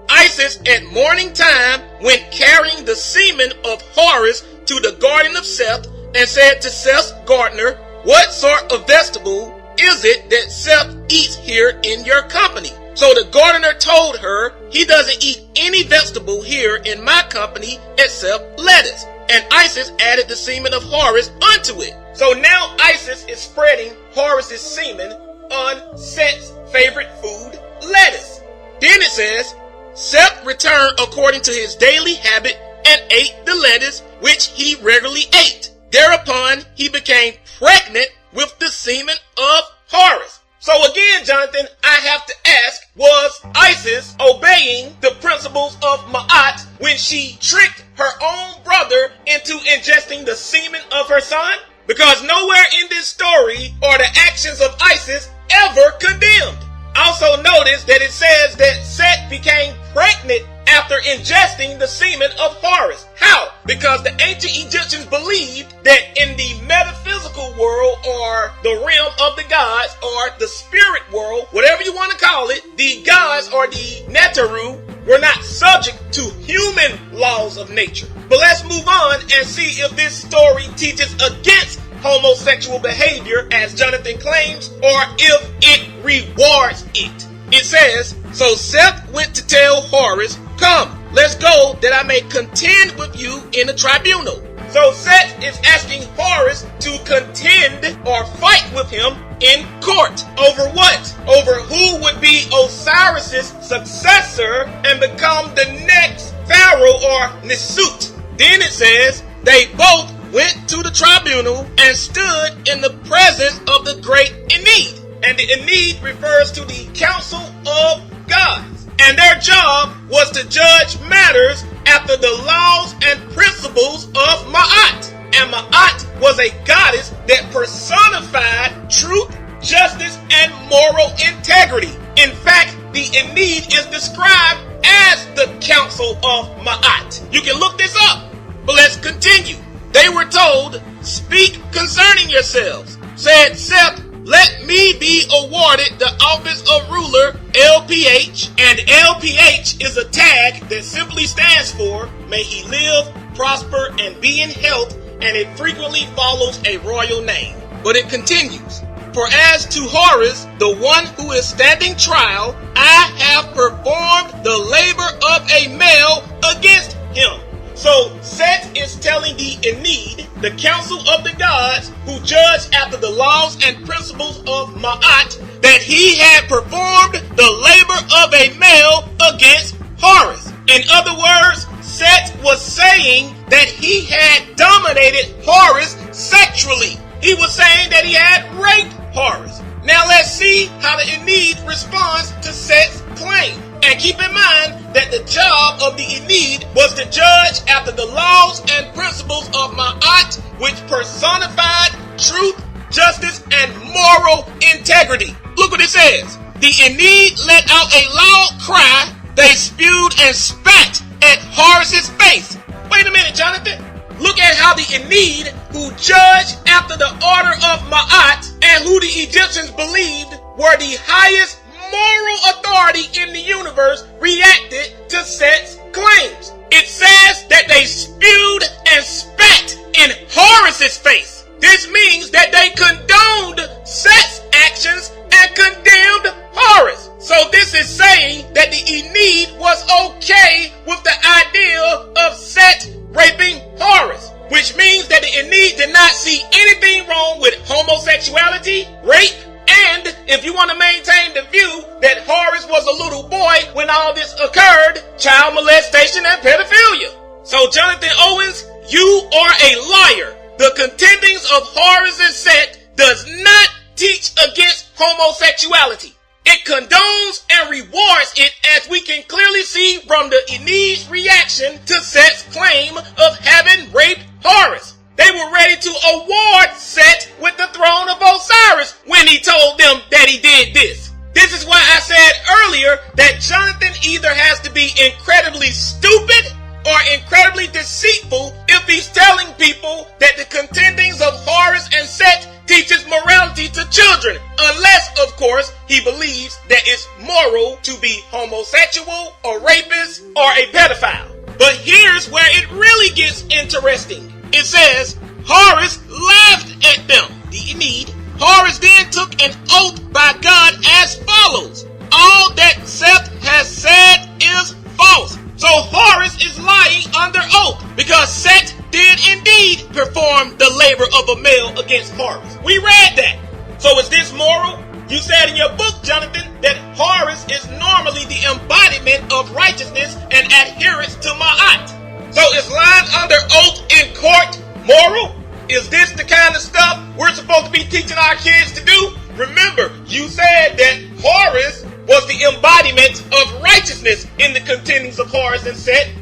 Isis at morning time went carrying the semen of Horus to the garden of Seth and said to Seth's gardener, "What sort of vegetable is it that Seth eats here in your company?" So the gardener told her, "He doesn't eat any vegetable here in my company except lettuce." And Isis added the semen of Horus unto it. So now Isis is spreading Horus's semen on Seth's favorite food, lettuce. Then it says, "Seth returned according to his daily habit and ate the lettuce which he regularly ate. Thereupon he became pregnant with the semen of Horus." So again, Jonathan, I have to ask, was Isis obeying the principles of Ma'at when she tricked her own brother into ingesting the semen of her son? Because nowhere in this story are the actions of Isis ever condemned. Also notice that it says that Set became pregnant after ingesting the semen of Horus. How? Because the ancient Egyptians believed that in the metaphysical world, or the realm of the gods, or the spirit world, whatever you want to call it, the gods, or the Neteru, were not subject to human laws of nature. But let's move on and see if this story teaches against homosexual behavior, as Jonathan claims, or if it rewards it. It says, "So Seth went to tell Horus, 'Come, let's go that I may contend with you in a tribunal.'" So Seth is asking Horus to contend or fight with him in court. Over what? Over who would be Osiris's successor and become the next pharaoh, or Nisut. Then it says, "They both went to the tribunal and stood in the presence of the great Enid." And the Enid refers to the council of gods. And their job was to judge matters after the laws and principles of Ma'at. And Ma'at was a goddess that personified truth, justice, and moral integrity. In fact, the Enid is described as the council of Ma'at. You can look this up. But let's continue. They were told, "Speak concerning yourselves." Said Seth, "Let me be awarded the office of ruler, LPH." And LPH is a tag that simply stands for, "May he live, prosper, and be in health," and it frequently follows a royal name. But it continues, "For as to Horus, the one who is standing trial, I have performed the labor of a male against him." So Set is telling the Enid, the council of the gods who judge after the laws and principles of Ma'at, that he had performed the labor of a male against Horus. In other words, Set was saying that he had dominated Horus sexually. He was saying that he had raped Horus. Now let's see how the Ennead responds to Set's claim. And keep in mind that the job of the Ennead was to judge after the laws and principles of Ma'at, which personified truth, justice, and moral integrity. Look what it says. The Ennead let out a loud cry. They spewed and spat at Horus's face. Wait a minute, Jonathan. Look at how the Ennead, who judged after the order of Ma'at, and who the Egyptians believed were the highest moral authority in the universe, reacted to Set's claims. It says that they spewed and spat in Horus's face. This means that they condoned Set's actions and condemned Horus. So this is saying that the Ennead was okay with the idea of Set raping Horus, which means that the Ennead did not see anything wrong with homosexuality, rape, and if you want to maintain the view that Horus was a little boy when all this occurred, child molestation and pedophilia. So Jonathan Owens, you are a liar. The contendings of Horus and Set does not teach against homosexuality. It condones and rewards it, as we can clearly see from the Ennead's reaction to Set's claim of having raped Horus. They were ready to award Set with the throne of Osiris when he told them that he did this. This is why I said earlier that Jonathan either has to be incredibly stupid or incredibly deceitful if he's telling people that the contendings of Horus and Set teaches morality to children, unless, of course, he believes that it's moral to be homosexual, a rapist, or a pedophile. But here's where it really gets interesting. It says, Horus laughed at them, the Ennead. Horus then took an oath by God as follows. All that Seth has said is false. So Horus is lying under oath because Set did indeed perform the labor of a male against Horus. We read that. So is this moral? You said in your book, Jonathan, that Horus is normally the embodiment of righteousness and adherence to Ma'at. So is lying under oath in court moral? Is this the kind of stuff we're supposed to be teaching our kids to do? Remember, you said that Horus was the embodiment of righteousness in the contendings of Horus and Set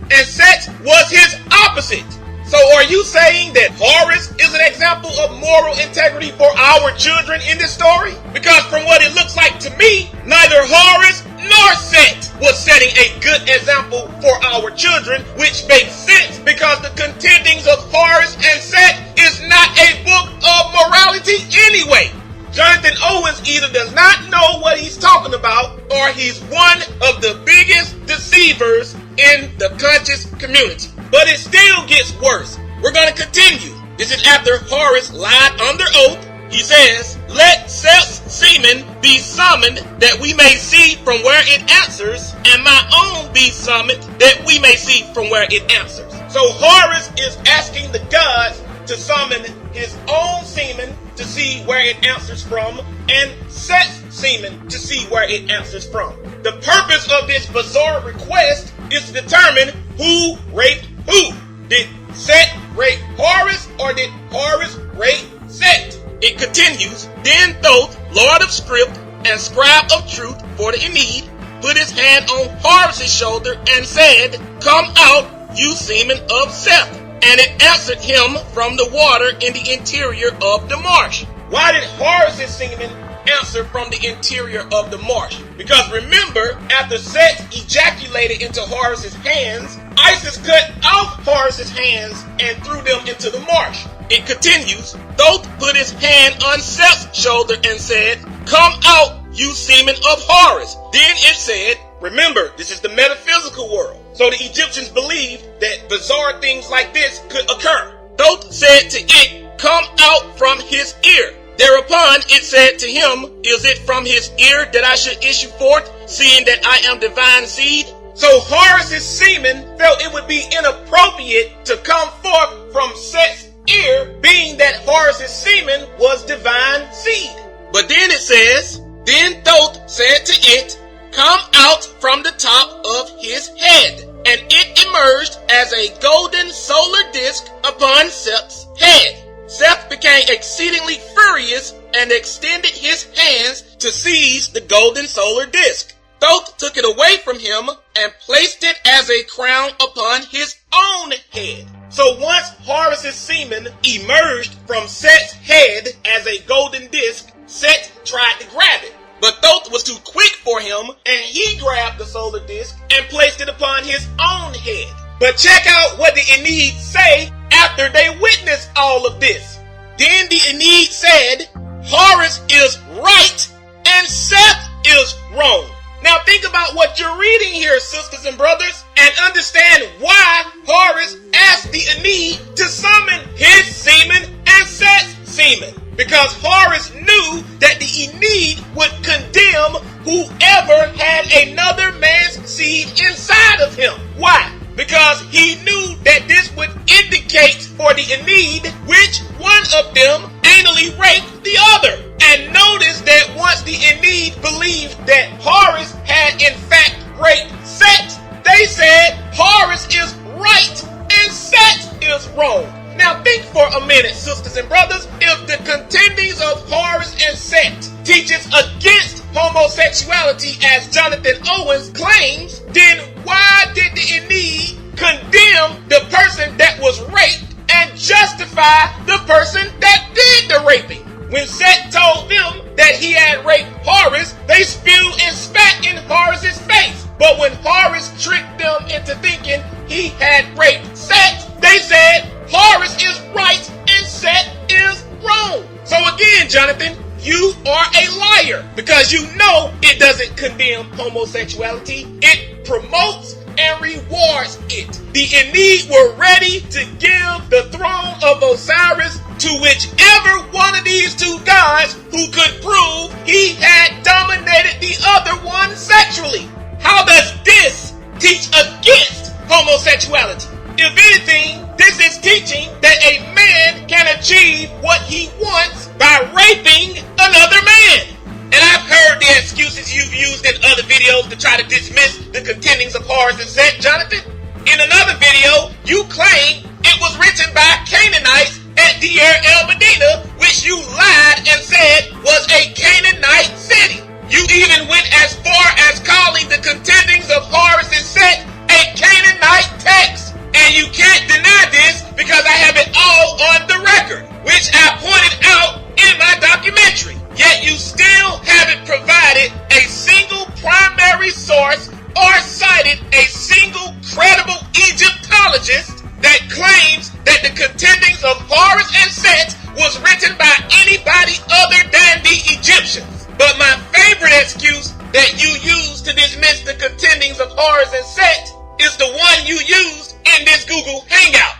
was his opposite. So are you saying that Horus is an example of moral integrity for our children in this story? Because from what it looks like to me, neither Horus nor Set was setting a good example for our children, which makes sense because the contendings of Horus and Set is not a book of morality anyway. Jonathan Owens either does not know what he's talking about, or he's one of the biggest deceivers in the conscious community. But it still gets worse. We're going to continue. This is after Horus lied under oath. He says, let Seth's semen be summoned that we may see from where it answers, and my own be summoned that we may see from where it answers. So Horus is asking the gods to summon his own semen to see where it answers from, and Seth's semen to see where it answers from. The purpose of this bizarre request is to determine who raped who. Did Set rape Horus, or did Horus rape Set? It continues, then Thoth, Lord of Script and Scribe of Truth for the Ennead, put his hand on Horus's shoulder and said, come out, you semen of Seth. And it answered him from the water in the interior of the marsh. Why did Horus's semen answer from the interior of the marsh? Because remember, after Set ejaculated into Horus's hands, Isis cut off Horus's hands and threw them into the marsh. It continues, Thoth put his hand on Seth's shoulder and said, come out, you semen of Horus. Then it said, remember, this is the metaphysical world. So the Egyptians believed that bizarre things like this could occur. Thoth said to it, come out from his ear. Thereupon it said to him, is it from his ear that I should issue forth, seeing that I am divine seed? So Horus's semen felt it would be inappropriate to come forth from Set's ear, being that Horus's semen was divine seed. But then it says, then Thoth said to it, come out from the top of his head. and it emerged as a golden solar disk upon Seth's head. Seth became exceedingly furious and extended his hands to seize the golden solar disk. Thoth took it away from him and placed it as a crown upon his own head. So once Horus's semen emerged from Set's head as a golden disc, Set tried to grab it. But Thoth was too quick for him, and he grabbed the solar disc and placed it upon his own head. But check out what the Ennead say after they witnessed all of this. Then the Ennead said, Horus is right and Seth is wrong. Now think about what you're reading here, sisters and brothers, and understand why Horus asked the Ennead to summon his semen and Seth's semen. Because Horus knew that the Ennead would condemn whoever had another man's seed inside of him. Why? Because he knew that this would indicate for the Ennead which one of them anally raped the other. And notice that once the Ennead believed that Horus had in fact raped Set, they said Horus is right and Set is wrong. Now think for a minute, sisters and brothers, if the contendings of Horus and Set teaches against homosexuality as Jonathan Owens claims, then why did the Ennead condemn the person that was raped and justify the person that did the raping? When Set told them that he had raped Horus, they spewed and spat in Horus's face. But when Horus tricked them into thinking he had raped Set, they said Horus is right and Set is wrong. So again, Jonathan, you are a liar because you know it doesn't condemn homosexuality. It promotes and rewards it. The Ennead were ready to give the throne of Osiris to whichever one of these two gods who could prove he had dominated the other one sexually. How does this teach against homosexuality? If anything, this is teaching that a man can achieve what he wants by raping another man. And I've heard the excuses you've used in other videos to try to dismiss the contendings of Horus and Set, Jonathan. In another video, you claim it was written by Canaanites at Deir el Medina, which you lied and said was a Canaanite city. You even went as far as calling the contendings of Horus and Set a Canaanite text. And you can't deny this because I have it all on the record, which I pointed out in my documentary. Yet you still haven't provided a single primary source or cited a single credible Egyptologist that claims that the contendings of Horus and Set was written by anybody other than the Egyptians. But my favorite excuse that you use to dismiss the contendings of Horus and Set is the one you used in this Google Hangout.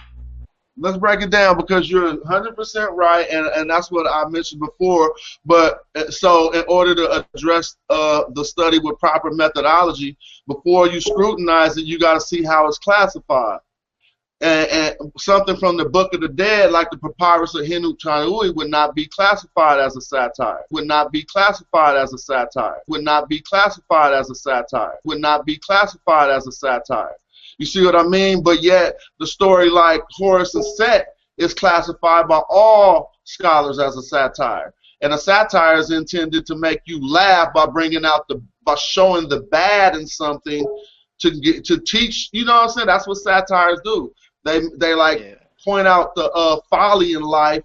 Let's break it down because you're 100% right, and that's what I mentioned before. But so in order to address the study with proper methodology, before you scrutinize it, you got to see how it's classified. And something from the Book of the Dead, like the Papyrus of Henut-Taui, would not be classified as a satire. Would not be classified as a satire. Would not be classified as a satire. Would not be classified as a satire. You see what I mean? But yet, the story like Horus and Set is classified by all scholars as a satire. And a satire is intended to make you laugh by bringing out by showing the bad in something to teach. You know what I'm saying? That's what satires do. They like point out the folly in life.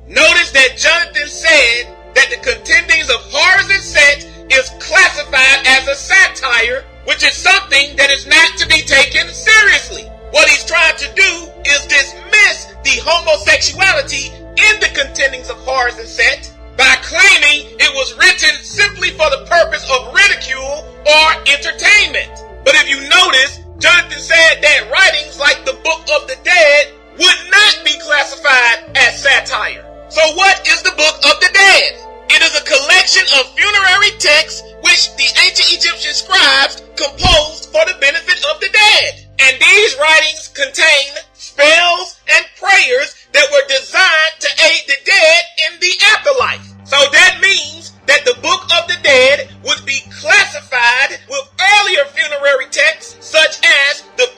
Notice that Jonathan said that the contendings of Horus and Set is classified as a satire, which is something that is not to be taken seriously. What he's trying to do is dismiss the homosexuality in the contendings of Horus and Set by claiming it was written simply for the purpose of ridicule or entertainment. But if you notice, Jonathan said that writings like the Book of the Dead would not be classified as satire. So what is the Book of the Dead? It is a collection of funerary texts which the ancient Egyptian scribes composed for the benefit of the dead. And these writings contain spells and prayers that were designed to aid the dead in the afterlife. So that means that the Book of the Dead would be classified with earlier funerary texts such as the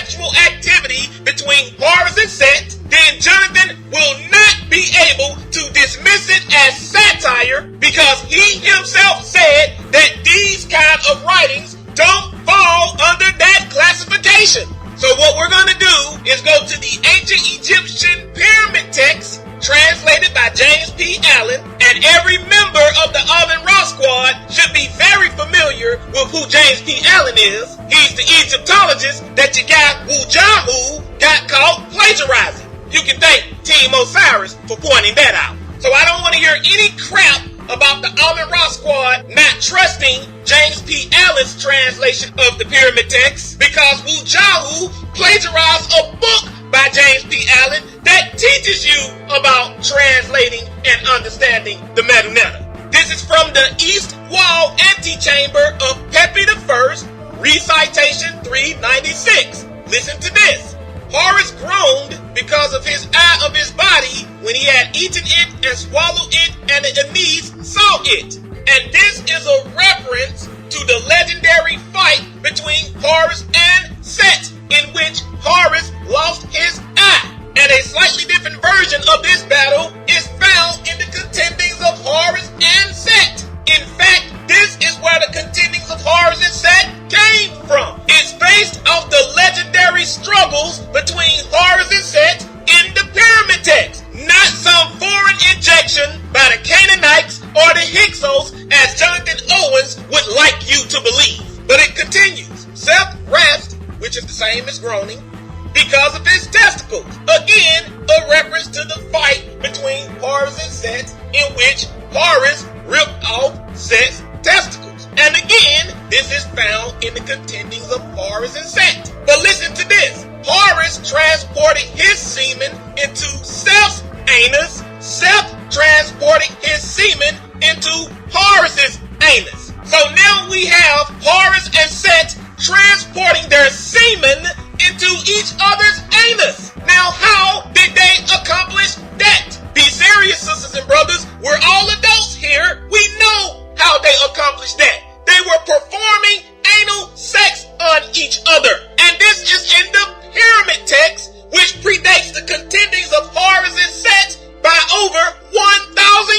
sexual activity between Horus and Set, then Jonathan will not be able to dismiss it as satire because he himself said that these kind of writings don't fall under that classification. So what we're going to do is go to the ancient Egyptian pyramid text translated by James P. Allen, and every member of the Amun-Ra squad should be very familiar with who James P. Allen is. He's the Egyptologist that your guy Wujahu got caught plagiarizing. You can thank Team Osiris for pointing that out. So I don't want to hear any crap about the Amun-Ra squad not trusting James P. Allen's translation of the pyramid text because Wujahu plagiarized a book by James P. Allen that teaches you about translating and understanding the Medu-Neter. This is from the East Wall Antechamber of Pepi I, recitation 396. Listen to this. Horus groaned because of his eye of his body when he had eaten it and swallowed it, and the Anis saw it. And this is a reference to the legendary fight between Horus and Set, in which Horus lost his eye. And a slightly different version of this battle is found in the contendings of Horus and Set. In fact, this is where the contendings of Horus and Set came from. It's based off the legendary struggles between Horus and Set in the pyramid text, not some foreign injection by the Canaanites or the Hyksos, as Jonathan Owens would like you to believe. But it continues. Seth rasped, which is the same as groaning, because of his testicles. Again, a reference to the fight between Horus and Set, in which Horus ripped off Set's testicles. And again, this is found in the contendings of Horus and Set. But listen to this. Horus transported his semen into Seth's anus. Seth transported his semen into Horus's anus. So now we have Horus and Set transporting their semen into each other's anus. Now, how did they accomplish that? Be serious, sisters and brothers. We're all adults here. We know how they accomplished that. They were performing anal sex on each other. And this is in the pyramid text, which predates the contendings of Horus and Set by over 1,000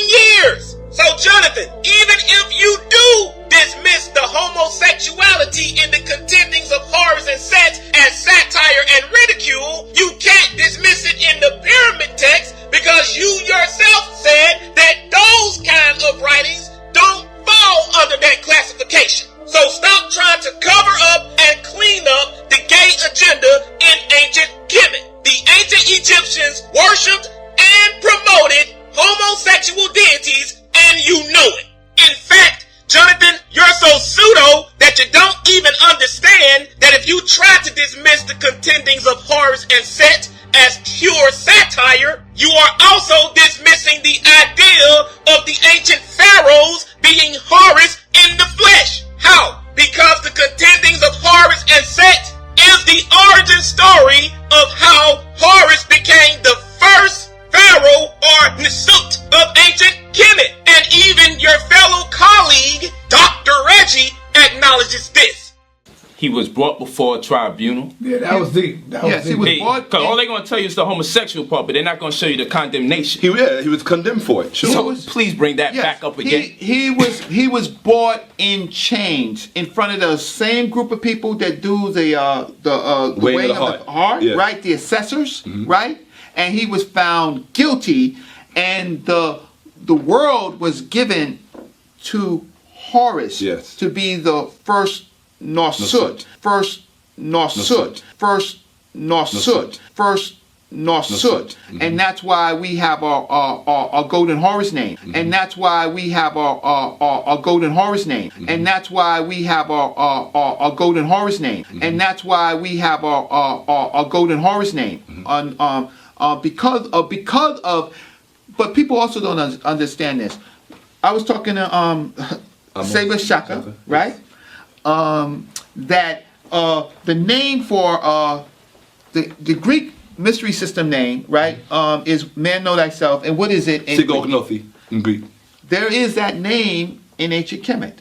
years. So, Jonathan, even if you do dismiss the homosexuality in the contendings of Horus and Set as satire and ridicule, you can't dismiss it in the pyramid text because you yourself said that those kind of writings don't fall under that classification. So stop trying to cover up and clean up the gay agenda in ancient Kemet. The ancient Egyptians worshipped and promoted homosexual deities, and you know it. In fact, Jonathan, you're so pseudo that you don't even understand that if you try to dismiss the contendings of Horus and Set as pure satire, you are also dismissing the idea of the ancient pharaohs being Horus in the flesh. How? Because the contendings of Horus and Set is the origin story of how Horus became the first pharaoh or Nisut of ancient Kemet. And even your fellow colleague, Dr. Reggie, acknowledges this. He was brought before a tribunal. Yeah, that was deep. He was brought. Because all they're going to tell you is the homosexual part, but they're not going to show you the condemnation. He was condemned for it. Sure. So please bring that back up again. He was brought in chains in front of the same group of people that do the weighing of the heart, yeah. Right? The assessors, right? And he was found guilty, and the world was given to Horus to be the first Nosut, first Nosut, first Nosut, first Nosut, and that's why we have our golden Horus name, and that's why we have our golden Horus name, and that's why we have our golden Horus name, and that's why we have our golden Horus name, because of. But people also don't understand this. I was talking to Saber Shaka, right? That the name for the Greek mystery system name, right, is Man Know Thyself. And what is it in Greek? In Greek. There is that name in ancient Kemet.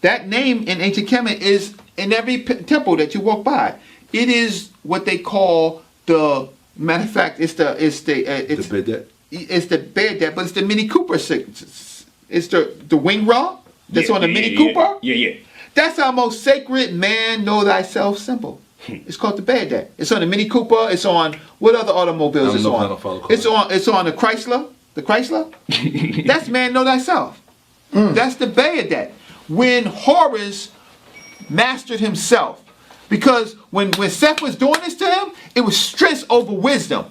That name in ancient Kemet is in every temple that you walk by. It is what they call the matter of fact. It's the bed that, but it's the Mini Cooper. It's the wing rod that's on the Mini Cooper. Yeah. That's our most sacred man know thyself symbol. It's called the bed that. It's on the Mini Cooper. It's on what other automobiles it's on? It's on the Chrysler. The Chrysler. That's man know thyself. That's the bed that. When Horus mastered himself, because when Seth was doing this to him, it was strength over wisdom.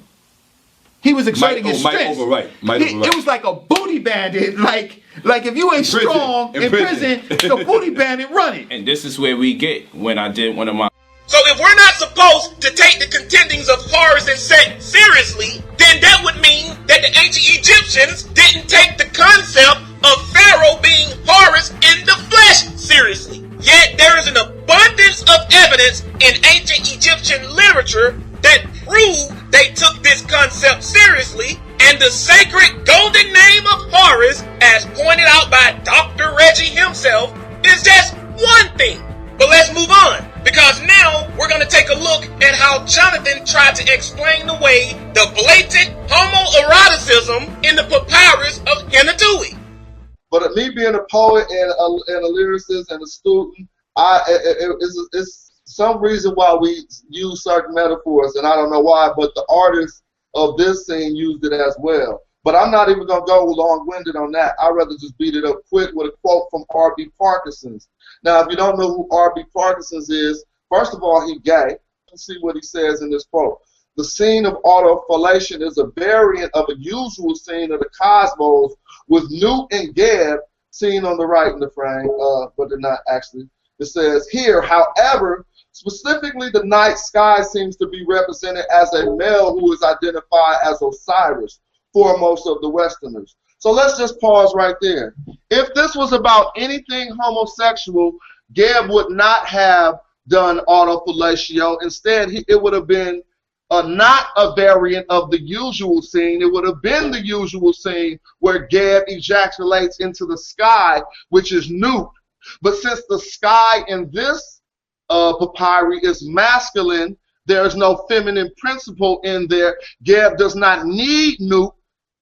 He was exerting his strength. It was like a booty bandit. Like if you ain't strong in prison, the booty bandit running. And this is where we get when I did one of my. So if we're not supposed to take the contendings of Horus and Set seriously, then that would mean that the ancient Egyptians didn't take the concept of Pharaoh being Horus in the flesh seriously. Yet there is an abundance of evidence in ancient Egyptian literature that prove they took this concept seriously, and the sacred golden name of Horus, as pointed out by Dr. Reggie himself, is just one thing. But let's move on, because now we're going to take a look at how Jonathan tried to explain away the blatant homoeroticism in the papyrus of Hinatui. But me being a poet and a lyricist and a student, it's some reason why we use certain metaphors, and I don't know why, but the artists of this scene used it as well. But I'm not even going to go long-winded on that. I'd rather just beat it up quick with a quote from R.B. Parkinson's. Now, if you don't know who R.B. Parkinson's is, first of all, he's gay. Let's see what he says in this quote. The scene of autofellation is a variant of a usual scene of the cosmos with Newt and Geb seen on the right in the frame, but they're not actually. It says here, however, specifically the night sky seems to be represented as a male who is identified as Osiris, foremost of the Westerners. So let's just pause right there. If this was about anything homosexual, Geb would not have done autofellatio. Instead, it would have been not a variant of the usual scene. It would have been the usual scene where Geb ejaculates into the sky, which is Newt. But since the sky in this papyri is masculine, there is no feminine principle in there. Geb does not need Newt.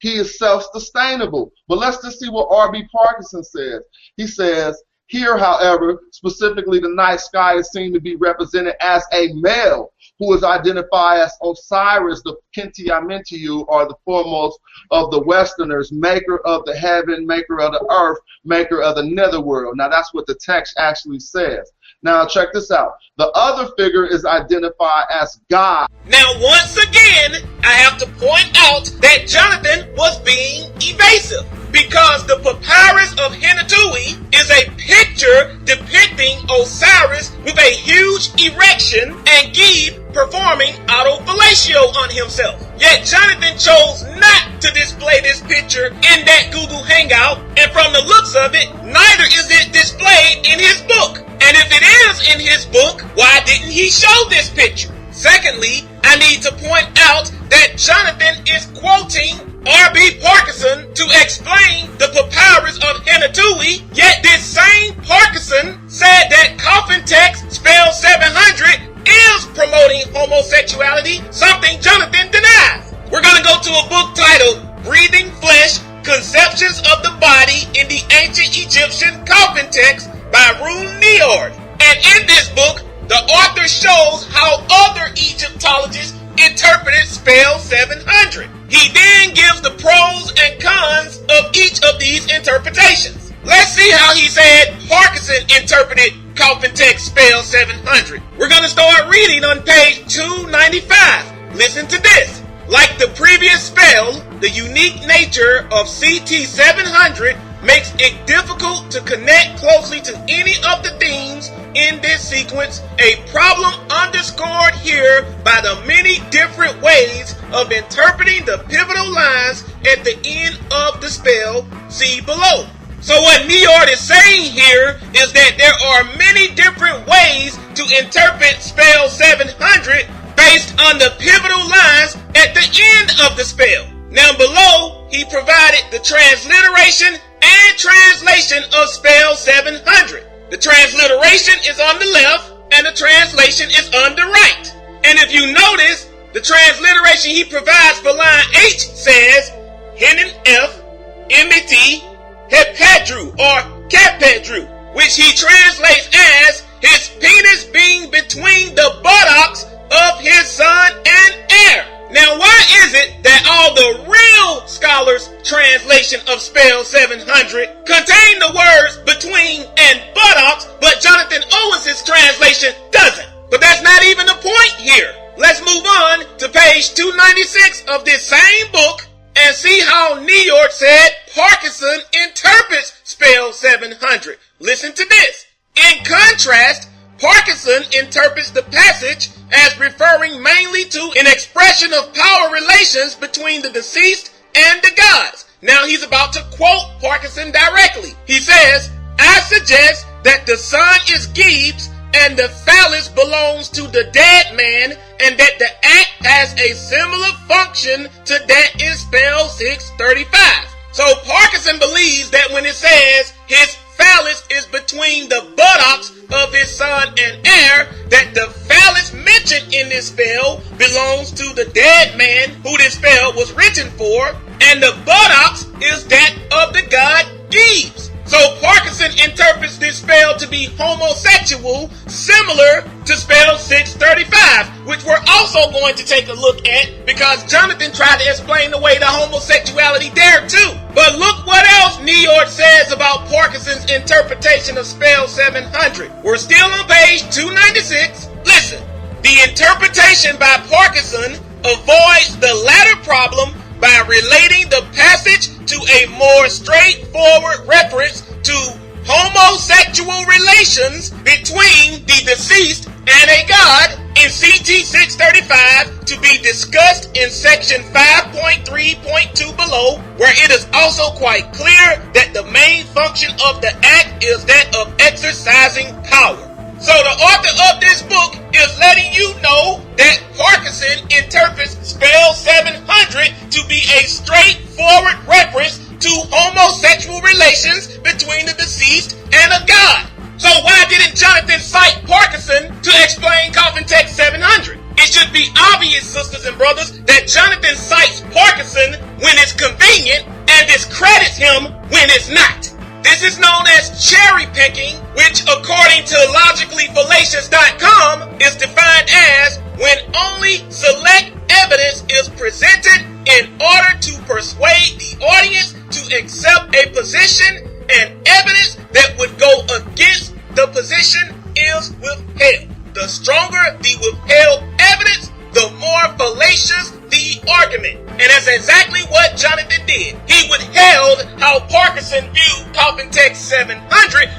He is self-sustainable. But let's just see what R.B. Parkinson says. He says, here, however, specifically the night sky is seen to be represented as a male who is identified as Osiris, the Kinti-Amentiu, or the foremost of the Westerners, maker of the heaven, maker of the earth, maker of the netherworld. Now, that's what the text actually says. Now, check this out. The other figure is identified as God. Now, once again, I have to point out that Jonathan was being evasive, because the papyrus of Hinatui is a picture depicting Osiris with a huge erection and Geb performing autofellatio on himself. Yet Jonathan chose not to display this picture in that Google Hangout, and from the looks of it, neither is it displayed in his book. And if it is in his book, why didn't he show this picture? Secondly, I need to point out that Jonathan is quoting R.B. Parkinson to explain the papyrus of Hinatui, yet this same Parkinson said that Coffin text spelled 700 is promoting homosexuality, something Jonathan denies. We're going to go to a book titled Breathing Flesh, Conceptions of the Body in the Ancient Egyptian Coffin Text by Rune Niord. And in this book, the author shows how other Egyptologists interpreted spell 700. He then gives the pros and cons of each of these interpretations. Let's see how he said Parkinson interpreted Coffin text spell 700. We're going to start reading on page 295. Listen to this. Like the previous spell, the unique nature of CT 700 makes it difficult to connect closely to any of the themes in this sequence, a problem underscored here by the many different ways of interpreting the pivotal lines at the end of the spell, see below. So what Niord is saying here is that there are many different ways to interpret spell 700 based on the pivotal lines at the end of the spell. Now below, he provided the transliteration and translation of spell 700. The transliteration is on the left and the translation is on the right. And if you notice, the transliteration he provides for line H says, Henin F, M-E-T, Hepedru, or Kepedru, which he translates as his penis being between the buttocks of his son and heir. Now, why is it that all the real scholars' translation of spell 700 contain the words between and buttocks, but Jonathan Owens' translation doesn't? But that's not even the point here. Let's move on to page 296 of this same book and see how Niort said Parkinson interprets spell 700. Listen to this. In contrast, Parkinson interprets the passage as referring mainly to an expression of power relations between the deceased and the gods. Now he's about to quote Parkinson directly. He says, I suggest that the sun is Gibbs and the phallus belongs to the dead man, and that the act has a similar function to that in spell 635. So Parkinson believes that when it says his phallus is between the buttocks of his son and heir, that the phallus mentioned in this spell belongs to the dead man who this spell was written for, and the buttocks is that of the god Gibbs. So Parkinson interprets this spell to be homosexual, similar to spell 635, which we're also going to take a look at because Jonathan tried to explain away the homosexuality there too. But look what else Niort says about Parkinson's interpretation of spell 700. We're still on page 296. Listen, the interpretation by Parkinson avoids the latter problem by relating the passage to a more straightforward reference to homosexual relations between the deceased and a god in CT 635 to be discussed in section 5.3.2 below, where it is also quite clear that the main function of the act is that of exercising power. So the author of this book is letting you know that Parkinson interprets spell 700 to be a straightforward reference to homosexual relations between the deceased and a god. So why didn't Jonathan cite Parkinson to explain Coffin text 700? It should be obvious, sisters and brothers, that Jonathan cites Parkinson when it's convenient and discredits him when it's not. This is known as cherry picking, which according to logicallyfallacious.com is defined as when only select evidence is presented in order to persuade the audience to accept a position, and evidence that would go against the position is withheld. The stronger the withheld evidence, the more fallacious the argument. And that's exactly what Jonathan did. He withheld how Parkinson viewed Coffin text 700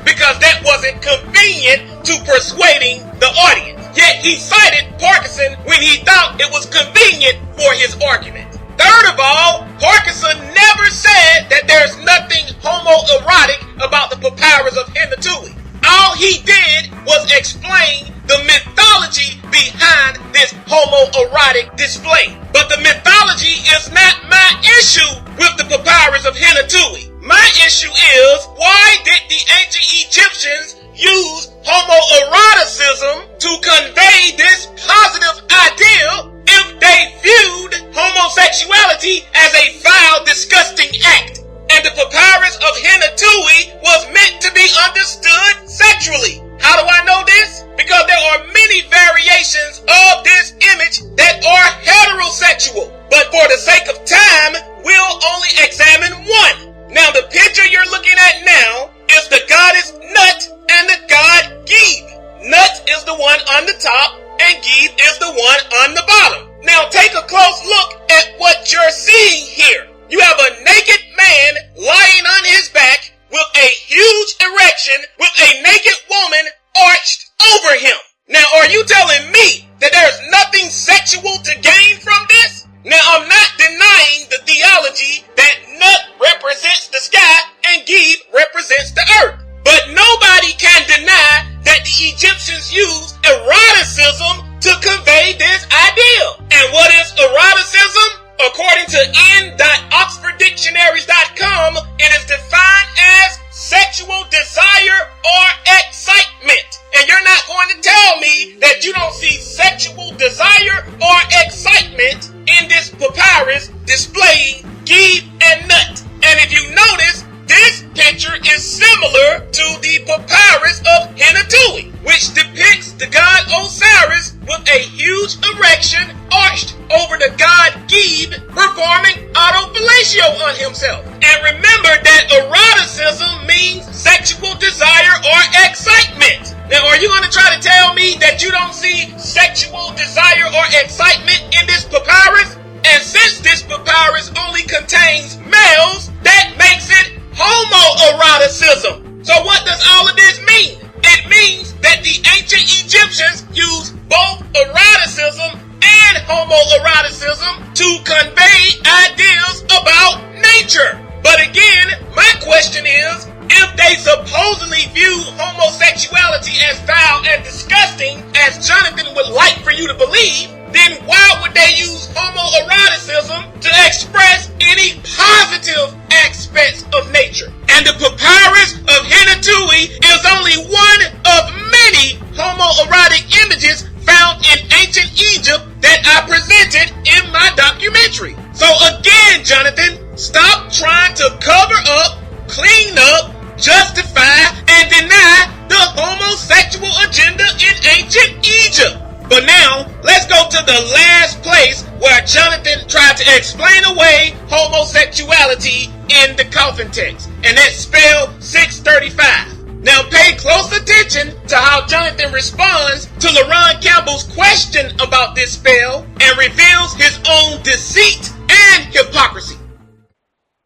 because that wasn't convenient to persuading the audience. Yet he cited Parkinson when he thought it was convenient for his argument. Third of all, Parkinson never said that there's nothing homoerotic about the papyrus of Hinatui. All he did was explain the mythology behind this homoerotic display. But the mythology is not my issue with the papyrus of Hinatui. My issue is, why did the ancient Egyptians use homoeroticism to convey this positive ideal if they viewed homosexuality as a vile, disgusting act? And the papyrus of Hinatui was meant to be understood sexually. How do I know this? Because there are many variations of this image that are heterosexual. But for the sake of time, we'll only examine one. Now the picture you're looking at now is the goddess Nut and the god Geb. Nut is the one on the top and Geb is the one on the bottom. Now take a close look at what you're seeing here. You have a naked man lying on his back with a huge erection with a naked woman arched over him. Now, are you telling me that there's nothing sexual to gain from this? Now, I'm not denying the theology that Nut represents the sky and Geb represents the earth. But nobody can deny that the Egyptians used eroticism to convey this ideal. And what is eroticism? According to n.oxforddictionaries.com, it is defined as sexual desire or excitement. And you're not going to tell me that you don't see sexual desire or excitement in this papyrus displaying Geb and Nut. And if you notice, this picture is similar to the papyrus of Hinatui, which depicts the god Osiris with a huge erection arched over the god Geb performing autofellatio on himself. And remember that eroticism means sexual desire or excitement. Now, are you going to try to tell me that you don't see sexual desire or excitement in this papyrus? And since this papyrus only contains males, that makes it homoeroticism. So what does all of this mean? It means that the ancient Egyptians used both eroticism and homoeroticism to convey ideas about nature. But again, my question is, if they supposedly view homosexuality as foul and disgusting, as Jonathan would like for you to believe, then why would they use homoeroticism to express any positive aspects of nature? And the papyrus of Hinatui is only one of many homoerotic images found in ancient Egypt that I presented in my documentary. So again, Jonathan, stop trying to cover up, clean up, justify, and deny the homosexual agenda in ancient Egypt. But now, let's go to the last place where Jonathan tried to explain away homosexuality in the Coffin text, and that's spell 635. Now pay close attention to how Jonathan responds to LaRon Campbell's question about this spell and reveals his own deceit and hypocrisy.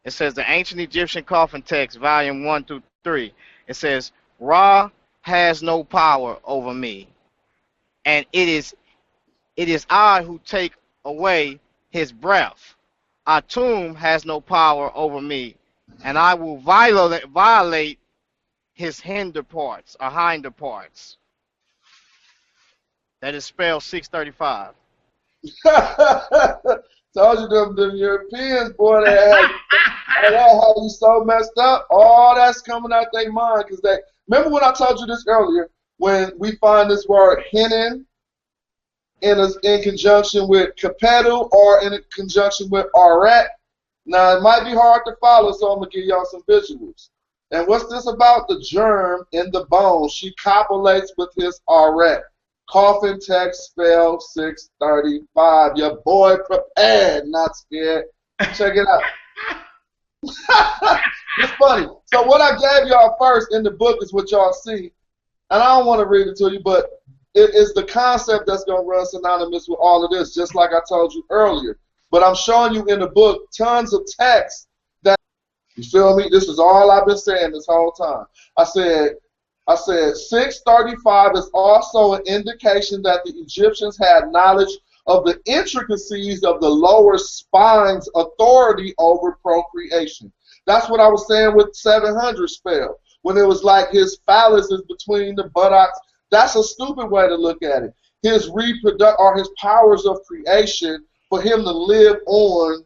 It says the ancient Egyptian Coffin text, volume 1 through 3. It says, Ra has no power over me, and it is I who take away his breath. Atum has no power over me, and I will violate his hinder parts or hinder parts. That is spelled 635. Told you them Europeans, boy, they had you so messed up. All that's coming out their mind because they remember when I told you this earlier. When we find this word hinin in conjunction with kapedu or in conjunction with aret. Now it might be hard to follow, so I'm gonna give y'all some visuals. And what's this about? The germ in the bone. She copulates with his aret. Coffin text spell 635. Your boy prepared, not scared. Check it out. It's funny. So what I gave y'all first in the book is what y'all see. And I don't want to read it to you, but it is the concept that's going to run synonymous with all of this, just like I told you earlier. But I'm showing you in the book tons of text that, you feel me? This is all I've been saying this whole time. I said 635 is also an indication that the Egyptians had knowledge of the intricacies of the lower spine's authority over procreation. That's what I was saying with 700 spell. When it was like his phallus is between the buttocks. That's a stupid way to look at it. His his powers of creation for him to live on,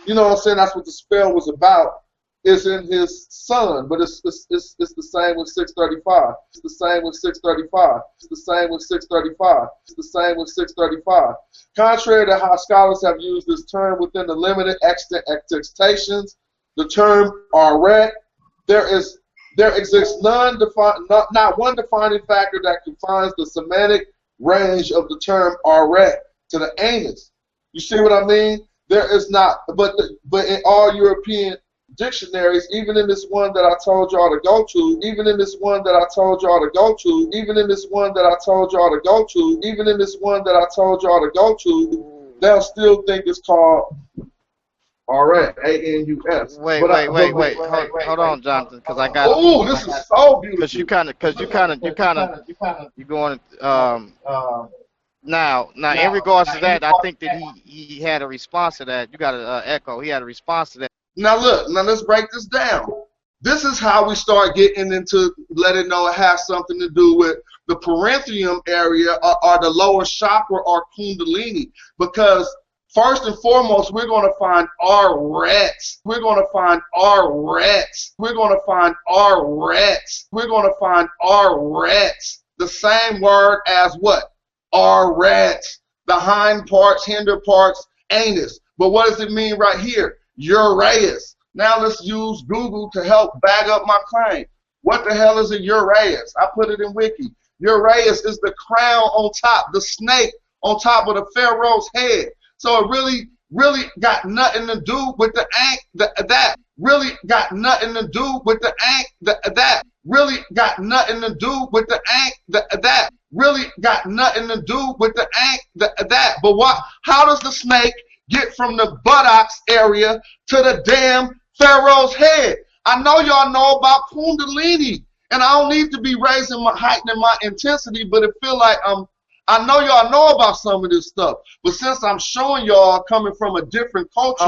you know what I'm saying? That's what the spell was about. Is in his son, but it's the same with 635. It's the same with 635. It's the same with 635. It's the same with 635. Contrary to how scholars have used this term within the limited extentations, the term aret, there exists not one defining factor that confines the semantic range of the term aret to the anus. You see what I mean? There is not, but in all European dictionaries, even in this one that I told y'all to go to, even in this one that I told y'all to go to, even in this one that I told y'all to go to, even in this one that I told y'all to go to, they'll still think it's called aret, A-N-U-S. Wait. Hold on, Jonathan, because I got. Oh, this is so beautiful. Because you going. Now, in regards to that, I think that he had a response to that. You got an echo. He had a response to that. Now look, let's break this down. This is how we start getting into letting know it has something to do with the parentheum area or the lower chakra or kundalini. Because first and foremost, we're going to find arets. We're going to find arets. We're going to find arets. We're going to find arets. The same word as what? Arets. the hind parts, hinder parts, anus. But what does it mean right here? Uraeus. Now let's use Google to help back up my claim. What the hell is a uraeus? I put it in Wiki. Uraeus is the crown on top, the snake on top of the pharaoh's head. So it really got nothing to do with that. Really got nothing to do with that. Really got nothing to do with that. Really got nothing to do with that. But what? How does the snake get from the buttocks area to the damn pharaoh's head? I know y'all know about Kundalini, and I don't need to be raising my heightening my intensity, but it feel like I know y'all know about some of this stuff, but since I'm showing y'all coming from a different culture.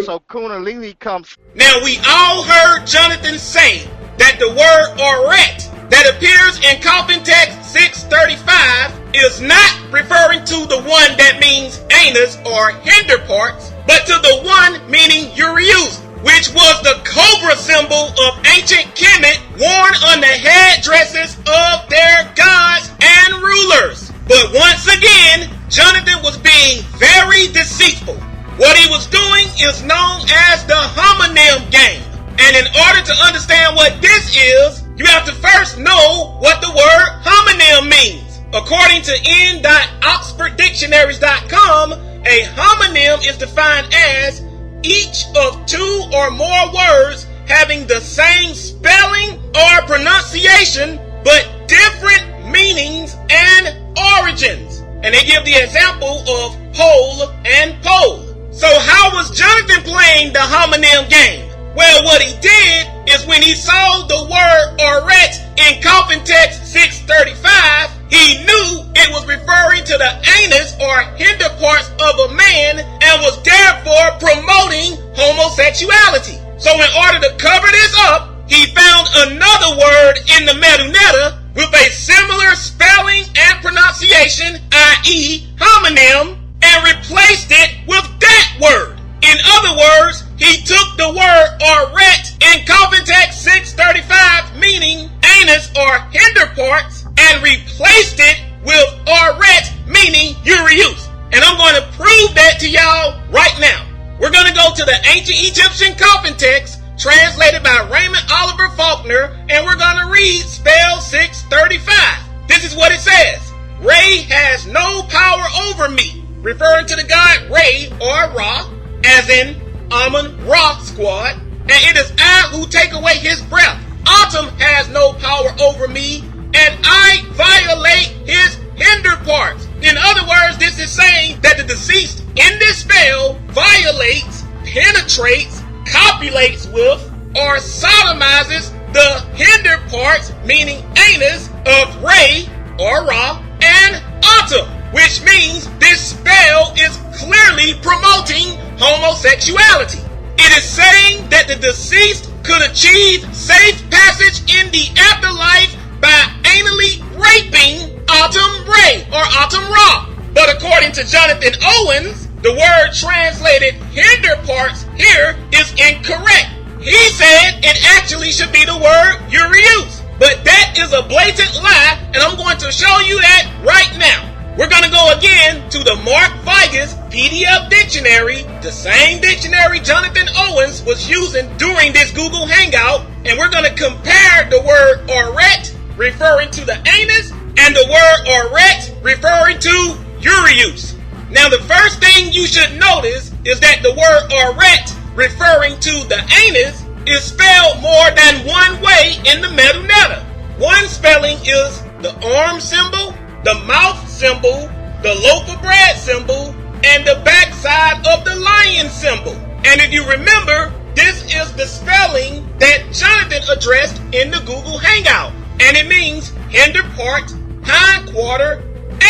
So Kundalini comes. Now we all heard Jonathan say that the word oret that appears in Coffin text 635 is not referring to the one that means anus or hinder parts, but to the one meaning uraeus, which was the cobra symbol of ancient Kemet worn on the headdresses of their gods and rulers. But once again, Jonathan was being very deceitful. What he was doing is known as the homonym game. And in order to understand what this is, you have to first know what the word homonym means. According to n.oxforddictionaries.com, a homonym is defined as each of two or more words having the same spelling or pronunciation, but different meanings and origins. And they give the example of pole and pole. So how was Jonathan playing the homonym game? Well, what he did is when he saw the word oret in Coffin text 635, he knew it was referring to the anus or hinder parts of a man and was therefore promoting homosexuality. So in order to cover this up, he found another word in the metuneta with a similar spelling and pronunciation, i.e. homonym, and replaced it with that word. In other words, he took the word oret in Coffin text 635, meaning anus or hinder parts, and replaced it with oret, meaning uraeus. And I'm going to prove that to y'all right now. We're going to go to the ancient Egyptian Coffin text, translated by Raymond Oliver Faulkner, and we're going to read spell 635. This is what it says. Re has no power over me, referring to the god Re or Ra, as in Amun-Ra squad, and it is I who take away his breath. Atum has no power over me, and I violate his hinder parts. In other words, this is saying that the deceased in this spell violates, penetrates, copulates with, or sodomizes the hinder parts, meaning anus, of Re or Ra and Atum, which means this spell is clearly promoting homosexuality. It is saying that the deceased could achieve safe passage in the afterlife by anally raping Atum Re or Atum Ra. But according to Jonathan Owens, the word translated hinder parts here is incorrect. He said it actually should be the word uraeus. But that is a blatant lie, and I'm going to show you that right now. We're going to go again to the Mark Vigas PDF dictionary, the same dictionary Jonathan Owens was using during this Google Hangout, and we're going to compare the word oret, referring to the anus, and the word oret, referring to uraeus. Now, the first thing you should notice is that the word oret, referring to the anus, is spelled more than one way in the metuneta. One spelling is the arm symbol, the mouth symbol, the loaf of bread symbol, and the backside of the lion symbol. And if you remember, this is the spelling that Jonathan addressed in the Google Hangout. And it means hinder part, hindquarter,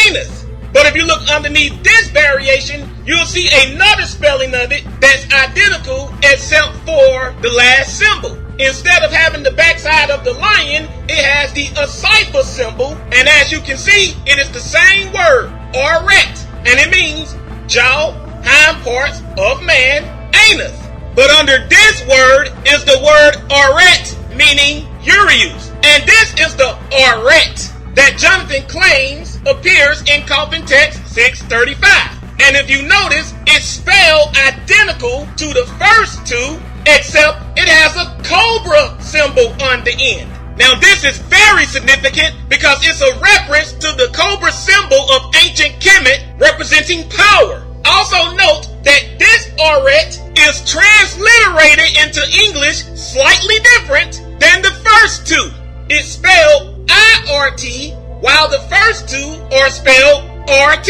anus. But if you look underneath this variation, you'll see another spelling of it that's identical except for the last symbol. Instead of having the backside of the lion, it has the cipher symbol, and as you can see, it is the same word, oret, and it means jaw, hind parts of man, anus. But under this word is the word oret, meaning uraeus, and this is the oret that Jonathan claims appears in Coffin text 635. And if you notice, it's spelled identical to the first two, except it has a cobra symbol on the end. Now this is very significant because it's a reference to the cobra symbol of ancient Kemet representing power. Also note that this aret is transliterated into English slightly different than the first two. It's spelled IRT, while the first two are spelled RT.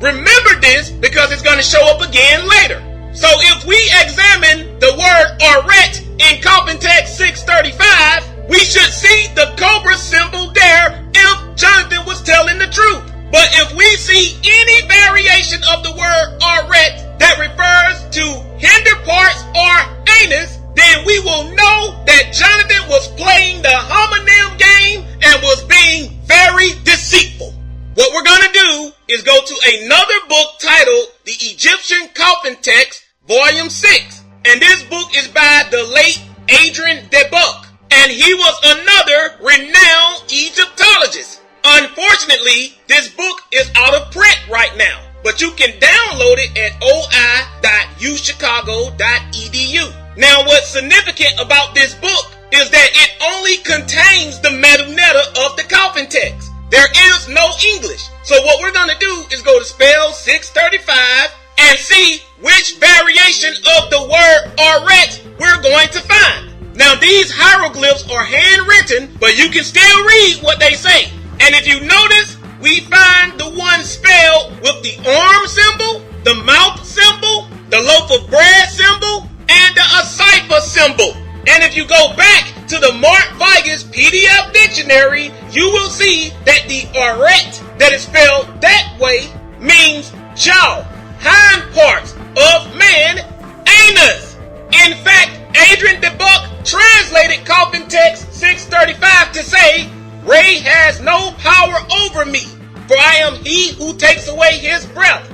Remember this because it's going to show up again later. So if we examine the word aret in Coffin text 635, we should see the cobra symbol there if Jonathan was telling the truth. But if we see any variation of the word aret that refers to hinder parts or anus, then we will know that Jonathan was playing the homonym game and was being very deceitful. What we're going to do is go to another book titled The Egyptian Coffin Text, Volume 6. And this book is by the late Adrian Debunking. And he was another renowned Egyptologist. Unfortunately, this book is out of print right now, but you can download it at oi.uchicago.edu. Now, what's significant about this book is that it only contains the metaneta of the Coffin text. There is no English. So what we're going to do is go to spell 635 and see which variation of the word aret we're going to find. Now, these hieroglyphs are handwritten, but you can still read what they say. And if you notice, we find the one spelled with the arm symbol, the mouth symbol, the loaf of bread symbol, and the cipher symbol. And if you go back to the Mark Vigus PDF dictionary, you will see that the aret that is spelled that way means jaw, hind parts of man, anus. In fact, Adrian Debunking translated Coffin text 635 to say, Ray has no power over me, for I am he who takes away his breath.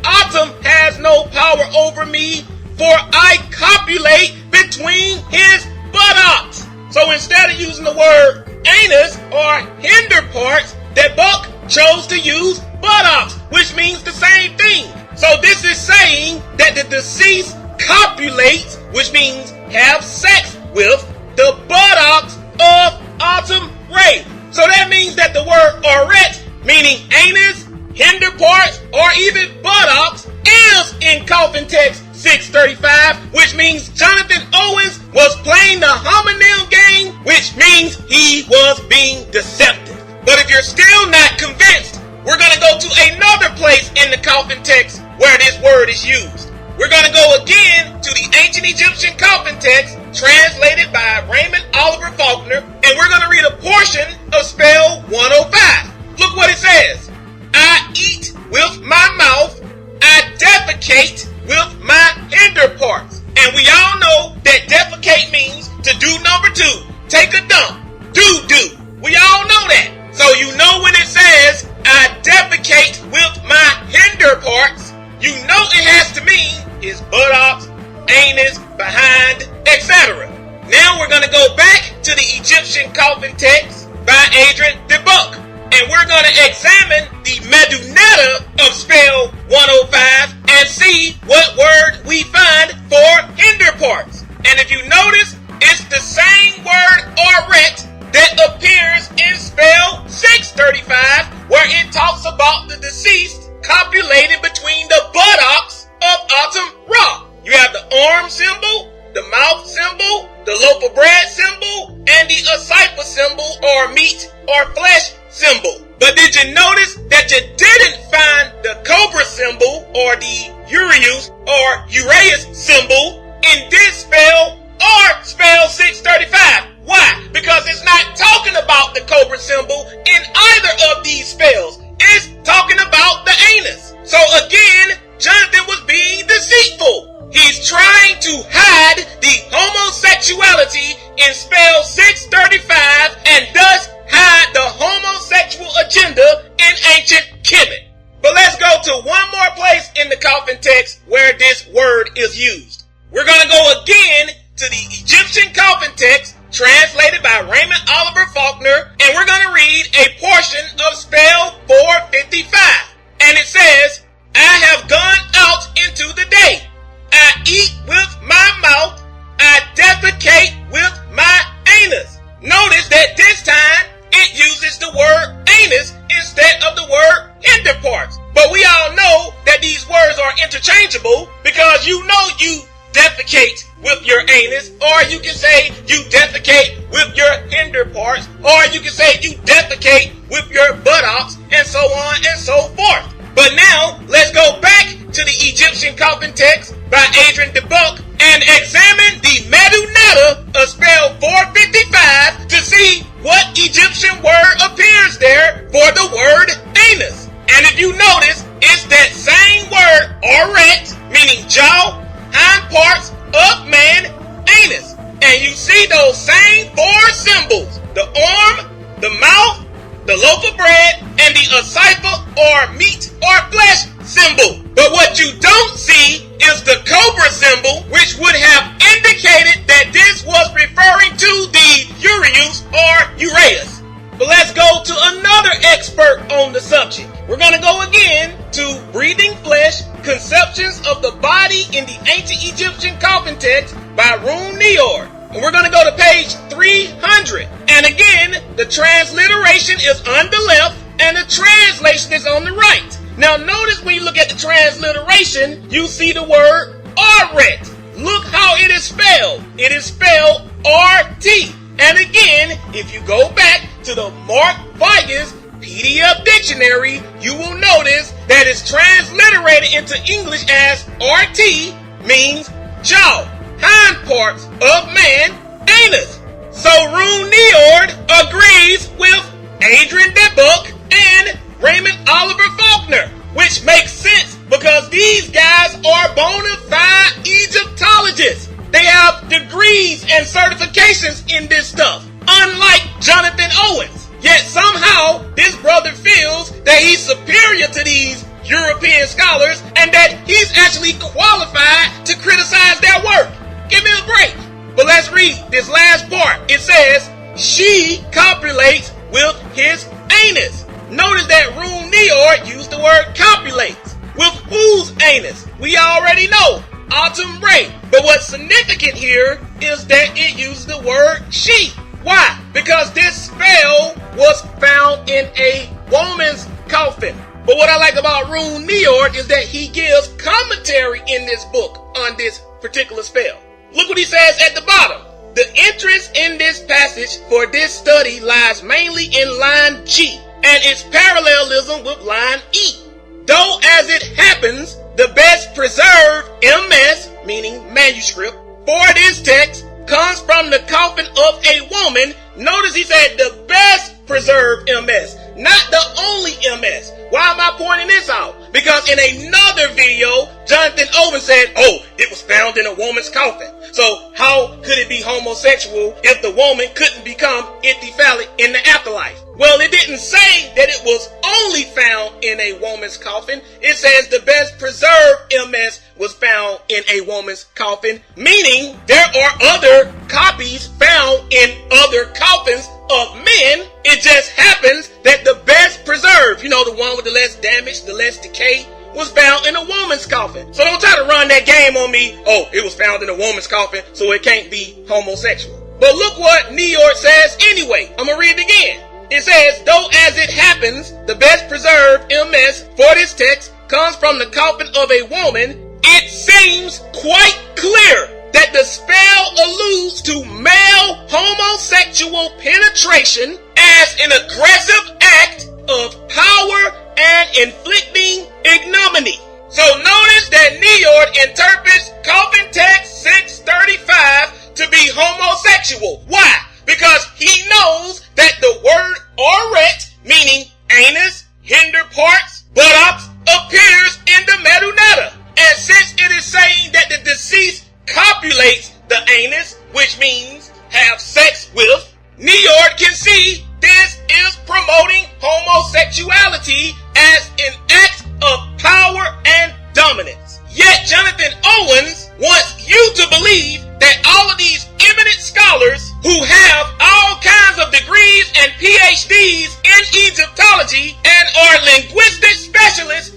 Atum has no power over me, for I copulate between his buttocks. So instead of using the word anus or hinder parts, Debunking chose to use buttocks, which means the same thing. So this is saying that the deceased copulates, which means have sex with, the buttocks of Atum Ray. So that means that the word aret, meaning anus, hinder parts, or even buttocks, is in Coffin text 635, which means Jonathan Owens was playing the homonym game, which means he was being deceptive. But if you're still not convinced, we're going to go to another place in the Coffin text where this word is used. We're going to go again to the ancient Egyptian Coffin text translated by Raymond Oliver Faulkner, and we're going to read a portion of spell 105. Look what it says. I eat with my mouth, I defecate with my hinder parts. And we all know that defecate means to do number 2. Take a dump. Do. We all know that. So you know when it says, I defecate with my hinder parts, you know it has to mean his buttocks, anus, behind, etc. Now we're going to go back to the Egyptian Coffin text by Adrian Debunking. And we're going to examine the meduneta of spell 105 and see what word we find for hinder parts. And if you notice, it's the same word aret that appears in spell 635, where it talks about the deceased copulating between the buttocks of Atum Ra. You have the arm symbol, the mouth symbol, the loaf of bread symbol, and the cipher symbol or meat or flesh symbol. But did you notice that you didn't find the cobra symbol or the Urius or Uraeus symbol in this spell or spell 635? Why? Because it's not talking about the cobra symbol in either of these spells. It's talking about the anus. So again, Jonathan was being deceitful. He's trying to hide the homosexuality in spell 635 and thus hide the homosexual agenda in ancient Kemet. But let's go to one more place in the Coffin text where this word is used. We're going to go again to the Egyptian Coffin text translated by Raymond Oliver Faulkner, and we're going to read a portion of spell 455. And it says, I have gone out into the day. I eat with my mouth. I defecate with my anus. Notice that this time it uses the word anus instead of the word hinder parts. But we all know that these words are interchangeable because you know you defecate with your anus, or you can say you defecate with your hinder parts, or you can say you defecate with your buttocks, and so on and so forth. But now let's go back to the Egyptian coffin text by Adrian Debunk and examine the Medu Netta of spell 455 to see what Egyptian word appears there for the word anus. And if you notice, it's that same word, oret, meaning jaw, hind parts of man, anus. And you see those same four symbols: the arm, the mouth, the loaf of bread, and the asaifa or meat or flesh symbol. But what you don't see is the cobra symbol, which would have indicated that this was referring to the Urius or Uraeus. But let's go to another expert on the subject. We're going to go again to Breathing Flesh, Conceptions of the Body in the Ancient Egyptian Coffin Text by Rune Niord. And we're going to go to page 300. And again, the transliteration is on the left and the translation is on the right. Now notice when you look at the transliteration, you see the word Aret. Look how it is spelled. It is spelled R-T. And again, if you go back to the Mark Vigas PDF dictionary, you will notice that it's transliterated into English as RT means jaw, hind parts of man, anus. So Rune Niord agrees with Adrian Debunk and Raymond Oliver Faulkner, which makes sense because these guys are bona fide Egyptologists. They have degrees and certifications in this stuff, unlike Jonathan Owens. Yet somehow this brother feels that he's superior to these European scholars and that he's actually qualified to criticize their work. Give me a break. But let's read this last part. It says, she copulates with his anus. Notice that Rune Niord used the word copulates. With whose anus? We already know. Autumn Ray. But what's significant here is that it uses the word she. Why? Because this spell was found in a woman's coffin. But what I like about Rune Niord is that he gives commentary in this book on this particular spell. Look what he says at the bottom. The interest in this passage for this study lies mainly in line G and its parallelism with line E. Though as it happens, the best preserved MS, meaning manuscript, for this text comes from the coffin of a woman. Notice he said the best preserved MS, not the only MS. Why am I pointing this out? Because in another video, Jonathan Owens said, oh, it was found in a woman's coffin. So how could it be homosexual if the woman couldn't become ichthyphallic in the afterlife? Well, it didn't say that it was only found in a woman's coffin. It says the best preserved MS was found in a woman's coffin, meaning there are other copies found in other coffins of men. It just happens that the best preserved, you know, the one with the less damage, the less decay, was found in a woman's coffin. So don't try to run that game on me. Oh, it was found in a woman's coffin, so it can't be homosexual. But look what Niord says anyway. I'm going to read it again. It says, though as it happens, the best preserved MS for this text comes from the coffin of a woman, it seems quite clear that the spell alludes to male homosexual penetration as an aggressive act of power and inflicting ignominy. So notice that Niord interprets coffin text 635 to be homosexual. Why? Because he knows that the word oret, meaning anus, hinder parts, buttocks, appears in the Medu Netta. And since it is saying that the deceased copulates the anus, which means have sex with, Niord can see this is promoting homosexuality as an act of power and dominance. Yet Jonathan Owens wants you to believe that all of these eminent scholars who have all kinds of degrees and PhDs in Egyptology and are linguistic specialists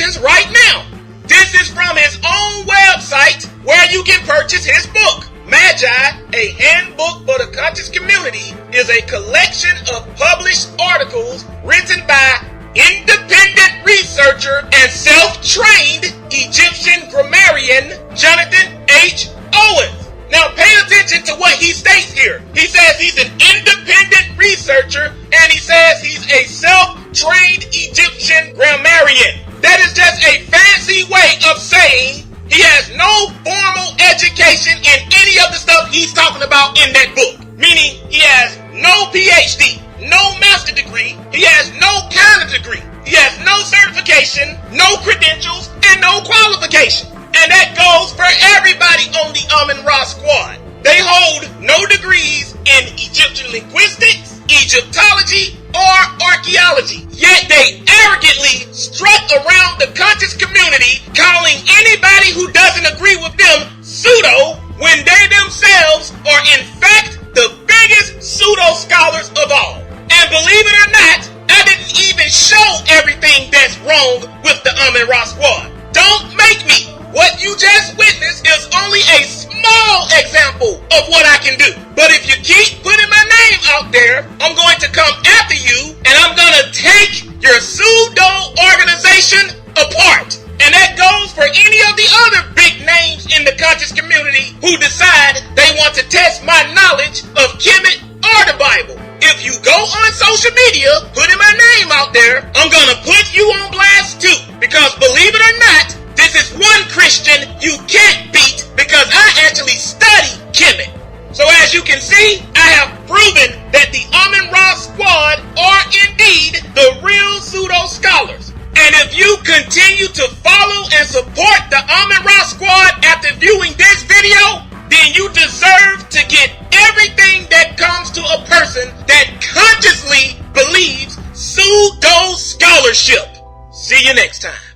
Egyptians right now. This is from his own website where you can purchase his book. Magi, a handbook for the conscious community, is a collection of published articles written by independent researcher and self-trained Egyptian grammarian Jonathan H. Owens. Now pay attention to what he states here. He says he's an independent researcher and he says he's a self-trained Egyptian grammarian. That is just a fancy way of saying he has no formal education in any of the stuff he's talking about in that book. Meaning he has no PhD, no master degree, he has no kind of degree, he has no certification, no credentials, and no qualification. And that goes for everybody on the Amun-Ra squad. They hold no degrees in Egyptian linguistics, Egyptology, or archaeology. Yet they arrogantly strut around the conscious community calling anybody who doesn't agree with them pseudo when they themselves are in fact the biggest pseudo scholars of all. And believe it or not, I didn't even show everything that's wrong with the Amun-Ra squad. Don't make me. What you just witnessed is only a small example of what I can do. But if you keep putting my name out there, I'm going to come after you and I'm going to take your pseudo organization apart. And that goes for any of the other big names in the conscious community who decide they want to test my knowledge of Kemet or the Bible. If you go on social media putting my name out there, I'm going to put you on blast too. Because believe it or not, this is one Christian you can't beat because I actually study Kemet. So as you can see, I have proven that the Amun-Ra squad are indeed the real pseudo scholars. And if you continue to follow and support the Amun-Ra squad after viewing this video, then you deserve to get everything that comes to a person that consciously believes pseudo scholarship. See you next time.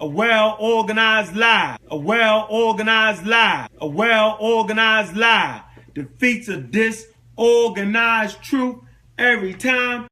A well-organized lie, a well-organized lie, a well-organized lie defeats a disorganized truth every time.